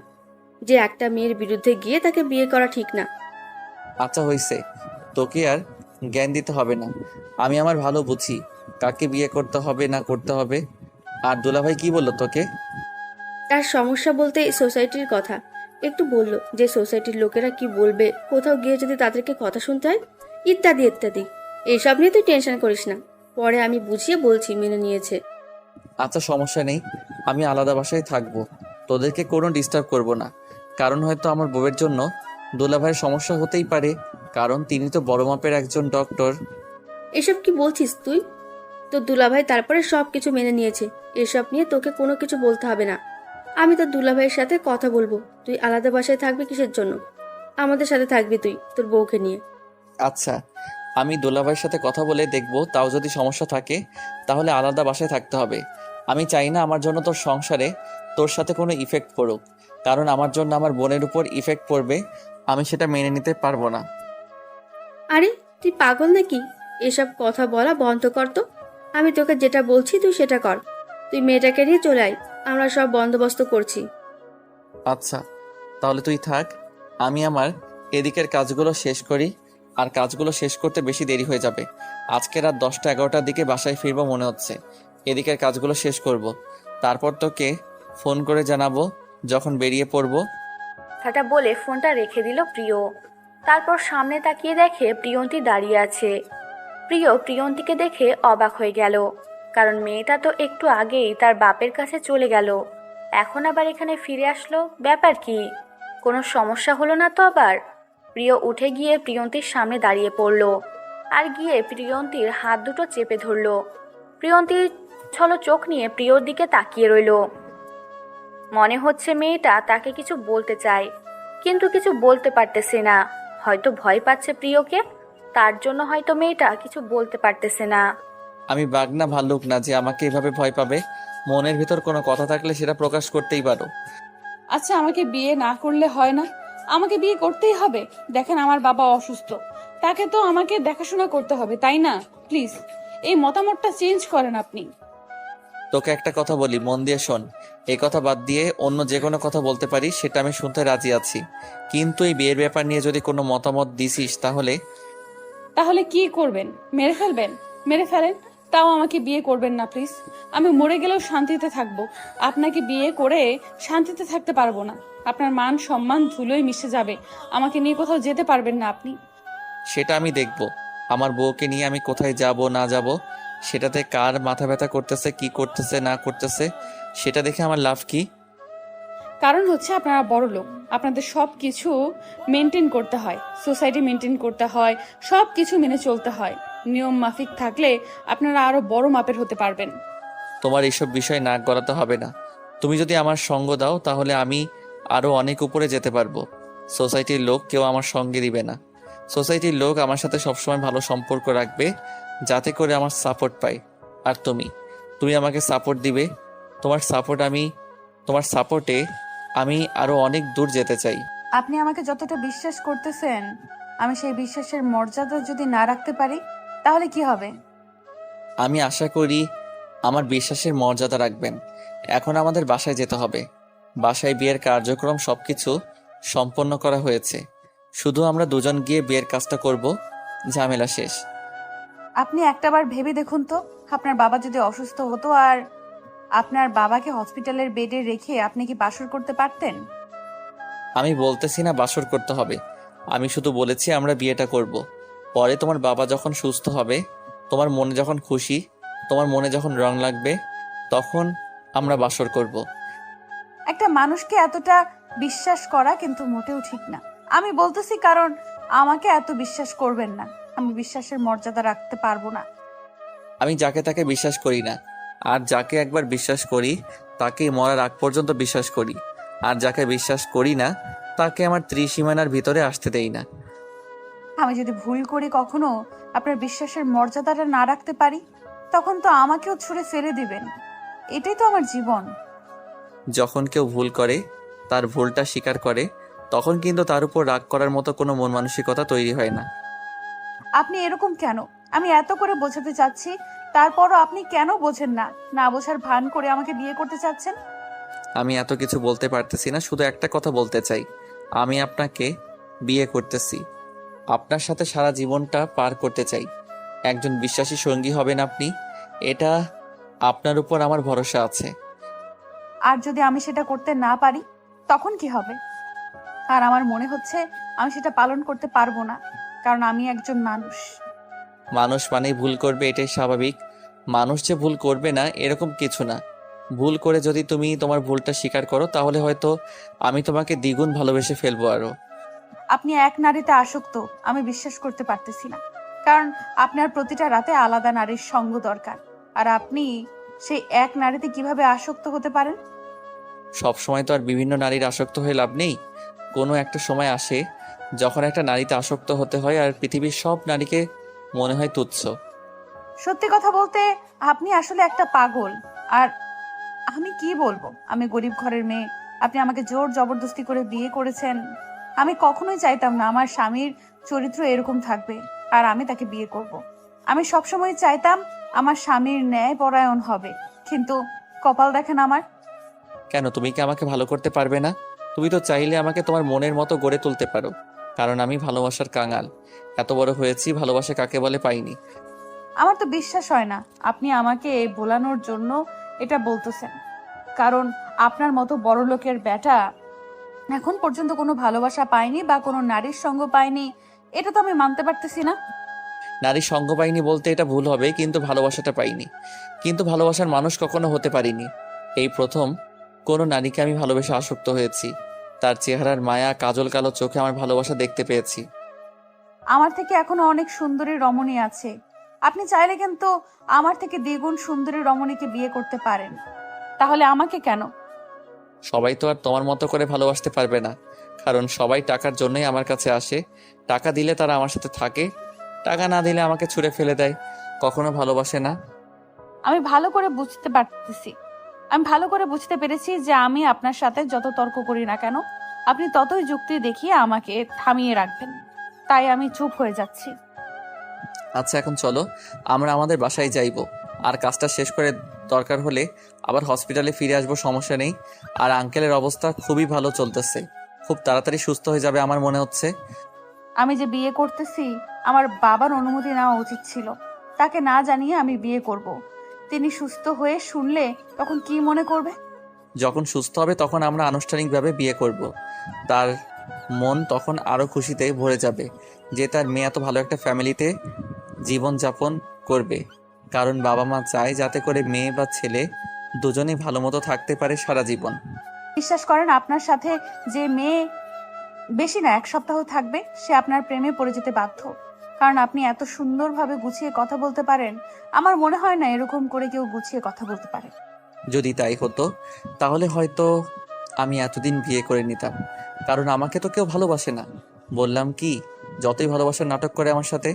যে একটা মেয়ের বিরুদ্ধে গিয়ে তাকে বিয়ে করা ঠিক না। আচ্ছা হইছে, তোকে আর জ্ঞান দিতে হবে না। আমি আমার ভালো বুঝি কাকে বিয়ে করতে হবে না করতে হবে। আর দুলাভাই কি বললো তোকে? তার সমস্যা বলতে সোসাইটির কথা একটু বললো, যে সোসাইটির লোকেরা কি বলবে, কোথাও গিয়ে যদি তাদেরকে কথা শুনতে হয়, ইত্যাদি ইত্যাদি। এইসব নিয়ে তুই টেনশন করিস না, পরে আমি বুঝিয়ে বলছি, মেনে নিয়েছে। আচ্ছা সমস্যা নেই, আমি আলাদা বাসায় থাকবো, তোদেরকে কোনো ডিস্টার্ব করব না। কারণ হয়তো আমার বউয়ের জন্য দুলাভাইয়ের সমস্যা হতেই পারে, কারণ তিনি তো বড় মাপের একজন ডক্টর। এসব কি বলছিস তুই? তোর দুলাভাই তারপরে সব কিছু মেনে নিয়েছে, এসব নিয়ে তোকে কোনো কিছু বলতে হবে না। আমি তোর দুলাভাইয়ের সাথে কথা বলবো। তুই আলাদা বাসায় থাকবি কিসের জন্য? আমাদের সাথে থাকবি তুই তোর বউকে নিয়ে। আচ্ছা, আমি দুলাভাইয়ের সাথে কথা বলে দেখবো, তাও যদি সমস্যা থাকে তাহলে আলাদা বাসায় থাকতে হবে। আমি চাই না আমার জন্য তোর সংসারে তোর সাথে কোনো ইফেক্ট পড়ুক, কারণ আমার জন্য আমার বোনের উপর ইফেক্ট পড়বে, আমি সেটা মেনে নিতে পারবো না। আরে তুই পাগল নাকি? এসব কথা বলা বন্ধ কর তো। আমি তোকে যেটা বলছি তুই সেটা কর। তুই মেয়েটাকে নিয়ে চলে আয়, আমরা সব বন্দোবস্ত করছি। আচ্ছা তাহলে তুই থাক, আমি আমার এদিকের কাজগুলো শেষ করি। আর কাজগুলো শেষ করতে বেশি দেরি হয়ে যাবে, আজকে রাত 10টা-11টার দিকে বাসায় ফিরবো মনে হচ্ছে। এদিকের কাজগুলো শেষ করব, তারপর তোকে ফোন করে জানাবো যখন বেরিয়ে পড়বো। কথাটা বলে ফোনটা রেখে দিল প্রিয়। তারপর সামনে তাকিয়ে দেখে প্রিয়ন্তী দাঁড়িয়ে আছে। প্রিয় প্রিয়ন্তীকে দেখে অবাক হয়ে গেল, কারণ মেয়েটা তো একটু আগেই তার বাপের কাছে চলে গেল, এখন আবার এখানে ফিরে আসলো। ব্যাপার কি? কোনো সমস্যা হলো না তো আবার? প্রিয় উঠে গিয়ে প্রিয়ন্তীর সামনে দাঁড়িয়ে পড়ল, আর গিয়ে প্রিয়ন্তীর হাত দুটো চেপে ধরল। প্রিয়ন্তী ছলো চোখ নিয়ে প্রিয়র দিকে তাকিয়ে রইল। মনে হচ্ছে মেয়েটা তাকে কিছু বলতে চায়, কিন্তু কিছু বলতে পারতেছে না। হয়তো ভয় পাচ্ছে প্রিয়কে, তার জন্য হয়তো মেয়েটা কিছু বলতে পারতেছে না। আমি বাঘ না ভাল্লুক না যে আমাকে এভাবে ভয় পাবে। মনের ভিতর কোনো কথা থাকলে সেটা প্রকাশ করতেই পারো। আচ্ছা আমাকে বিয়ে না করলে হয় না? আমাকে বিয়ে করতেই হবে? দেখেন আমার বাবা অসুস্থ, তাকে তো আমাকে দেখাশোনা করতে হবে, তাই না? প্লিজ এই মতামতটা চেঞ্জ করেন আপনি। তোকে একটা কথা বলি, মন দিয়ে শোন। এই কথা বাদ দিয়ে অন্য যে কোনো কথা বলতে পারি, সেটা আমি শুনতে রাজি আছি, কিন্তু এই বিয়ের ব্যাপার নিয়ে যদি কোনো মতামত দিছিস তাহলে। তাহলে কি করবেন? মেরে ফেলবেন? মেরে ফেলেন, তাও আমাকে বিয়ে করবেন না প্লিজ। আমি মরে গেলেও শান্তিতে থাকবো, আপনাকে বিয়ে করে শান্তিতে থাকতে পারবো না। আপনার মান সম্মান ধুলোয় মিশে যাবে, আমাকে নিয়ে কোথাও যেতে পারবেন না আপনি। সেটা আমি দেখব, আমার বউকে নিয়ে আমি কোথায় যাব না যাব, সেটাতে কার মাথা ব্যথা করতেছে, কি করতেছে না করতেছে, সেটা দেখে আমার লাভ কি? কারণ হচ্ছে আপনারা বড় লোক, আপনাদের সব কিছু মেনটেন করতে হয়, সোসাইটি মেনটেন করতে হয়, সব কিছু মেনে চলতে হয়। নিয়ম মাফিক থাকলে আপনারা আরো বড় মাপের হতে পারবেন। তোমার এইসব বিষয় নাক গলাতে হবে না। তুমি যদি আমার সঙ্গ দাও তাহলে আমি আরো অনেক উপরে যেতে পারবো। সোসাইটির লোক কেউ আমার সঙ্গে দিবে না। সোসাইটির লোক আমার সাথে সবসময় ভালো সম্পর্ক রাখবে, যাতে করে আমার সাপোর্ট পাই। আর তুমি আমাকে সাপোর্ট দিবে। তোমার সাপোর্টে আমি আরো অনেক দূর যেতে চাই। আপনি আমাকে যতটা বিশ্বাস করতেছেন, আমি সেই বিশ্বাসের মর্যাদা যদি না রাখতে পারি তাহলে কি হবে? আমি আশা করি আমার বিশ্বাসের মর্যাদা রাখবেন। এখন আমাদের বাসায় যেতে হবে। বাসায় বিয়ের কার্যক্রম সবকিছু সম্পন্ন করা হয়েছে, শুধু আমরা দুজন গিয়ে বিয়ের কাজটা করব, ঝামেলা শেষ। আপনি একটাবার ভেবে দেখুন তো, আপনার বাবা যদি অসুস্থ হতো আর আপনার বাবাকে হসপিটালের বেডে রেখে আপনি কি বাসর করতে পারতেন? আমি বলতেছি না বাসর করতে হবে, আমি শুধু বলেছি আমরা বিয়েটা করব। পরে তোমার বাবা যখন সুস্থ হবে, তোমার মনে যখন খুশি, তোমার মনে যখন রং লাগবে, তখন আমরা বাসর করব। একটা মানুষকে এতটা বিশ্বাস করা কিন্তু মোটেও ঠিক না। আমি বলতেছি কারণ আমাকে এত বিশ্বাস করবেন না, আমি বিশ্বাসের মর্যাদা রাখতে পারবো না। আমি যাকে তাকে বিশ্বাস করি না, আর যাকে একবার বিশ্বাস করি তাকে মরার আগ পর্যন্ত বিশ্বাস করি, আর যাকে বিশ্বাস করি না তাকে আমার ত্রিসীমানার ভিতরে আসতে দেই না। আমি যদি ভুল করি কখনো আপনার বিশ্বাসের মর্যাদাটা না রাখতে পারি, তখন তো আমাকেও ছুঁড়ে ফেলে দিবেন। এটাই তো আমার জীবন। যখন কেউ ভুল করে, তার ভুলটা স্বীকার করে, তখন কিন্তু তার উপর রাগ করার মতো কোনো মন মানসিকতা তৈরি হয় না। আপনি এরকম কেন? আমি এত করে বোঝাতে চাচ্ছি, তারপরও আপনি কেন বোঝেন না? না বোঝার ভান করে আমাকে বিয়ে করতে চাচ্ছেন? আমি এত কিছু বলতে পারতেছি না, শুধু একটা কথা বলতে চাই, আমি আপনাকে বিয়ে করতেছি, আপনার সাথে সারা জীবনটা পার করতে চাই। একজন বিশ্বাসী সঙ্গী হবেন আপনি, এটা আপনার উপর আমার ভরসা আছে। আর যদি আমি সেটা করতে না পারি তখন কি হবে? আর আমার মনে হচ্ছে আমি সেটা পালন করতে পারবো না, কারণ আমি একজন মানুষ। মানুষ মানেই ভুল করবে, এটাই স্বাভাবিক। মানুষ যে ভুল করবে না এরকম কিছু না। ভুল করে যদি তুমি তোমার ভুলটা স্বীকার করো, তাহলে হয়তো আমি তোমাকে দ্বিগুণ ভালোবেসে ফেলবো আরো। আপনি এক নারীতে আসক্ত, আমি বিশ্বাস করতে পারতেছি না। কারণ আপনার প্রতিটা রাতে আলাদা নারীর সঙ্গ দরকার, আর আপনি সেই এক নারীতে কিভাবে আসক্ত হতে পারেন? সব সময় তো আর বিভিন্ন নারীর আসক্ত হয়ে লাভ নেই। কোনো একটা সময় আসে যখন একটা নারীতে আসক্ত হতে হয়, আর পৃথিবীর সব নারীকে মনে হয় তুচ্ছ। সত্যি কথা বলতে আপনি আসলে একটা পাগল। আর আমি কি বলবো, আমি গরিব ঘরের মেয়ে, আপনি আমাকে জোর জবরদস্তি করে বিয়ে করেছেন। আমি কখনোই চাইতাম না আমার স্বামীর চরিত্র এরকম থাকবে আর আমি তাকে বিয়ে করব। আমি সবসময় চাইতাম আমার স্বামীর ন্যায় পরায়ণ হবে, কিন্তু কপাল দেখেন আমার। কেন, তুমি কি আমাকে ভালো করতে পারবে না? তুমি তো চাইলে আমাকে তোমার মনের মতো গড়ে তুলতে পারো, কারণ আমি ভালোবাসার কাঙাল। এত বড় হয়েছি, ভালোবাসা কাকে বলে পাইনি। আমার তো বিশ্বাস হয় না আপনি আমাকে ভোলানোর জন্য এটা বলতেছেন, কারণ আপনার মতো বড় লোকের বেটা এখন পর্যন্ত কোনো ভালোবাসা পায়নি বা কোনো নারীর সঙ্গ পায়নি, এটা তো আমি মানতে পারতেছি না। নারী সঙ্গ পাইনি বলতে এটা ভুল হবে, কিন্তু ভালোবাসাটা পাইনি, কিন্তু ভালোবাসার মানুষ কখনো হতে পারিনি। এই প্রথম কোনো নারীকে আমি ভালোবেসে আসক্ত হয়েছি, তার চেহারার মায়া, কাজল কালো চোখে আমার ভালোবাসা দেখতে পেয়েছি। আমার থেকে এখনো অনেক সুন্দরী রমণী আছে, আপনি চাইলে কিন্তু আমার থেকে দ্বিগুণ সুন্দরী রমণীকে বিয়ে করতে পারেন। তাহলে আমাকে কেন? সবাই তো আর তোমার মতো করে ভালোবাসতে পারবে না, কারণ সবাই টাকার জন্যই আমার কাছে আসে। টাকা দিলে তারা আমার সাথে থাকে, টাকা না দিলে আমাকে ছুঁড়ে ফেলে দেয়, কখনো ভালোবাসে না। আমি ভালো করে বুঝতে পারতেছি, আমি ভালো করে বুঝতে পেরেছি যে আমি আপনার সাথে যত তর্ক করি না কেন, আপনি ততই যুক্তি দেখিয়ে আমাকে থামিয়ে রাখবেন, তাই আমি চুপ হয়ে যাচ্ছি। আচ্ছা, এখন চলো আমরা আমাদের বাসায় যাইবো, আর কাজটা শেষ করে দরকার হলে আবার হসপিটালে ফিরে আসবো, সমস্যা নেই। আর আঙ্কেলের অবস্থা খুবই ভালো চলতেছে, খুব তাড়াতাড়ি সুস্থ হয়ে যাবে আমার মনে হচ্ছে। আমি যে বিয়ে করতেছি, আমার বাবার অনুমতি নেওয়া উচিত ছিল। তাকে না জানিয়ে আমি বিয়ে করব। তিনি সুস্থ হয়ে শুনলে তখন কি মনে করবে? যখন সুস্থ হবে তখন আমরা আনুষ্ঠানিকভাবে বিয়ে করব। তার মন তখন আরো খুশিতে ভরে যাবে যে তার মেয়ে এত ভালো একটা ফ্যামিলিতে জীবনযাপন করবে, কারণ বাবা মা চায় যাতে করে মেয়ে বা ছেলে দুজনেই ভালো মতো থাকতে পারে সারা জীবন। বিশ্বাস করেন, আপনার সাথে যে মেয়ে বেশি না 1 সপ্তাহ থাকবে, সে আপনার প্রেমে পড়ে যেতে বাধ্য, কারণ আপনি এত সুন্দরভাবে গুছিয়ে কথা বলতে পারেন। আমার মনে হয় না এরকম করে কেউ গুছিয়ে কথা বলতে পারে। যদি তাই হতো তাহলে হয়তো আমি এতদিন বিয়ে করে নিতাম, কারণ আমাকে তো কেউ ভালোবাসে না। বললাম কি, যতই ভালোবাসার নাটক করে আমার সাথে।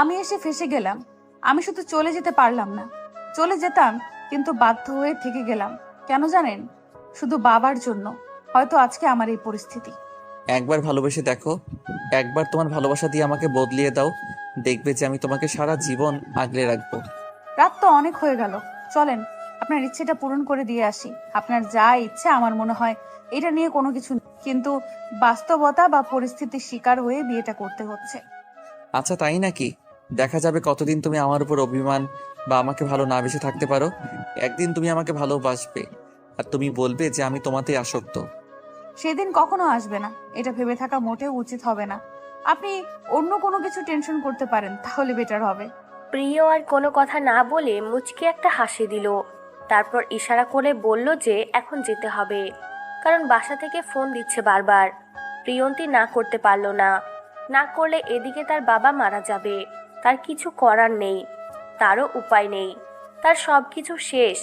আমি এসে ফেঁসে গেলাম, আমি শুধু চলে যেতে পারলাম না। চলে যেতাম, কিন্তু বাধ্য হয়ে থেকে গেলাম। কেন জানেন? শুধু বাবার জন্য। হয়তো আজকে আমার এই পরিস্থিতি। একবার ভালোবেসে দেখো, একবার তোমার ভালোবাসা দিয়ে আমাকে বদলিয়ে দাও, দেখবে যে আমি তোমাকে সারা জীবন আগলে রাখবো। রাত তো অনেক হয়ে গেল, চলেন আপনার ইচ্ছেটা পূরণ করে দিয়ে আসি। আপনার যা ইচ্ছে আমার মনে হয় এটা নিয়ে কোনো কিছু নেই, কিন্তু বাস্তবতা বা পরিস্থিতির শিকার হয়ে বিয়েটা করতে হচ্ছে। আচ্ছা তাই নাকি? দেখা যাবে কতদিন তুমি আমার উপর অভিমান বা আমাকে ভালো না বেসে থাকতে পারো। একদিন তুমি আমাকে ভালোবাসবে আর তুমি বলবে যে আমি তোমাতেই আসক্ত। সেদিন কখনো আসবে না, এটা ভেবে থাকা মোটেও উচিত হবে না। আপনি অন্য কোনো কিছু টেনশন করতে পারেন, তাহলে বেটার হবে। প্রিয় আর কোনো কথা না বলে মুচকি একটা হাসি দিল। তারপর ইশারা করে বলল যে এখন যেতে হবে, কারণ বাসা থেকে ফোন দিচ্ছে বারবার। প্রিয়ন্তী না করতে পারল না, না করলে এদিকে তার বাবা মারা যাবে, তার কিছু করার নেই, তারও উপায় নেই, তার সব কিছু শেষ,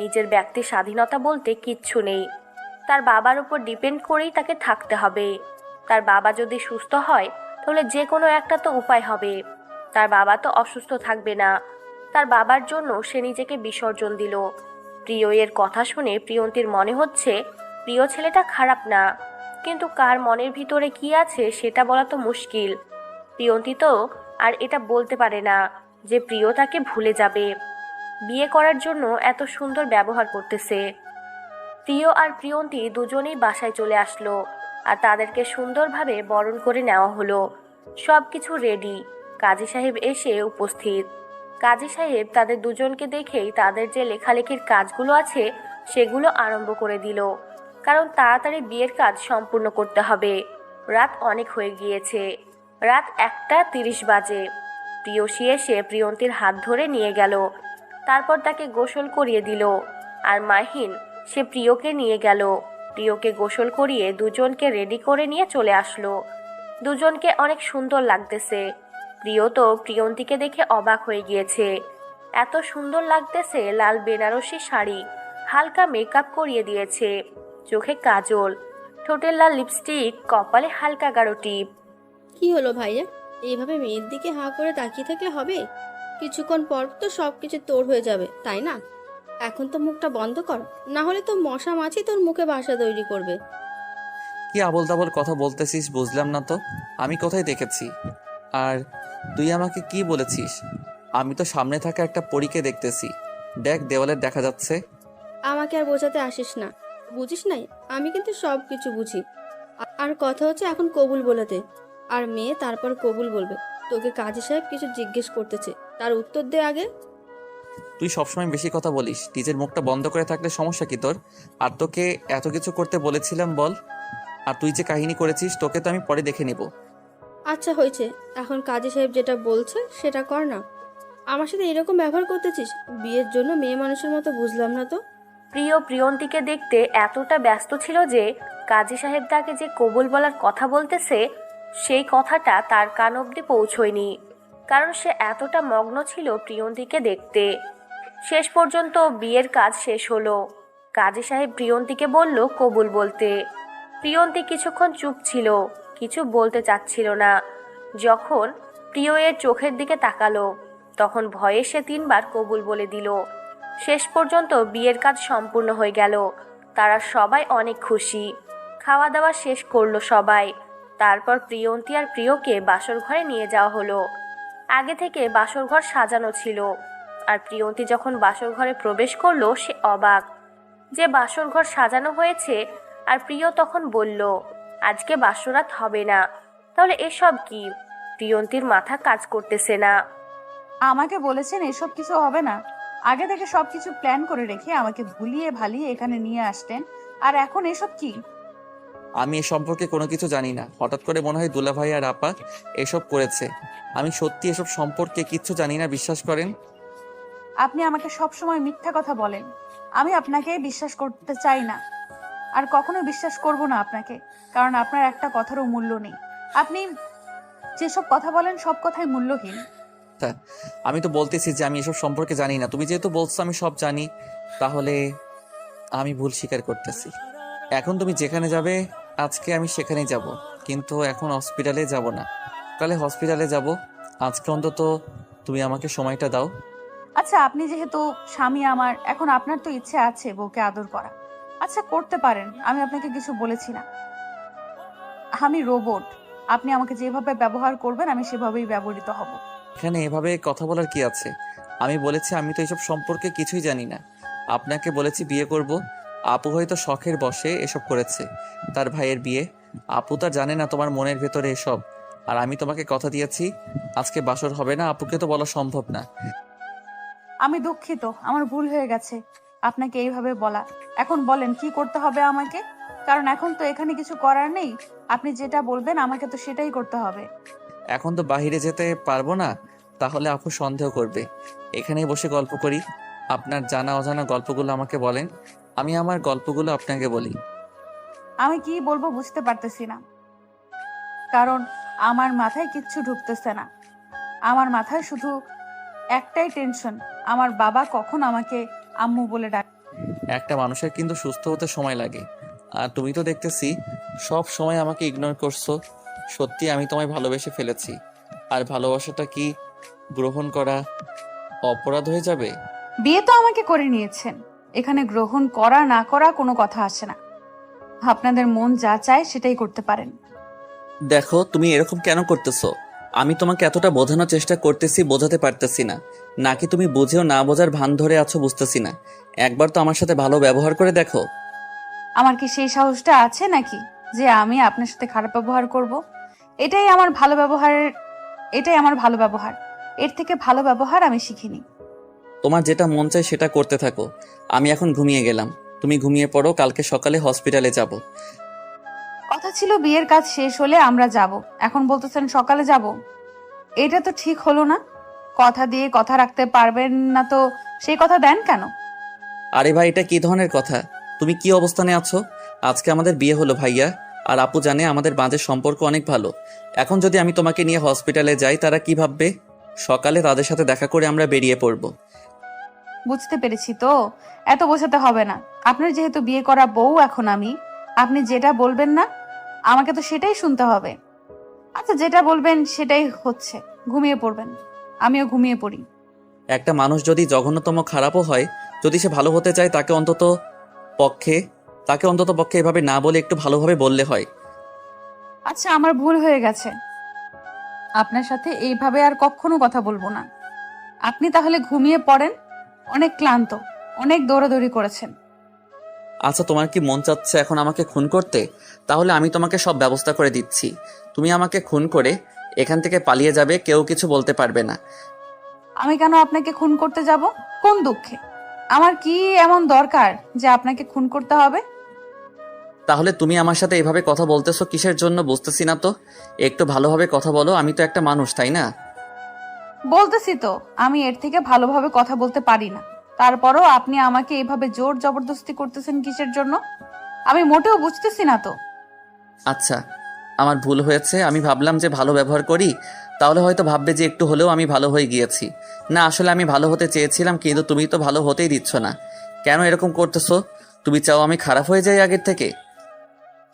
নিজের ব্যক্তি স্বাধীনতা বলতে কিচ্ছু নেই, তার বাবার উপর ডিপেন্ড করেই তাকে থাকতে হবে। তার বাবা যদি সুস্থ হয় তাহলে যে কোনো একটা তো উপায় হবে, তার বাবা তো অসুস্থ থাকবে না। তার বাবার জন্য সে নিজেকে বিসর্জন দিল। প্রিয় এর কথা শুনে প্রিয়ন্তীর মনে হচ্ছে প্রিয় ছেলেটা খারাপ না, কিন্তু কার মনের ভিতরে কি আছে সেটা বলা তো মুশকিল। প্রিয়ন্তী তো আর এটা বলতে পারে না যে প্রিয় তাকে ভুলে যাবে, বিয়ে করার জন্য এত সুন্দর ব্যবহার করতেছে। প্রিয় আর প্রিয়ন্তী দুজনেই বাসায় চলে আসলো, আর তাদেরকে সুন্দরভাবে বরণ করে নেওয়া হলো। সব কিছু রেডি, কাজী সাহেব এসে উপস্থিত। কাজী সাহেব তাদের দুজনকে দেখেই তাদের যে লেখালেখির কাজগুলো আছে সেগুলো আরম্ভ করে দিল, কারণ তাড়াতাড়ি বিয়ের কাজ সম্পূর্ণ করতে হবে। রাত অনেক হয়ে গিয়েছে, রাত 1:30 বাজে। প্রিয়সী এসে প্রিয়ন্তীর হাত ধরে নিয়ে গেল, তারপর তাকে গোসল করিয়ে দিল। আর মাহিন সে প্রিয়কে নিয়ে গেল, প্রিয়কে গোসল করিয়ে দুজনকে রেডি করে নিয়ে চলে আসলো। দুজনকে অনেক সুন্দর লাগতেছে। প্রিয় তো প্রিয়ন্তীকে দেখে অবাক হয়ে গিয়েছে, এত সুন্দর লাগতেছে। লাল বেনারসি শাড়ি, হালকা মেকআপ করিয়ে দিয়েছে, চোখে কাজল, ঠোঁটে লাল লিপস্টিক, কপালে হালকা গাঢ় টিপ। কি হলো ভাইয়া, এইভাবে মেয়ের দিকে হাঁ করে তাকিয়ে থাকলে হবে? কিছুক্ষণ পর তো সব কিছু তোর হয়ে যাবে, তাই না? এখন তো মুখটা বন্ধ কর, না হলে তো মশা মাছি তোর মুখে বাসা তৈরি করবে। কি আবোল তাবোল কথা বলতেছিস বুঝলাম না তো, আমি কোথায় দেখেছি? আর তুই আমাকে কি বলেছিস? আমি তো সামনে থাকা একটা পরীকে দেখতেছি, দেখ দেওয়ালে দেখা যাচ্ছে। আমাকে আর বোঝাতে আসিস না, বুঝিস নাই আমি কিন্তু সব কিছু বুঝি। আর কথা হচ্ছে এখন কবুল বলে দে, আর মেয়ে তারপর কবুল বলবে। তোকে কাজী সাহেব কিছু জিজ্ঞেস করতেছে, তার উত্তর দে আগে। তুই সবসময় বেশি কথা বলিস, নিজের মুখটা বন্ধ করে থাকলে সমস্যা কি তোর? আর তোকে এত কিছু করতে বলেছিলাম বল। আর তুই যে কাহিনী করেছিস তোকে তো আমি পরে দেখে নিব। আচ্ছা হয়েছে, এখন কাজী সাহেব যেটা বলছে সেটা কর না। আমার সাথে এরকম ব্যবহার করতেছিস বিয়ের জন্য মেয়ে মানুষের মতো, বুঝলাম না তো। প্রিয় প্রিয়ন্তীকে দেখতে এতটা ব্যস্ত ছিল যে কাজী সাহেব তাকে যে কবুল বলার কথা বলতেছে সেই কথাটা তার কান অবধি পৌঁছয়নি, কারণ সে এতটা মগ্ন ছিল প্রিয়ন্তীকে দেখতে। শেষ পর্যন্ত বিয়ের কাজ শেষ হলো। কাজী সাহেব প্রিয়ন্তীকে বলল কবুল বলতে। প্রিয়ন্তী কিছুক্ষণ চুপ ছিল, কিছু বলতে চাচ্ছিল না। যখন প্রিয় এর চোখের দিকে তাকালো তখন ভয়ে সে 3বার কবুল বলে দিল। শেষ পর্যন্ত বিয়ের কাজ সম্পূর্ণ হয়ে গেল। তারা সবাই অনেক খুশি। খাওয়া দাওয়া শেষ করলো সবাই। তারপর প্রিয়ন্তী আর প্রিয়কে বাসর ঘরে নিয়ে যাওয়া হলো। আগে থেকে বাসর ঘর সাজানো ছিল, আর প্রিয়ন্তী যখন বাসর ঘরে প্রবেশ করলো সে অবাক যে বাসর ঘর সাজানো হয়েছে। আর প্রিয় তখন বলল আজকে বাসরাত হবে না। তাহলে এসব কি? প্রিয়ন্তীর মাথা কাজ করতেছে না। আমাকে বলেছেন এসব কিছু হবে না, আগে থেকে সবকিছু প্ল্যান করে রেখে আমাকে ভুলিয়ে ভালিয়ে এখানে নিয়ে আসতেন, আর এখন এসব কি? আমি এ সম্পর্কে কোনো কিছু জানি না, হঠাৎ করে মনে হয় দুলাভাই আর আপা এসব করেছে। আমি সত্যি এসব সম্পর্কে কিচ্ছু জানি না, বিশ্বাস করেন। আপনি আমাকে সব সময় মিথ্যা কথা বলেন, আমি আপনাকে বিশ্বাস করতে চাই না, আর কখনো বিশ্বাস করব না আপনাকে, কারণ আপনার একটা কথারও মূল্য নেই। আপনি যেসব কথা বলেন সব কথাই মূল্যহীন। আমি তো বলতেছি যে আমি এসব সম্পর্কে জানি না, তুমি যেহেতু বলছো আমি সব জানি, তাহলে আমি ভুল স্বীকার করতেছি। এখন তুমি যেখানে যাবে আজকে আমি সেখানেই যাব, কিন্তু এখন হসপিটালে যাব না, কালে হসপিটালে যাব। আজকে অন্তত তুমি আমাকে সময়টা দাও। আচ্ছা, আপনি যেহেতু স্বামী আমার, এখন আপনার তো ইচ্ছে আছে বউকে আদর করা। আচ্ছা, করতে পারেন, আমি আপনাকে কিছু বলেছি না। আমি রোবট। আপনি আমাকে যেভাবে ব্যবহার করবেন আমি সেভাবেই ব্যবহৃত হব। এখানে এভাবে কথা বলার কি আছে? আমি বলেছি আমি তো এসব সম্পর্কে কিছুই জানি না। আপনাকে বলেছি বিয়ে করব। আপু হয়তো শখের বশে এসব করেছে, তার ভাইয়ের বিয়ে। আপু তা জানে না তোমার মনের ভেতরে এসব। আর আমি তোমাকে কথা দিয়েছি আজকে বাসর হবে না, আপুকে তো বলা সম্ভব না। আমি দুঃখিত, আমার ভুল হয়ে গেছে আপনাকে এইভাবে বলা। এখন বলেন কি করতে হবে আমাকে, কারণ এখন তো এখানে কিছু করার নেই। আপনি যেটা বলবেন আমাকে তো সেটাই করতে হবে। এখন তো বাইরে যেতে পারবো না, তাহলে আপু সন্দেহ করবে। এখানেই বসে গল্প করি। আপনার জানা অজানা গল্পগুলো আমাকে বলেন, আমি আমার গল্পগুলো আপনাকে বলি। আমি কি বলবো বুঝতে পারতেছি না, কারণ আমার মাথায় কিচ্ছু ঢুকতেছে না। আমার মাথায় শুধু একটাই টেনশন, আমার বাবা কখন আমাকে আম্মু বলে ডাক। একটা মানুষের কিন্তু সুস্থ হতে সময় লাগে, আর তুমি তো দেখতেছি সব সময় আমাকে ইগনোর করছো। সত্যি আমি তোমায় ভালোবেসে ফেলেছি, আর ভালোবাসাটা কি গ্রহণ করা অপরাধ হয়ে যাবে? বিয়ে তো আমাকে করে নিয়েছেন, এখানে গ্রহণ করা না করা কোনো কথা আসে না। আপনাদের মন যা চায় সেটাই করতে পারেন। দেখো তুমি এরকম কেন করতেছো? আমি তোমাকে এতটা বোঝানোর চেষ্টা করতেছি, বোঝাতে পারতেছি না, নাকি তুমি বুঝেও না বোঝার ভান ধরে আছো বুঝতেছি না। একবার তো আমার সাথে ভালো ব্যবহার করে দেখো। আমার কি সেই সাহসটা আছে নাকি যে আমি আপনার সাথে খারাপ ব্যবহার করব? এটাই আমার ভালো ব্যবহারের, এটাই আমার ভালো ব্যবহার। এর থেকে ভালো ব্যবহার আমি শিখিনি। তোমার যেটা মন চায় সেটা করতে থাকো। আমি এখন ঘুমিয়ে গেলাম, তুমি ঘুমিয়ে পড়ো, কালকে সকালে হসপিটালে যাব। কথা ছিল বিয়ের কাজ শেষ হলে আমরা যাব, এখন বলতেছেন সকালে যাব। এটা তো ঠিক হলো না। কথা দিয়ে কথা রাখতে পারবেন না তো সেই কথা দেন কেন? আরে ভাই, এটা কি ধরনের কথা? তুমি কি অবস্থানে আছো? আজকে আমাদের বিয়ে হলো ভাইয়া, আর আপু জানে আমাদের বাঁধের সম্পর্ক অনেক ভালো। এখন যদি আমি তোমাকে নিয়ে হসপিটালে যাই তারা কি ভাববে? সকালে তাদের সাথে দেখা করে আমরা বেরিয়ে পড়ব। বুঝতে পেরেছি তো, এত বোঝাতে হবে না। আপনার যেহেতু বিয়ে করা বউ এখন আমি, আপনি যেটা বলবেন না আমাকে তো সেটাই শুনতে হবে। আচ্ছা, যেটা বলবেন সেটাই হচ্ছে। ঘুমিয়ে পড়বেন, আমিও ঘুমিয়ে পড়ি। একটা মানুষ যদি জঘন্যতম খারাপও হয়, যদি সে ভালো হতে চায় পক্ষে তাকে অন্তত পক্ষে এভাবে না বলে একটু ভালোভাবে বললে হয়। আচ্ছা, আমার ভুল হয়ে গেছে। আপনার সাথে এইভাবে আর কখনো কথা বলবো না। আপনি তাহলে ঘুমিয়ে পড়েন, অনেক ক্লান্ত, অনেক দৌড়াদৌড়ি করেছেন। আচ্ছা, তোমার কি মন চাচ্ছে এখন আমাকে খুন করতে? তাহলে আমি তোমাকে সব ব্যবস্থা করে দিচ্ছি। তুমি আমাকে খুন করে এখান থেকে পালিয়ে যাবে, কেউ কিছু বলতে পারবে না। আমি কেন আপনাকে খুন করতে যাব? কোন দুঃখে? আমার কি এমন দরকার যে আপনাকে খুন করতে হবে? তাহলে তুমি আমার সাথে এভাবে কথা বলতেছো কিসের জন্য বুঝতেছি না তো। একটু ভালোভাবে কথা বলো, আমি তো একটা মানুষ, তাই না? বলতেছি তো, আমি এর থেকে ভালোভাবে কথা বলতে পারি না। তারপরও আপনি আমাকে এভাবে জোর জবরদস্তি করতেছেন কিসের জন্য? আমি মোটেও বুঝতেছি না তো। আচ্ছা, আমার ভুল হয়েছে। আমি ভাবলাম যে ভালো ব্যবহার করি, তাহলে হয়তো ভাববে যে একটু হলেও আমি ভালো হয়ে গিয়েছি। না, আসলে আমি ভালো হতে চেয়েছিলাম, কিন্তু তুমি তো ভালো হতেই দিচ্ছ না। কেন এরকম করতেছো? তুমি চাও আমি খারাপ হয়ে যাই আগের থেকে?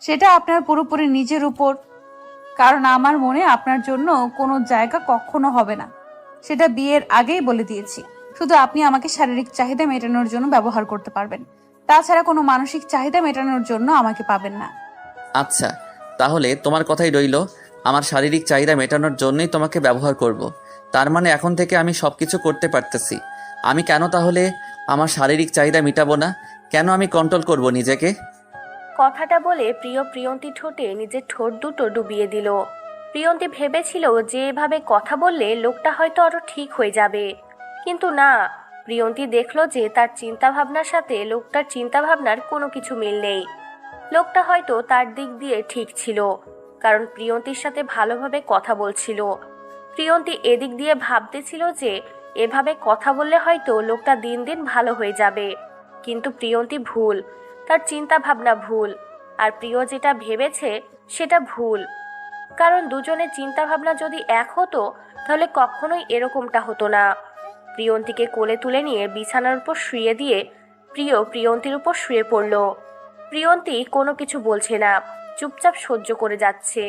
সেটা আপনার পুরোপুরি নিজের উপর, কারণ আমার মনে আপনার জন্য কোনো জায়গা কখনো হবে না। সেটা বিয়ের আগেই বলে দিয়েছি। শুধু আপনি আমাকে শারীরিক চাহিদা মেটানোর জন্য ব্যবহার করতে পারবেন, তাছাড়া কোনো মানসিক চাহিদা মেটানোর জন্য আমাকে পাবেন না। আচ্ছা, তাহলে তোমার কথাই রইলো। আমার শারীরিক চাহিদা মেটানোর জন্যই তোমাকে ব্যবহার করব। তার মানে এখন থেকে আমি সব কিছু করতে পারতেছি। আমি কেন তাহলে আমার শারীরিক চাহিদা মেটাবো না? কেন আমি কন্ট্রোল করব নিজেকে? কথাটা বলে প্রিয়ন্তী ঠোঁটে নিজের ঠোঁট দুটো ডুবিয়ে দিল। প্রিয়ন্তী ভেবেছিল যে এভাবে কথা বললে লোকটা হয়তো আরো ঠিক হয়ে যাবে, কিন্তু না। প্রিয়ন্তী দেখলো যে তার চিন্তাভাবনার সাথে লোকটার চিন্তাভাবনার কোনো কিছু মিল নেই। লোকটা হয়তো তার দিক দিয়ে ঠিক ছিল, কারণ প্রিয়ন্তীর সাথে ভালোভাবে কথা বলছিল। প্রিয়ন্তী এদিক দিয়ে ভাবতেছিল যে এভাবে কথা বললে হয়তো লোকটা দিন দিন ভালো হয়ে যাবে, কিন্তু প্রিয়ন্তী ভুল, তার চিন্তা ভাবনা ভুল, আর প্রিয় যেটা ভেবেছে সেটা ভুল। কারণ দুজনের চিন্তা ভাবনা যদি এক হতো তাহলে কখনোই এরকমটা হতো না। প্রিয়ন্তীকে কোলে তুলে নিয়ে বিছানার উপর শুয়ে দিয়ে প্রিয়ন্তীর উপর শুয়ে পড়ল। প্রিয়ন্তী কোনো কিছু বলছে না, চুপচাপ সহ্য করে যাচ্ছে।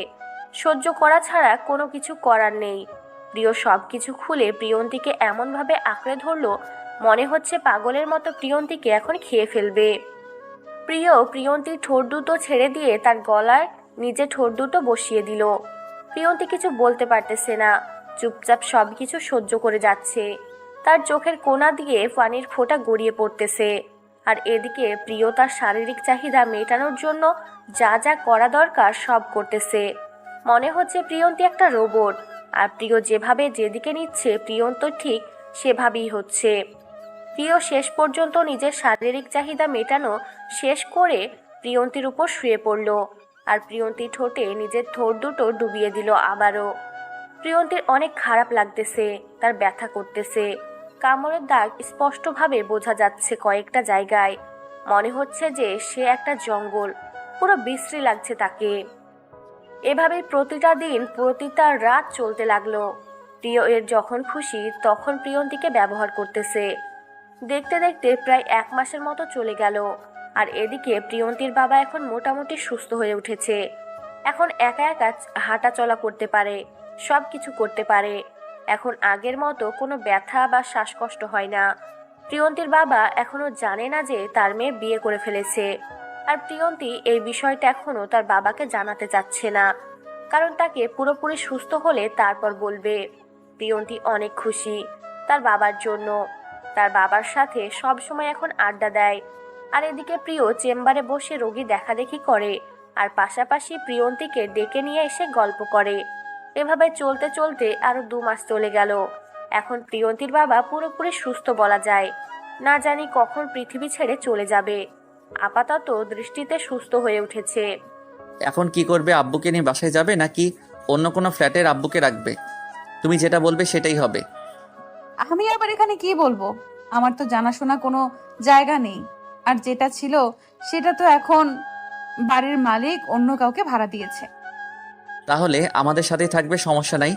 সহ্য করা ছাড়া কোনো কিছু করার নেই। প্রিয় সব কিছু খুলে প্রিয়ন্তীকে এমনভাবে আঁকড়ে ধরলো, মনে হচ্ছে পাগলের মতো প্রিয়ন্তীকে এখন খেয়ে ফেলবে। প্রিয়ন্তীর ঠোঁট দুটো ছেড়ে দিয়ে তার গলায় নিজে ঠোঁট দুটো বসিয়ে দিল। প্রিয়ন্তী কিছু বলতে পারতেছে না, চুপচাপ সবকিছু সহ্য করে যাচ্ছে। তার চোখের কোণা দিয়ে পানির ফোঁটা গড়িয়ে পড়তেছে। আর এদিকে প্রিয় তার শারীরিক চাহিদা মেটানোর জন্য যা যা করা দরকার সব করতেছে। মনে হচ্ছে প্রিয়ন্তী একটা রোবট, আর প্রিয় যেভাবে যেদিকে নিচ্ছে প্রিয়ন্ত ঠিক সেভাবেই হচ্ছে। প্রিয় শেষ পর্যন্ত নিজের শারীরিক চাহিদা মেটানো শেষ করে প্রিয়ন্তীর উপর শুয়ে পড়ল, আর প্রিয়ন্তীর ঠোঁটে নিজের ঠোঁট দুটো ডুবিয়ে দিল আবারও। প্রিয়ন্তীর অনেক খারাপ লাগতেছে, তার ব্যথা করতেছে। কামড়ের দাগ স্পষ্টভাবে বোঝা যাচ্ছে কয়েকটা জায়গায়। মনে হচ্ছে যে সে একটা জঙ্গল, পুরো বিশ্রী লাগছে তাকে। এভাবেই প্রতিটা দিন প্রতিটা রাত চলতে লাগলো। প্রিয় এর যখন খুশি তখন প্রিয়ন্তীকে ব্যবহার করতেছে। দেখতে দেখতে প্রায় 1 মাসের মতো চলে গেল। আর এদিকে প্রিয়ন্তীর বাবা এখন মোটামুটি সুস্থ হয়ে উঠেছে। এখন একা একা হাঁটা চলা করতে পারে, সব কিছু করতে পারে। এখন আগের মতো কোনো ব্যথা বা শ্বাসকষ্ট হয় না। প্রিয়ন্তীর বাবা এখনো জানে না যে তার মেয়ে বিয়ে করে ফেলেছে। আর প্রিয়ন্তী এই বিষয়টা এখনো তার বাবাকে জানাতে চাচ্ছে না, কারণ তাকে পুরোপুরি সুস্থ হলে তারপর বলবে। প্রিয়ন্তী অনেক খুশি তার বাবার জন্য। তার বাবার সাথে সব সময় এখন আড্ডা দেয়। আর এদিকে প্রিয় চেম্বারে বসে রোগী দেখাদেখি করে, আর পাশাপাশি প্রিয়ন্তীকে ডেকে নিয়ে এসে গল্প করে। এভাবে চলতে চলতে আরো 2 মাস চলে গেল। এখন প্রিয়ন্তীর বাবা পুরোপুরি সুস্থ বলা যায়। না জানি কখন পৃথিবী ছেড়ে চলে যাবে। আপাতত দৃষ্টিতে সুস্থ হয়ে উঠেছে। এখন কি করবে? আব্বুকে নিয়ে বাসায় যাবে নাকি অন্য কোনো ফ্ল্যাটের আব্বুকে রাখবে? তুমি যেটা বলবে সেটাই হবে। আমি আবার এখানে কি বলবো? আমার তো জানাশোনা কোনো জায়গা নেই, আর যেটা ছিল সেটা তো এখন বাড়ির মালিক অন্য কাউকে ভাড়া দিয়েছে। তাহলে আমাদের সাথেই থাকবে, সমস্যা নাই।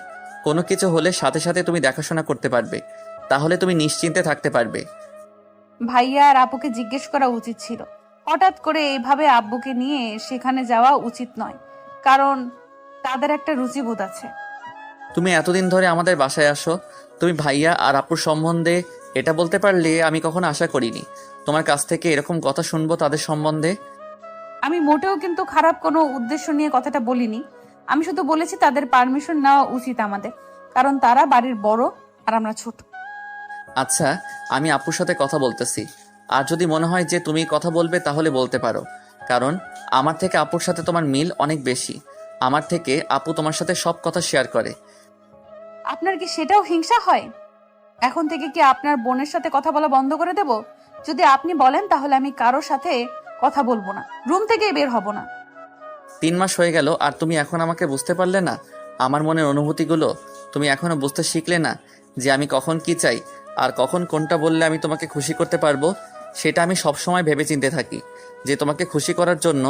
কোনো কিছু হলে সাথে সাথে তুমি দেখাশোনা করতে পারবে, তাহলে তুমি নিশ্চিন্তে থাকতে পারবে। ভাইয়া আর আপুকে জিজ্ঞেস করা উচিত ছিল। হঠাৎ করে এইভাবে আব্বুকে নিয়ে সেখানে যাওয়া উচিত নয়, কারণ তাদের একটা রুচিবোধ আছে। তুমি এতদিন ধরে আমাদের বাসায় আসো, তুমি ভাইয়া আর আপুর সম্বন্ধে এটা বলতে পারলে আমি কখনো আশা করিনি তোমার কাছ থেকে এরকম কথা শুনবো তাদের সম্বন্ধে। আমি মোটেও কিন্তু খারাপ কোনো উদ্দেশ্য নিয়ে কথাটা বলিনি। আমি শুধু বলেছি তাদের পারমিশন নেওয়া উচিত আমাদের, কারণ তারা বাড়ির বড় আর আমরা ছোট। আচ্ছা, আমি আপুর সাথে কথা বলতেছি। আর যদি মনে হয় যে তুমি কথা বলবে তাহলে বলতে পারো, কারণ আমার থেকে আপুর সাথে তোমার মিল অনেক বেশি। আমার থেকে আপু তোমার সাথে সব কথা শেয়ার করে। আপনার কি সেটাও হিংসা হয়? এখন থেকে কি আপনার বোনের সাথে কথা বলা বন্ধ করে দেব? যদি আপনি বলেন তাহলে আমি কারোর সাথে কথা বলবো না, রুম থেকেই বের হব না। 3 মাস হয়ে গেল আর তুমি এখন আমাকে বুঝতে পারলে না? আমার মনের অনুভূতিগুলো তুমি এখনো বুঝতে শিখলে না যে আমি কখন কি চাই আর কখন কোনটা বললে আমি তোমাকে খুশি করতে পারবো? সেটা আমি সবসময় ভেবে চিন্তে থাকি যে তোমাকে খুশি করার জন্য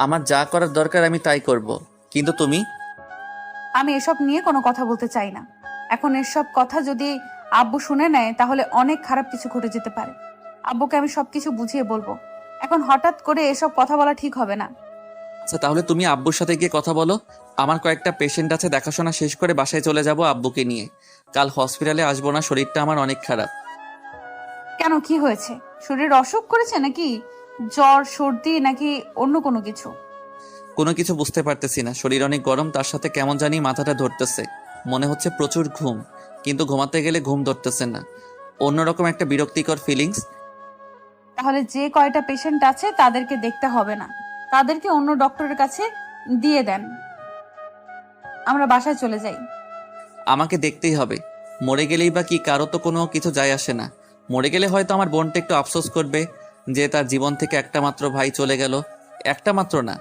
আমার যা করার দরকার আমি তাই করব। কিন্তু তুমি আমি এসব নিয়ে কোনো কথা বলতে চাই না। এখন এসব কথা যদি আব্বু শুনে নেয় তাহলে অনেক খারাপ কিছু ঘটে যেতে পারে। আব্বুকে আমি সবকিছু বুঝিয়ে বলবো। এখন হঠাৎ করে এসব কথা বলা ঠিক হবে না। আচ্ছা, তাহলে তুমি আব্বুর সাথে গিয়ে কথা বলো। আমার কয়েকটা পেশেন্ট আছে, দেখাশোনা শেষ করে বাসায় চলে যাব আব্বুকে নিয়ে। কাল হসপিটালে আসবো না, শরীরটা আমার অনেক খারাপ। কেন, কি হয়েছে? শরীর অসুখ করেছে নাকি? জ্বর, সর্দি নাকি অন্য কোনো কিছু? কোনো কিছু বুঝতে পারতেছি না। শরীর অনেক গরম, তার সাথে কেমন জানি মাথাটা ধরতেছে। মনে হচ্ছে প্রচুর ঘুম, কিন্তু ঘুমাতে গেলে ঘুম ধরতেছে না। অন্যরকম একটা বিরক্তিকর ফিলিংস। তাহলে যে কয়টা পেশেন্ট আছে তাদেরকে দেখতে হবে না, তাদেরকে অন্য ডক্টরের কাছে দিয়ে দেন। আমরা বাসায় চলে যাই। আমাকে দেখতেই হবে। মরে গেলেই বা কি, কারো তো কোনো কিছু যায় আসে না। মরে গেলে হয়তো আমার বোনটা একটু আফসোস করবে যে তার জীবন থেকে একটা মাত্র ভাই চলে গেল। একটা মাত্র না,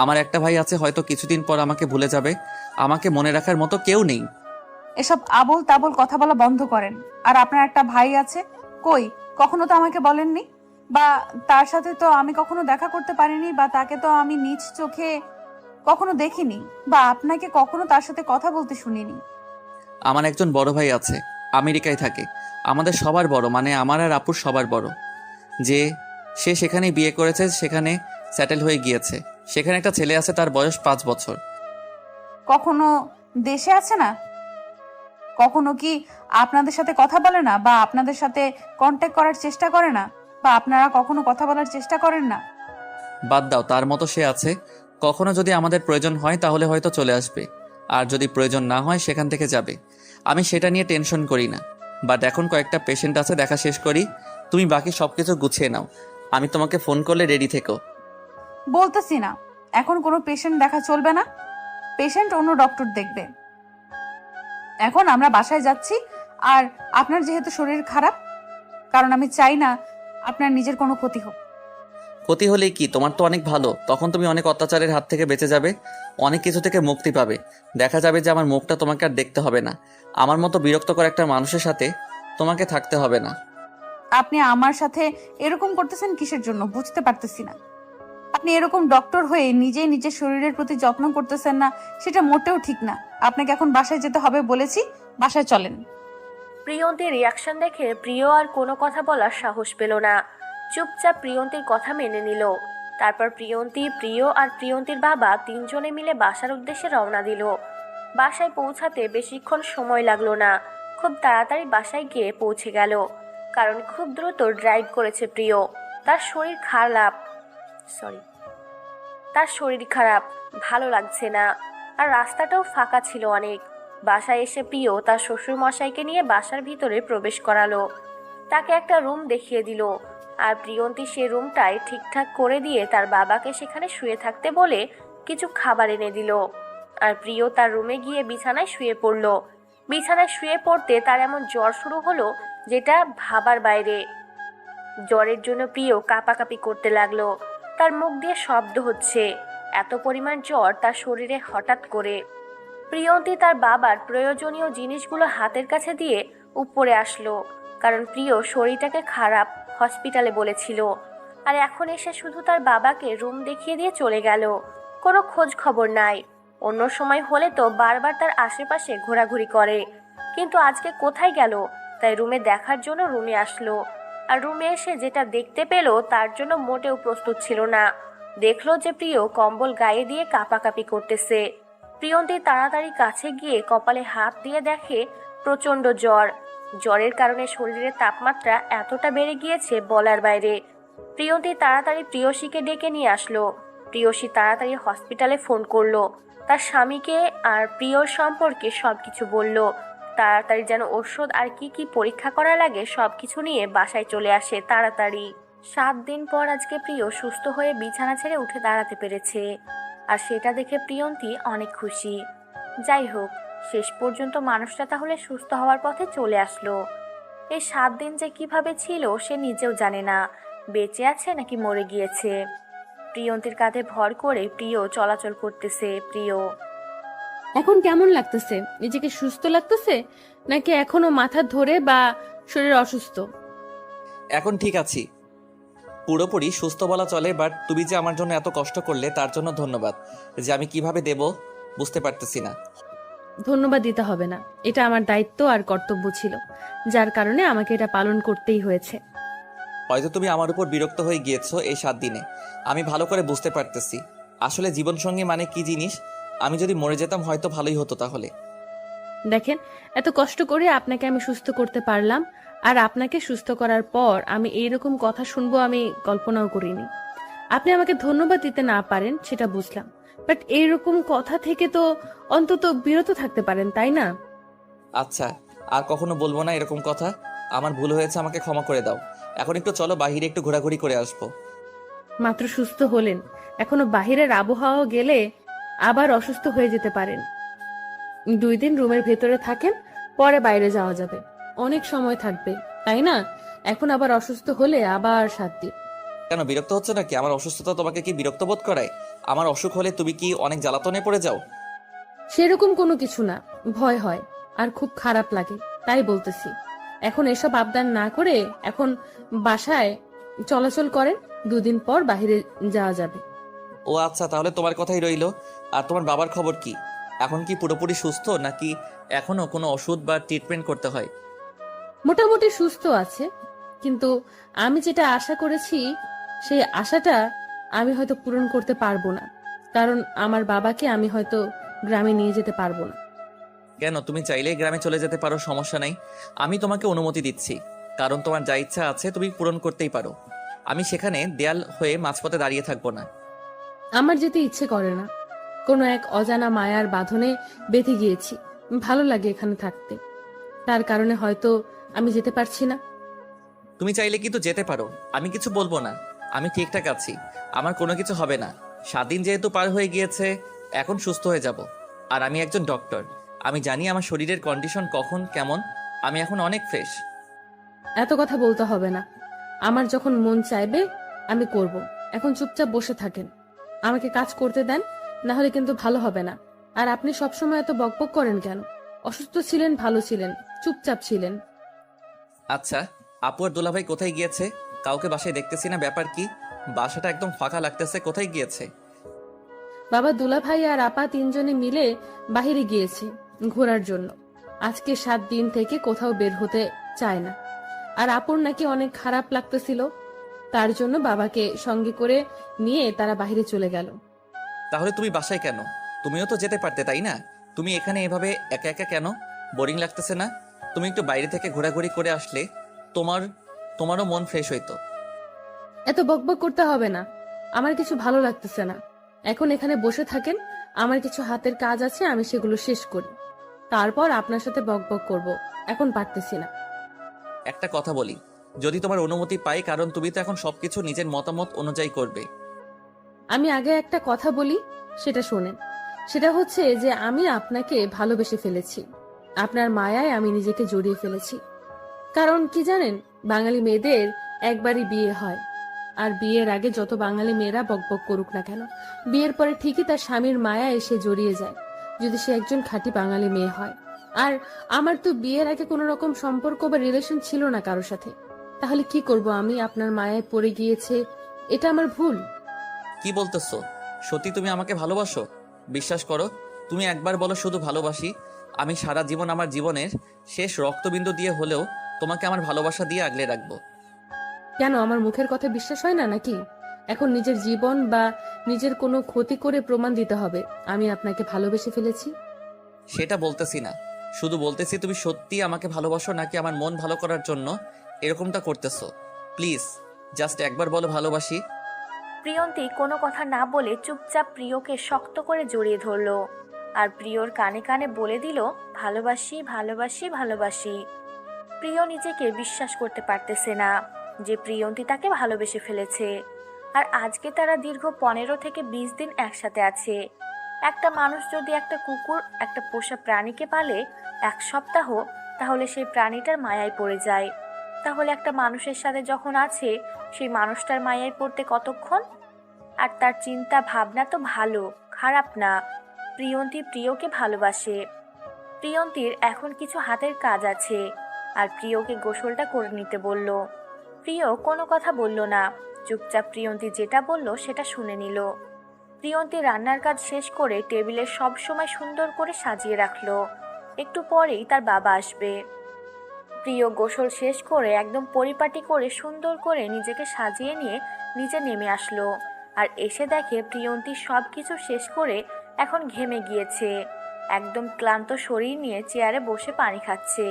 আমার একটা ভাই আছে, হয়তো কিছুদিন পর আমাকে ভুলে যাবে। আমাকে মনে রাখার মতো কেউ নেই। এসব আবোল তাবোল কথা বলা বন্ধ করেন। আর আপনার একটা ভাই আছে, কই? কখনো তো আমাকে বলেননি, বা তার সাথে তো আমি কখনো দেখা করতে পারিনি, বা তাকে তো আমি নিজ চোখে কখনো দেখিনি, বা আপনাকে কখনো তার সাথে কথা বলতে শুনিনি। আমার একজন বড় ভাই আছে, আমেরিকায় থাকে। আমাদের সবার বড়, মানে আমার আর আপুর সবার বড়। যে সে সেখানে বিয়ে করেছে, সেখানে সেটেল হয়ে গিয়েছে। সেখানে একটা ছেলে আছে, তার বয়স 5 বছর। কখনো দেশে আছে না? কখনো কি আপনাদের সাথে কথা বলে না, বা আপনাদের সাথে কন্ট্যাক্ট করার চেষ্টা করে না, বা আপনারা কখনো কথা বলার চেষ্টা করেন না? বাদ দাও, তার মতো সে আছে। কখনো যদি আমাদের প্রয়োজন হয় তাহলে হয়তো চলে আসবে, আর যদি প্রয়োজন না হয় সেখান থেকে যাবে। আমি সেটা নিয়ে টেনশন করি না। বাট এখন কয়েকটা পেশেন্ট আছে, দেখা শেষ করি, তুমি বাকি সব কিছু গুছিয়ে নাও। আমি তোমাকে ফোন করলে রেডি থেকো। বলতেছি না, এখন কোনো পেশেন্ট দেখা চলবে না, পেশেন্ট অন্য ডক্টর দেখবে। এখন আমরা বাসায় যাচ্ছি। আর আপনার যেহেতু শরীর খারাপ, কারণ আমি চাই না আপনার নিজের কোনো ক্ষতি হোক। ক্ষতি হলেই কি, তোমার তো অনেক ভালো, তখন তুমি অনেক অত্যাচারের হাত থেকে বেঁচে যাবে, অনেক কিছু থেকে মুক্তি পাবে। দেখা যাবে যে আমার মুখটা তোমাকে আর দেখতে হবে না, আমার মতো বিরক্তকর একটা মানুষের সাথে তোমাকে থাকতে হবে না। আপনি আমার সাথে এরকম করতেছেন কিসের জন্য বুঝতে পারতেছি না। আপনি এরকম ডক্টর হয়ে নিজেই নিজের শরীরের প্রতি যত্ন করতেছেন না, সেটা মোটেও ঠিক না। আপনাকে এখন বাসায় যেতে হবে বলেছি, বাসায় চলেন। প্রিয়ন্তীর রিয়াকশন দেখে প্রিয় আর কোনো কথা বলার সাহস পেল না, চুপচাপ প্রিয়ন্তীর কথা মেনে নিল। তারপর প্রিয়ন্তী, প্রিয় আর প্রিয়ন্তীর বাবা তিনজনে মিলে বাসার উদ্দেশ্যে রওনা দিল। বাসায় পৌঁছাতে বেশিক্ষণ সময় লাগলো না, খুব তাড়াতাড়ি বাসায় গিয়ে পৌঁছে গেল। কারণ খুব দ্রুত ড্রাইভ করেছে প্রিয়। তার শরীর খারাপ, তার শরীর খারাপ, ভালো লাগছে না। আর রাস্তাটাও ফাঁকা ছিল অনেক। বাসায় এসে প্রিয় তার শ্বশুর মশাইকে নিয়ে বাসার ভিতরে প্রবেশ করালো। তাকে একটা রুম দেখিয়ে দিল। আর প্রিয়ন্তী সে রুমটায় ঠিকঠাক করে দিয়ে তার বাবাকে সেখানে শুয়ে থাকতে বলে কিছু খাবার এনে দিল। আর প্রিয় তার রুমে গিয়ে বিছানায় শুয়ে পড়ল। বিছানায় শুয়ে পড়তে তার এমন জ্বর শুরু হলো যেটা ভাবার বাইরে। জ্বরের জন্য প্রিয় কাঁপাকাঁপি করতে লাগলো। তার মুখ দিয়ে শব্দ হচ্ছে। এত পরিমাণ জ্বর তার শরীরে হঠাৎ করে। প্রিয়ন্তী তার বাবার প্রয়োজনীয় জিনিসগুলো হাতের কাছে দিয়ে উপরে আসলো, কারণ প্রিয় শরীরটাকে খারাপ হসপিটালে বলেছিল। আর এখন এসে শুধু তার বাবাকে রুম দেখিয়ে দিয়ে চলে গেল, কোনো খোঁজ খবর নাই। অন্য সময় হলে তো বারবার তার আশেপাশে ঘোরাঘুরি করে, কিন্তু আজকে কোথায় গেল? তাই রুমে দেখার জন্য রুমে আসলো। আর রুমে এসে যেটা দেখতে পেল তার জন্য মোটেও প্রস্তুত ছিল না। দেখলো যে প্রিয় কম্বল গায়ে দিয়ে কাঁপাকাঁপি করতেছে। প্রিয়ন্তী তাড়াতাড়ি কাছে গিয়ে কপালে হাত দিয়ে দেখে প্রচন্ড জ্বর। জ্বরের কারণে শরীরের তাপমাত্রা এতটা বেড়ে গিয়েছে বলার বাইরে। প্রিয়ন্তী তাড়াতাড়ি প্রিয়সীকে ডেকে নিয়ে আসলো। প্রিয়সী তাড়াতাড়ি হসপিটালে ফোন করলো, তার স্বামীকে আর প্রিয়র সম্পর্কে সবকিছু বলল। তাড়াতাড়ি যেন ওষুধ আর কি কি পরীক্ষা করা লাগে সবকিছু নিয়ে বাসায় চলে আসে তাড়াতাড়ি। 7 দিন পর আজকে প্রিয় সুস্থ হয়ে বিছানা ছেড়ে উঠে দাঁড়াতে পেরেছে। আর সেটা দেখে প্রিয়ন্তী অনেক খুশি। যাই হোক, শেষ পর্যন্ত মানুষটা তাহলে সুস্থ হওয়ার পথে চলে আসলো। এই 7 দিন যে কিভাবে ছিল সে নিজেও জানে না, বেঁচে আছে নাকি মরে গিয়েছে। প্রিয়ন্তীর কাঁধে ভর করে প্রিয় চলাচল করতেছে। প্রিয়, এখন কেমন লাগতেছে? নিজেকে সুস্থ লাগতেছে নাকি এখনো মাথা ধরে বা শরীর অসুস্থ? এখন ঠিক আছি, পুরোপুরি সুস্থ বলা চলে। বাট তুমি যে আমার জন্য এত কষ্ট করলে তার জন্য ধন্যবাদ। যে আমি কিভাবে দেব বুঝতে পারতেছি না। ধন্যবাদ দিতে হবে না, এটা আমার দায়িত্ব আর কর্তব্য ছিল, যার কারণে আমাকে এটা পালন করতেই হয়েছে। হয়তো তুমি আমার উপর বিরক্ত হয়ে গিয়েছো এই 7 দিনে, আমি ভালো করে বুঝতে পারতেছি আসলে জীবনসঙ্গী মানে কি জিনিস। আমি যদি মরে যেতাম হয়তো ভালোই হতো তাহলে। দেখেন, এত কষ্ট করে আপনাকে আমি সুস্থ করতে পারলাম, আর আপনাকে সুস্থ করার পর আমি এইরকম কথা শুনবো আমি কল্পনাও করিনি। আপনি আমাকে ধন্যবাদ দিতে না পারেন সেটা বুঝলাম, বাট এইরকম কথা থেকে তো অন্তত বিরত থাকতে পারেন, তাই না? আচ্ছা, আর কখনো বলবো না এরকম কথা। আমার ভুল হয়েছে, আমাকে ক্ষমা করে দাও। এখন একটু চলো বাইরে একটু ঘোরাঘুরি করে আসবো। মাত্র সুস্থ হলেন, এখনো বাহিরের আবহাওয়া গেলে আবার অসুস্থ হয়ে যেতে পারেন। 2 দিন রুমের ভেতরে থাকেন, পরে বাইরে যাওয়া যাবে, অনেক সময় থাকবে, তাই না? এখন আবার অসুস্থ হলে আবার 7 দিন। কেন বিরক্ত হচ্ছে নাকি? আমার অসুস্থতা তোমাকে কি বিরক্ত বোধ করায়? আমার অসুখ হলে তুমি কি অনেক জ্বালাতনে পড়ে যাও? সেরকম কোনো কিছু না, ভয় হয় আর খুব খারাপ লাগে, তাই বলতেছি। এখন এসব আবদার না করে এখন বাসায় চলাচল করেন, 2 দিন পর বাইরে যাওয়া যাবে। ও আচ্ছা, তাহলে তোমার কথাই রইলো। আর তোমার বাবার খবর কি? এখন কি পুরোপুরি সুস্থ নাকি এখনো কোনো ওষুধ বা ট্রিটমেন্ট করতে হয়? মোটামুটি সুস্থ আছে, কিন্তু আমি যেটা আশা করেছি সেই আশাটা আমি হয়তো পূরণ করতে পারবো না, কারণ আমার বাবাকে আমি হয়তো গ্রামে নিয়ে যেতে পারবো না। কেন? তুমি চাইলেই গ্রামে চলে যেতে পারো, সমস্যা নাই। আমি তোমাকে অনুমতি দিচ্ছি, কারণ তোমার যা ইচ্ছা আছে তুমি পূরণ করতেই পারো। আমি সেখানে দেয়াল হয়ে মাঝপথে দাঁড়িয়ে থাকবো না। আমার যেতে ইচ্ছে করে না। কোনো এক অজানা মায়ার বাঁধনে বেঁধে গিয়েছি। ভালো লাগে এখানে থাকতে। তার কারণে হয়তো আমি যেতে পারছি না। তুমি চাইলে কিন্তু যেতে পারো, আমি কিছু বলবো না। আমি ঠিকঠাক আছি, আমার কোনো কিছু হবে না। 7 দিন যেহেতু পার হয়ে গিয়েছে, এখন সুস্থ হয়ে যাব। আর আমি একজন ডক্টর, আমি জানি আমার শরীরের কন্ডিশন কখন কেমন। আমি এখন অনেক ফ্রেশ। এত কথা বলতে হবে না। আমার যখন মন চাইবে আমি করব। এখন চুপচাপ বসে থাকেন, আমাকে কাজ করতে দেন, না হলে কিন্তু ভালো হবে না। আর আপনি সবসময় এত বকবক করেন কেন? অসুস্থ ছিলেন, ভালো ছিলেন, চুপচাপ ছিলেন। আচ্ছা, আপু আর দুলাভাই কোথায় গিয়েছে? কাউকে বাসায় দেখতেছি না, ব্যাপার কি? বাসাটা একদম ফাঁকা লাগতেছে, কোথায় গিয়েছে? বাবা, দুলাভাই আর আপা 3 জনে মিলে বাহিরে গিয়েছে ঘোরার জন্য। আজকে 7 দিন থেকে কোথাও বের হতে চায় না। আর আপুর নাকি অনেক খারাপ লাগতেছিল, তার জন্য বাবাকে সঙ্গে করে নিয়ে তারা বাহিরে চলে গেল। তাহলে তুমি বাসায় কেন? তুমিও তো যেতে পারতে, তাই না? তুমি এখানে এভাবে একা একা কেন? বোরিং লাগতেছে না? তুমি একটু বাইরে থেকে ঘোরাঘুরি করে আসলে তোমারও মন ফ্রেশ হইতো। এত বকবক করতে হবে না, আমার কিছু ভালো লাগতেছে না। এখন এখানে বসে থাকেন, আমার কিছু হাতের কাজ আছে, আমি সেগুলো শেষ করি, তারপর আপনার সাথে বকবক করব। এখন পারতেছি না। একটা কথা বলি, যদি তোমার অনুমতি পাই, কারণ তুমি তো এখন সবকিছু নিজের মতামত অনুযায়ী করবে। আমি আগে একটা কথা বলি, সেটা শোনেন। সেটা হচ্ছে যে আমি আপনাকে ভালোবেসে ফেলেছি। আপনার মায়ায় আমি নিজেকে জড়িয়ে ফেলেছি। কারণ কি জানেন, বাঙালি মেয়েদের একবারই বিয়ে হয়। আর বিয়ের আগে যত বাঙালি মেয়েরা বকবক করুক না কেন, বিয়ের পরে ঠিকই তার স্বামীর মায়া এসে জড়িয়ে যায়, যদি সে একজন খাঁটি বাঙালি মেয়ে হয়। আর আমার তো বিয়ের আগে কোনো রকম সম্পর্ক বা রিলেশন ছিল না কারোর সাথে। তাহলে কি করব আমি? আপনার মায়ায় পড়ে গিয়েছে, এটা আমার ভুল। কি বলতেছো? সত্যি তুমি আমাকে ভালোবাসো? বিশ্বাস করো, তুমি একবার বলো শুধু ভালোবাসি, আমি সারা জীবন আমার জীবনের শেষ রক্তবিন্দু দিয়ে হলেও তোমাকে আমার ভালোবাসা দিয়ে আগলে রাখবো। কেন আমার মুখের কথা বিশ্বাস হয় না নাকি? এখন নিজের জীবন বা নিজের কোনো ক্ষতি করে প্রমাণ দিতে হবে আমি আপনাকে ভালোবেসে ফেলেছি? সেটা বলতেছি না, শুধু বলতেছি তুমি সত্যি আমাকে ভালোবাসো নাকি আমার মন ভালো করার জন্য এরকমটা করতেছো। প্লিজ জাস্ট একবার বলো ভালোবাসি। প্রিয়ন্তী কোনো কথা না বলে চুপচাপ প্রিয়কে শক্ত করে জড়িয়ে ধরলো আর প্রিয়র কানে কানে বলে দিল, ভালোবাসি ভালোবাসি ভালোবাসি। প্রিয় নিজেকে বিশ্বাস করতে পারতেছে না যে প্রিয়ন্তী তাকে ভালোবেসে ফেলেছে। আর আজকে তারা দীর্ঘ 15 থেকে 20 দিন একসাথে আছে। একটা মানুষ যদি একটা কুকুর, একটা পোষা প্রাণীকে পালে 1 সপ্তাহ, তাহলে সেই প্রাণীটার মায়ায় পড়ে যায়। তাহলে একটা মানুষের সাথে যখন আছে, সেই মানুষটার মায়ায় পড়তে কতক্ষণ? আর তার চিন্তা ভাবনা তো ভালো, খারাপ না। প্রিয়ন্তী প্রিয়কে ভালোবাসে। প্রিয়ন্তীর এখন কিছু হাতের কাজ আছে, আর প্রিয়কে গোসলটা করে নিতে বলল। প্রিয় কোনো কথা বলল না, চুপচাপ প্রিয়ন্তী যেটা বলল সেটা শুনে নিল। প্রিয়ন্তী রান্নার কাজ শেষ করে টেবিলে সব সময় সুন্দর করে সাজিয়ে রাখলো। একটু পরেই তার বাবা আসবে। প্রিয় গোসল শেষ করে একদম পরিপাটি করে সুন্দর করে নিজেকে সাজিয়ে নিয়ে নিচে নেমে আসলো। আর এসে দেখে প্রিয়ন্তী সব কিছু শেষ করে এখন ঘেমে গিয়েছে, একদম ক্লান্ত শরীর নিয়ে চেয়ারে বসে পানি খাচ্ছে।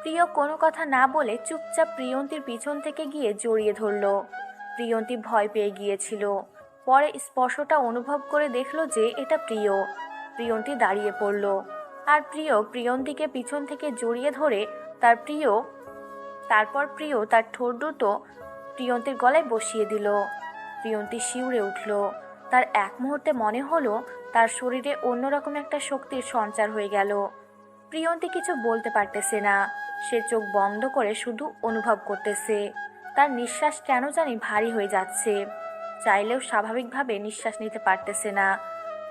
প্রিয় কোনো কথা না বলে চুপচাপ প্রিয়ন্তীর পিছন থেকে গিয়ে জড়িয়ে ধরলো। প্রিয়ন্তী ভয় পেয়ে গিয়েছিল, পরে স্পর্শটা অনুভব করে দেখলো যে এটা প্রিয়। প্রিয়ন্তী দাঁড়িয়ে পড়ল, আর প্রিয় প্রিয়ন্তীকে পিছন থেকে জড়িয়ে ধরে তারপর প্রিয় তার ঠোঁট দুটো প্রিয়ন্তীর গলায় বসিয়ে দিল। প্রিয়ন্তী শিউরে উঠল। তার এক মুহূর্তে মনে হলো তার শরীরে অন্যরকম একটা শক্তির সঞ্চার হয়ে গেল। প্রিয়ন্তী কিছু বলতে পারতেছে না, সে চোখ বন্ধ করে শুধু অনুভব করতেছে। তার নিঃশ্বাস কেন জানি ভারী হয়ে যাচ্ছে, চাইলেও স্বাভাবিকভাবে নিঃশ্বাস নিতে পারতেছে না।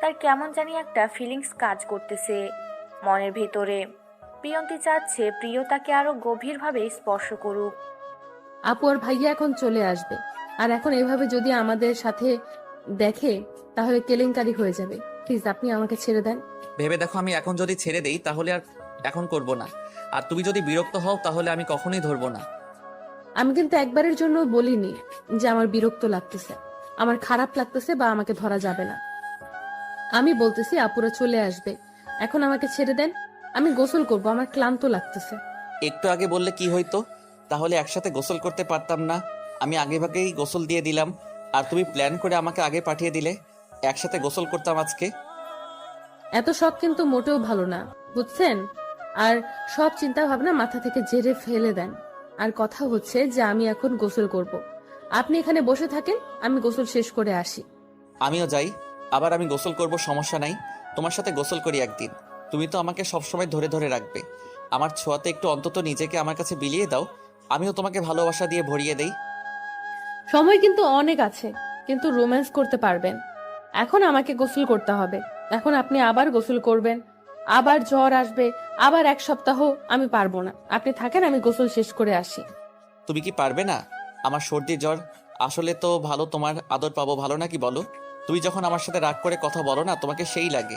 তার কেমন জানি একটা ফিলিংস কাজ করতেছে মনের ভেতরে। প্রিয়ন্তী চাচ্ছে প্রিয় তাকে আরো গভীরভাবে স্পর্শ করুক। আপু আর ভাইয়া এখন চলে আসবে, আর এখন এভাবে যদি আমাদের সাথে দেখে তাহলে কেলেঙ্কারি হয়ে যাবে। প্লিজ আপনি আমাকে ছেড়ে দেন। ভেবে দেখো, আমি এখন যদি ছেড়ে দেই তাহলে আর এখন করব না, আর তুমি যদি বিরক্ত হও তাহলে আমি কখনোই ধরবো না। আমি কিন্তু একবারের জন্য বলিনি যে আমার বিরক্ত লাগতেছে, আমার খারাপ লাগতেছে বা আমাকে ধরা যাবে না। আমি বলতেছি আপুরা চলে আসবে, এখন আমাকে ছেড়ে দেন, আমি গোসল করব, আমার ক্লান্ত লাগতেছে। একটু আগে বললে কি হইতো? তাহলে একসাথে গোসল করতে পারতাম না? আমি আগে ভাগেই গোসল দিয়ে দিলাম, আর তুমি প্ল্যান করে আমাকে আগে পাঠিয়ে দিলে। একসাথে গোসল করতাম আজকে। এত শখ কিন্তু মোটেও ভালো না, বুঝছেন? আর সব চিন্তা ভাবনা মাথা থেকে ঝেড়ে ফেলে দেন। আর কথা হচ্ছে যে আমি এখন গোসল করব। আপনি এখানে বসে থাকেন, আমি গোসল শেষ করে আসি। আমিও যাই। আবার আমি গোসল করব, সমস্যা নাই। তোমার সাথে গোসল করি একদিন। তুমি তো আমাকে সবসময় ধরে ধরে রাখবে। আমার ছোঁয়াতে একটু অন্তত নিজেকে আমার কাছে বিলিয়ে দাও। আমিও তোমাকে ভালোবাসা দিয়ে ভরিয়ে দেই। সময় কিন্তু অনেক আছে, কিন্তু রোম্যান্স করতে পারবেন। এখন আমাকে গোসল করতে হবে। এখন আপনি আবার গোসল করবেন, আবার জ্বর আসবে, আবার 1 সপ্তাহ। আমি পারবো না, আপনি থাকেন, আমি গোসল শেষ করে আসি। তুমি কি পারবে না? আমার সর্দি জ্বর আসলে তো ভালো, তোমার আদর পাবো ভালো নাকি বলো? তুমি যখন আমার সাথে রাগ করে কথা বলো না, তোমাকে সেই লাগে।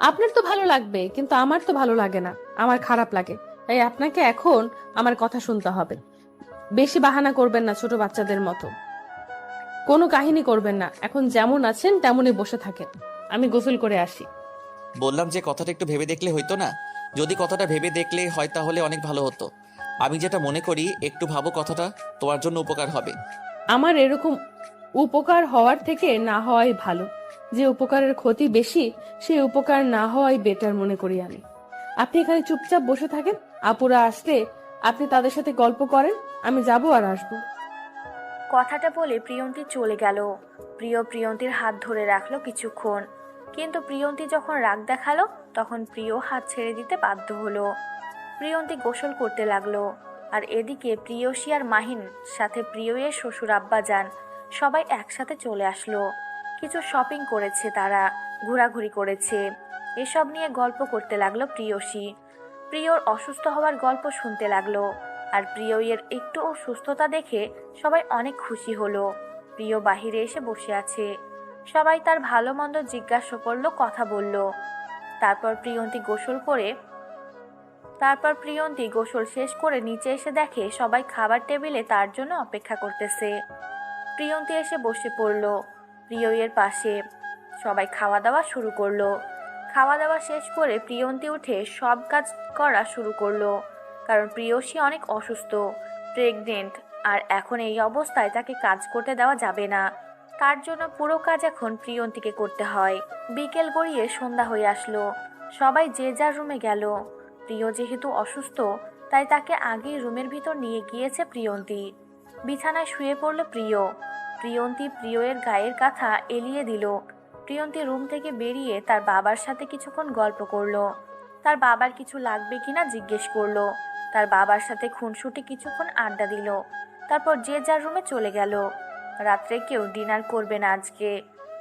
আপনার তো ভালো লাগবে, কিন্তু আমার তো ভালো লাগে না, আমার খারাপ লাগে। তাই আপনাকে এখন আমার কথা শুনতে হবে। বেশি বাহানা করবেন না ছোট বাচ্চাদের মতো, কোনো কাহিনী করবেন না। এখন যেমন আছেন তেমনই বসে থাকেন, আমি গোসল করে আসি। বললাম যে কথাটা একটু ভেবে দেখলে হইতো না? যদি কথাটা ভেবে দেখলে হয় তাহলে অনেক ভালো হতো। আমি যেটা মনে করি, একটু ভাবো, কথাটা তোমার জন্য উপকার হবে। আমার এরকম উপকার হওয়ার থেকে না হওয়াই ভালো। যে উপকারের ক্ষতি বেশি, সেই উপকার না হওয়াই বেটার মনে করি আমি। আপনি এখানে চুপচাপ বসে থাকেন, আপুরা আসলে আপনি তাদের সাথে গল্প করেন, আমি যাব আর আসবো। কথাটা বলে প্রিয়ন্তী চলে গেল। প্রিয় প্রিয়ন্তীর হাত ধরে রাখলো কিছুক্ষণ, কিন্তু প্রিয়ন্তী যখন রাগ দেখালো তখন প্রিয় হাত ছেড়ে দিতে বাধ্য হলো। প্রিয়ন্তী গোসল করতে লাগলো, আর এদিকে প্রিয়সী আর মাহিন সাথে প্রিয়ের শ্বশুর আব্বা যান সবাই একসাথে চলে আসলো। কিছু শপিং করেছে, তারা ঘোরাঘুরি করেছে। এসব নিয়ে গল্প করতে লাগলো প্রিয়সী। প্রিয়র অসুস্থ হওয়ার গল্প শুনতে লাগলো, আর প্রিয়ের একটু সুস্থতা দেখে সবাই অনেক খুশি হলো। প্রিয় বাহিরে এসে বসে আছে, সবাই তার ভালো মন্দ জিজ্ঞাসা করলো, কথা বলল। তারপর প্রিয়ন্তী গোসল শেষ করে নিচে এসে দেখে সবাই খাবার টেবিলে তার জন্য অপেক্ষা করতেছে। প্রিয়ন্তী এসে বসে পড়ল প্রিয়ের পাশে। সবাই খাওয়া দাওয়া শুরু করলো। খাওয়া দাওয়া শেষ করে প্রিয়ন্তী উঠে সব কাজ করা শুরু করলো, কারণ প্রিয়সী অনেক অসুস্থ, প্রেগনেন্ট, আর এখন এই অবস্থায় তাকে কাজ করতে দেওয়া যাবে না। তার জন্য পুরো কাজ এখন প্রিয়ন্তীকে করতে হয়। বিকেল গড়িয়ে সন্ধ্যা হয়ে আসলো, সবাই যে যার রুমে গেল। প্রিয় যেহেতু অসুস্থ, তাই তাকে আগেই রুমের ভিতর নিয়ে গিয়েছে প্রিয়ন্তী। বিছানায় শুয়ে পড়ল প্রিয়ন্তী প্রিয়ের গায়ের কাঁথা এলিয়ে দিল। প্রিয়ন্তী রুম থেকে বেরিয়ে তার বাবার সাথে কিছুক্ষণ গল্প করলো। তার বাবার কিছু লাগবে কিনা জিজ্ঞেস করলো। তার বাবার সাথে খুনসুটি কিছুক্ষণ আড্ডা দিল। তারপর যে যার রুমে চলে গেল। রাত্রে কেউ ডিনার করবে না আজকে,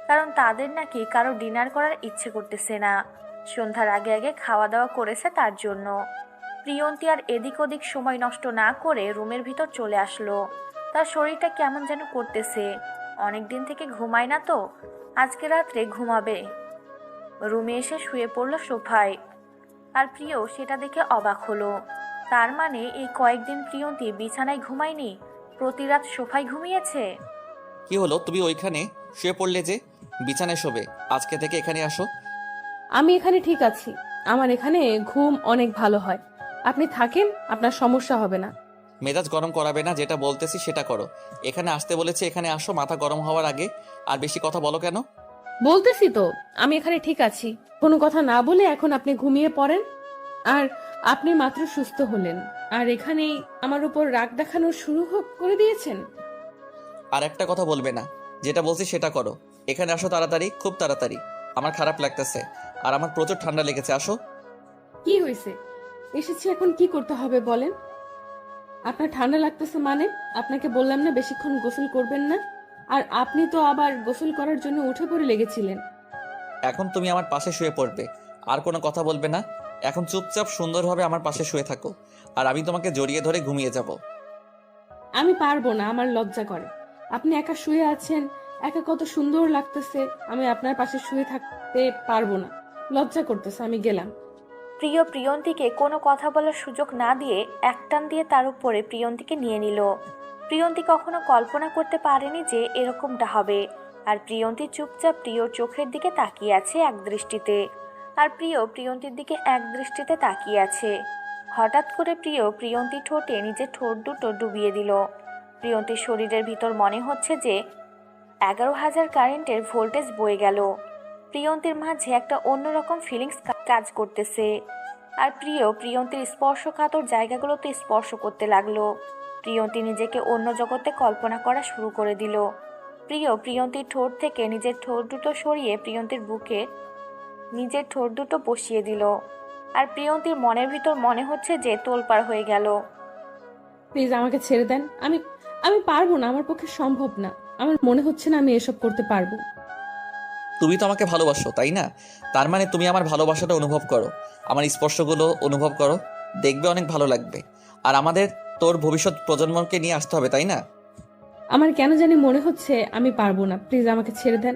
কারণ তাদের নাকি কারো ডিনার করার ইচ্ছে করতেছে না। সন্ধ্যার আগে আগে খাওয়া দাওয়া করেছে তার জন্য। প্রিয়ন্তী আর এদিক ওদিক সময় নষ্ট না করে রুমের ভিতর চলে আসলো। তার শরীরটা কেমন যেন করতেছে, অনেক দিন থেকে ঘুমায় না তো, আজকে রাত্রে ঘুমাবে। রুমে এসে শুয়ে পড়ল সোফায়, আর প্রিয় সেটা দেখে অবাক হলো। তার মানে এই কয়েকদিন প্রিয়ন্তী বিছানায় ঘুমায়নি, প্রতি রাত সোফায় ঘুমিয়েছে। কি হলো, তুমি ওইখানে শুয়ে পড়লে যে? বিছানায় শোবে, আজকে থেকে এখানে আসো। আমি এখানে ঠিক আছি, আমার এখানে ঘুম অনেক ভালো হয়। আপনি থাকেন, আপনার সমস্যা হবে না। মেজাজ গরম করাবে না, যেটা বলতেছি সেটা করো। এখানে আসতে বলেছি, এখানে আসো, মাথা গরম হওয়ার আগে। আর বেশি কথা বলো কেন? বলতেছি তো আমি এখানে ঠিক আছি, কোনো কথা না বলে এখন আপনি ঘুমিয়ে পড়েন। আর আপনি মাত্র সুস্থ হলেন, আর এখানেই আমার উপর রাগ দেখানো শুরু করে দিয়েছেন। আর একটা কথা বলবে না, যেটা বলছি সেটা করো। এখানে আসো তাড়াতাড়ি, খুব তাড়াতাড়ি। আমার খারাপ লাগতেছে, আর আমার প্রচুর ঠান্ডা লেগেছে, আসো। কি হয়েছে? এসেছি, এখন কি করতে হবে বলেন? আপনার ঠান্ডা লাগতেছে মানে? আপনাকে বললাম না বেশিক্ষণ গোসল করবেন না? আর আপনি তো আবার গোসল করার জন্য উঠে পড়ে লেগেছিলেন। এখন তুমি আমার পাশে শুয়ে পড়বে, আর কোনো কথা বলবে না। এখন চুপচাপ সুন্দরভাবে আমার পাশে শুয়ে থাকো, আর আমি তোমাকে জড়িয়ে ধরে ঘুমিয়ে যাব। আমি পারবো না, আমার লজ্জা করে। আপনি একা শুয়ে আছেন, একা কত সুন্দর লাগতেছে, আমি আপনার পাশে শুয়ে থাকতে পারবো না, লজ্জা করতেছে, আমি গেলাম। প্রিয় প্রিয়ন্তীকে কোনো কথা বলার সুযোগ না দিয়ে একটান দিয়ে তার উপরে প্রিয়ন্তীকে নিয়ে নিল। প্রিয়ন্তী কখনো কল্পনা করতে পারেনি যে এরকমটা হবে। আর প্রিয়ন্তী চুপচাপ প্রিয়র চোখের দিকে তাকিয়ে আছে এক দৃষ্টিতে, আর প্রিয় প্রিয়ন্তীর দিকে এক দৃষ্টিতে তাকিয়ে আছে। হঠাৎ করে প্রিয়ন্তী ঠোঁটে নিজের ঠোঁট দুটো ডুবিয়ে দিল। প্রিয়ন্তীর শরীরের ভিতর মনে হচ্ছে যে 11,000 কারেন্টের ভোল্টেজ বয়ে গেল। প্রিয়ন্তীর মাঝে একটা অন্যরকম ফিলিংস কাজ করতেছে। আর প্রিয়ন্তীর স্পর্শকাতর জায়গাগুলোতে স্পর্শ করতে লাগলো। প্রিয়ন্তী নিজেকে অন্য জগতে কল্পনা করা শুরু করে দিল। প্রিয়ন্তীর ঠোঁট থেকে নিজের ঠোঁট দুটো সরিয়ে প্রিয়ন্তীর বুকে নিজের ঠোঁট দুটো বসিয়ে দিল। আর প্রিয়ন্তীর মনের ভিতর মনে হচ্ছে যে তোলপাড় হয়ে গেল। প্লিজ আমাকে ছেড়ে দেন। আমি আমি পারবো না, আমার পক্ষে সম্ভব না। আমার মনে হচ্ছে না আমি এসব করতে পারবো। তুমি তো আমাকে ভালোবাসো, তাই না? তার মানে তুমি আমার ভালোবাসাটা অনুভব করো, আমার স্পর্শগুলো অনুভব করো, দেখবে অনেক ভালো লাগবে। আর আমাদের তোর ভবিষ্যৎ প্রজন্মকে নিয়ে আসতে হবে, তাই না? আমার কেন জানি মনে হচ্ছে আমি পারবো না। প্লিজ আমাকে ছেড়ে দেন।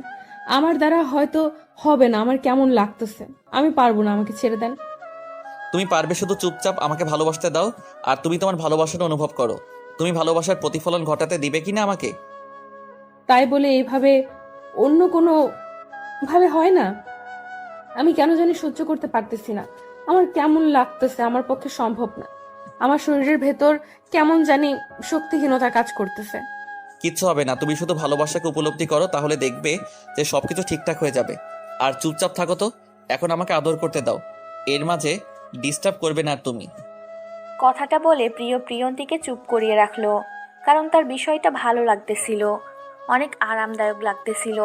আমার দ্বারা হয়তো হবে না, আমার কেমন লাগতেছে। আমি পারবো না, আমাকে ছেড়ে দেন। তুমি পারবে, শুধু চুপচাপ আমাকে ভালোবাসতে দাও। আর তুমি তোমার ভালোবাসাটা অনুভব করো। তুমি ভালোবাসার প্রতিফলন ঘটাতে দিবে কিনা আমাকে? তাই বলে এইভাবে অন্য কোনো ভাবে হয় না। আমি কেন জানি সহ্য করতে পারতেছি না। আমার কেমন লাগতেছে, আমার পক্ষে সম্ভব না। আমার শরীরের ভেতর কেমন জানি শক্তিহীনতা কাজ করতেছে। কিচ্ছু হবে না, তুমি শুধু ভালোবাসাকে উপলব্ধি করো, তাহলে দেখবে যে সবকিছু ঠিকঠাক হয়ে যাবে। আর চুপচাপ থাকো তো, এখন আমাকে আদর করতে দাও। এর মাঝে ডিস্টার্ব করবে না তুমি। কথাটা বলে প্রিয়ন্তীকে চুপ করিয়ে রাখলো, কারণ তার বিষয়টা ভালো লাগতেছিল, অনেক আরামদায়ক লাগতেছিল।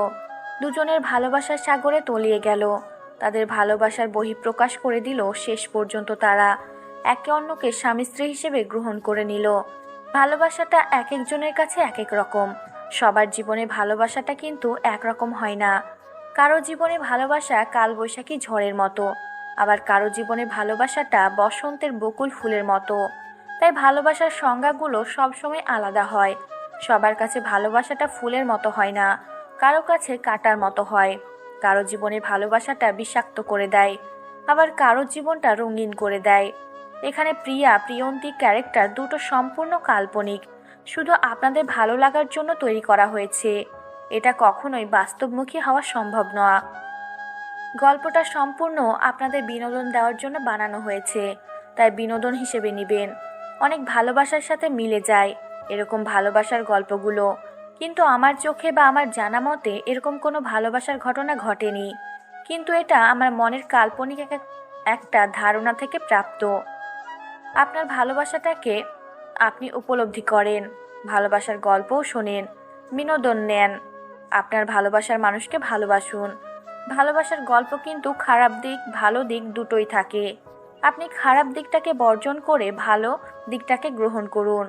দুজনের ভালোবাসার সাগরে তলিয়ে গেল। তাদের ভালোবাসার বহিঃপ্রকাশ করে দিল। শেষ পর্যন্ত তারা একে অন্যকে স্বামী স্ত্রী হিসেবে গ্রহণ করে নিল। ভালোবাসাটা এক একজনের কাছে এক এক রকম। সবার জীবনে ভালোবাসাটা কিন্তু একরকম হয় না। কারো জীবনে ভালোবাসা কালবৈশাখী ঝড়ের মতো, আবার কারো জীবনে ভালোবাসাটা বসন্তের বকুল ফুলের মতো। তাই ভালোবাসার সংজ্ঞাগুলো সবসময় আলাদা হয়। সবার কাছে ভালোবাসাটা ফুলের মতো হয় না, কারো কাছে কাঁটার মতো হয়। কারো জীবনে ভালোবাসাটা বিষাক্ত করে দেয়, আবার কারো জীবনটা রঙিন করে দেয়। এখানে প্রিয়ন্তী ক্যারেক্টার দুটো সম্পূর্ণ কাল্পনিক, শুধু আপনাদের ভালো লাগার জন্য তৈরি করা হয়েছে। এটা কখনোই বাস্তবমুখী হওয়া সম্ভব নয়। গল্পটা সম্পূর্ণ আপনাদের বিনোদন দেওয়ার জন্য বানানো হয়েছে, তাই বিনোদন হিসেবে নেবেন। অনেক ভালোবাসার সাথে মিলে যায় এরকম ভালোবাসার গল্পগুলো, কিন্তু আমার চোখে বা আমার জানা মতে এরকম কোনো ভালোবাসার ঘটনা ঘটেনি। কিন্তু এটা আমার মনের কাল্পনিক একটা ধারণা থেকে প্রাপ্ত। আপনার ভালোবাসাটাকে আপনি উপলব্ধি করেন, ভালোবাসার গল্পও শোনেন, বিনোদন নেন। আপনার ভালোবাসার মানুষকে ভালোবাসুন। ভালোবাসার গল্প কিন্তু খারাপ দিক ভালো দিক দুটোই থাকে। আপনি খারাপ দিকটাকে বর্জন করে ভালো দিকটাকে গ্রহণ করুন।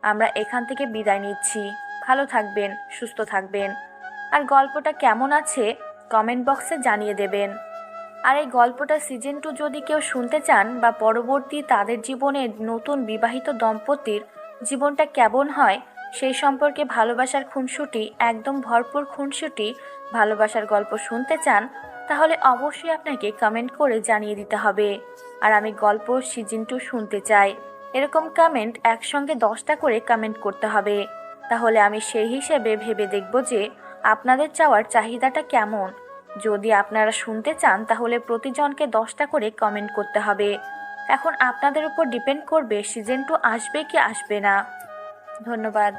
আমরা এখান থেকে বিদায় নিচ্ছি। ভালো থাকবেন, সুস্থ থাকবেন। আর গল্পটা কেমন আছে কমেন্ট বক্সে জানিয়ে দেবেন। আর এই গল্পটা সিজন 2 যদি কেউ শুনতে চান, বা পরবর্তী তাদের জীবনে নতুন বিবাহিত দম্পতির জীবনটা কেমন হয় সেই সম্পর্কে ভালোবাসার খুনসুটি, একদম ভরপুর খুনসুটি ভালোবাসার গল্প শুনতে চান, তাহলে অবশ্যই আপনাকে কমেন্ট করে জানিয়ে দিতে হবে। আর আমি গল্প সিজন 2 শুনতে চাই, এরকম কমেন্ট একসঙ্গে 10টা করে কমেন্ট করতে হবে। তাহলে আমি সেই হিসেবে ভেবে দেখব যে আপনাদের চাওয়ার চাহিদাটা কেমন। যদি আপনারা শুনতে চান তাহলে প্রতিজনকে 10টা করে কমেন্ট করতে হবে। এখন আপনাদের উপর ডিপেন্ড করবে সিজন 2 আসবে কি আসবে না। ধন্যবাদ।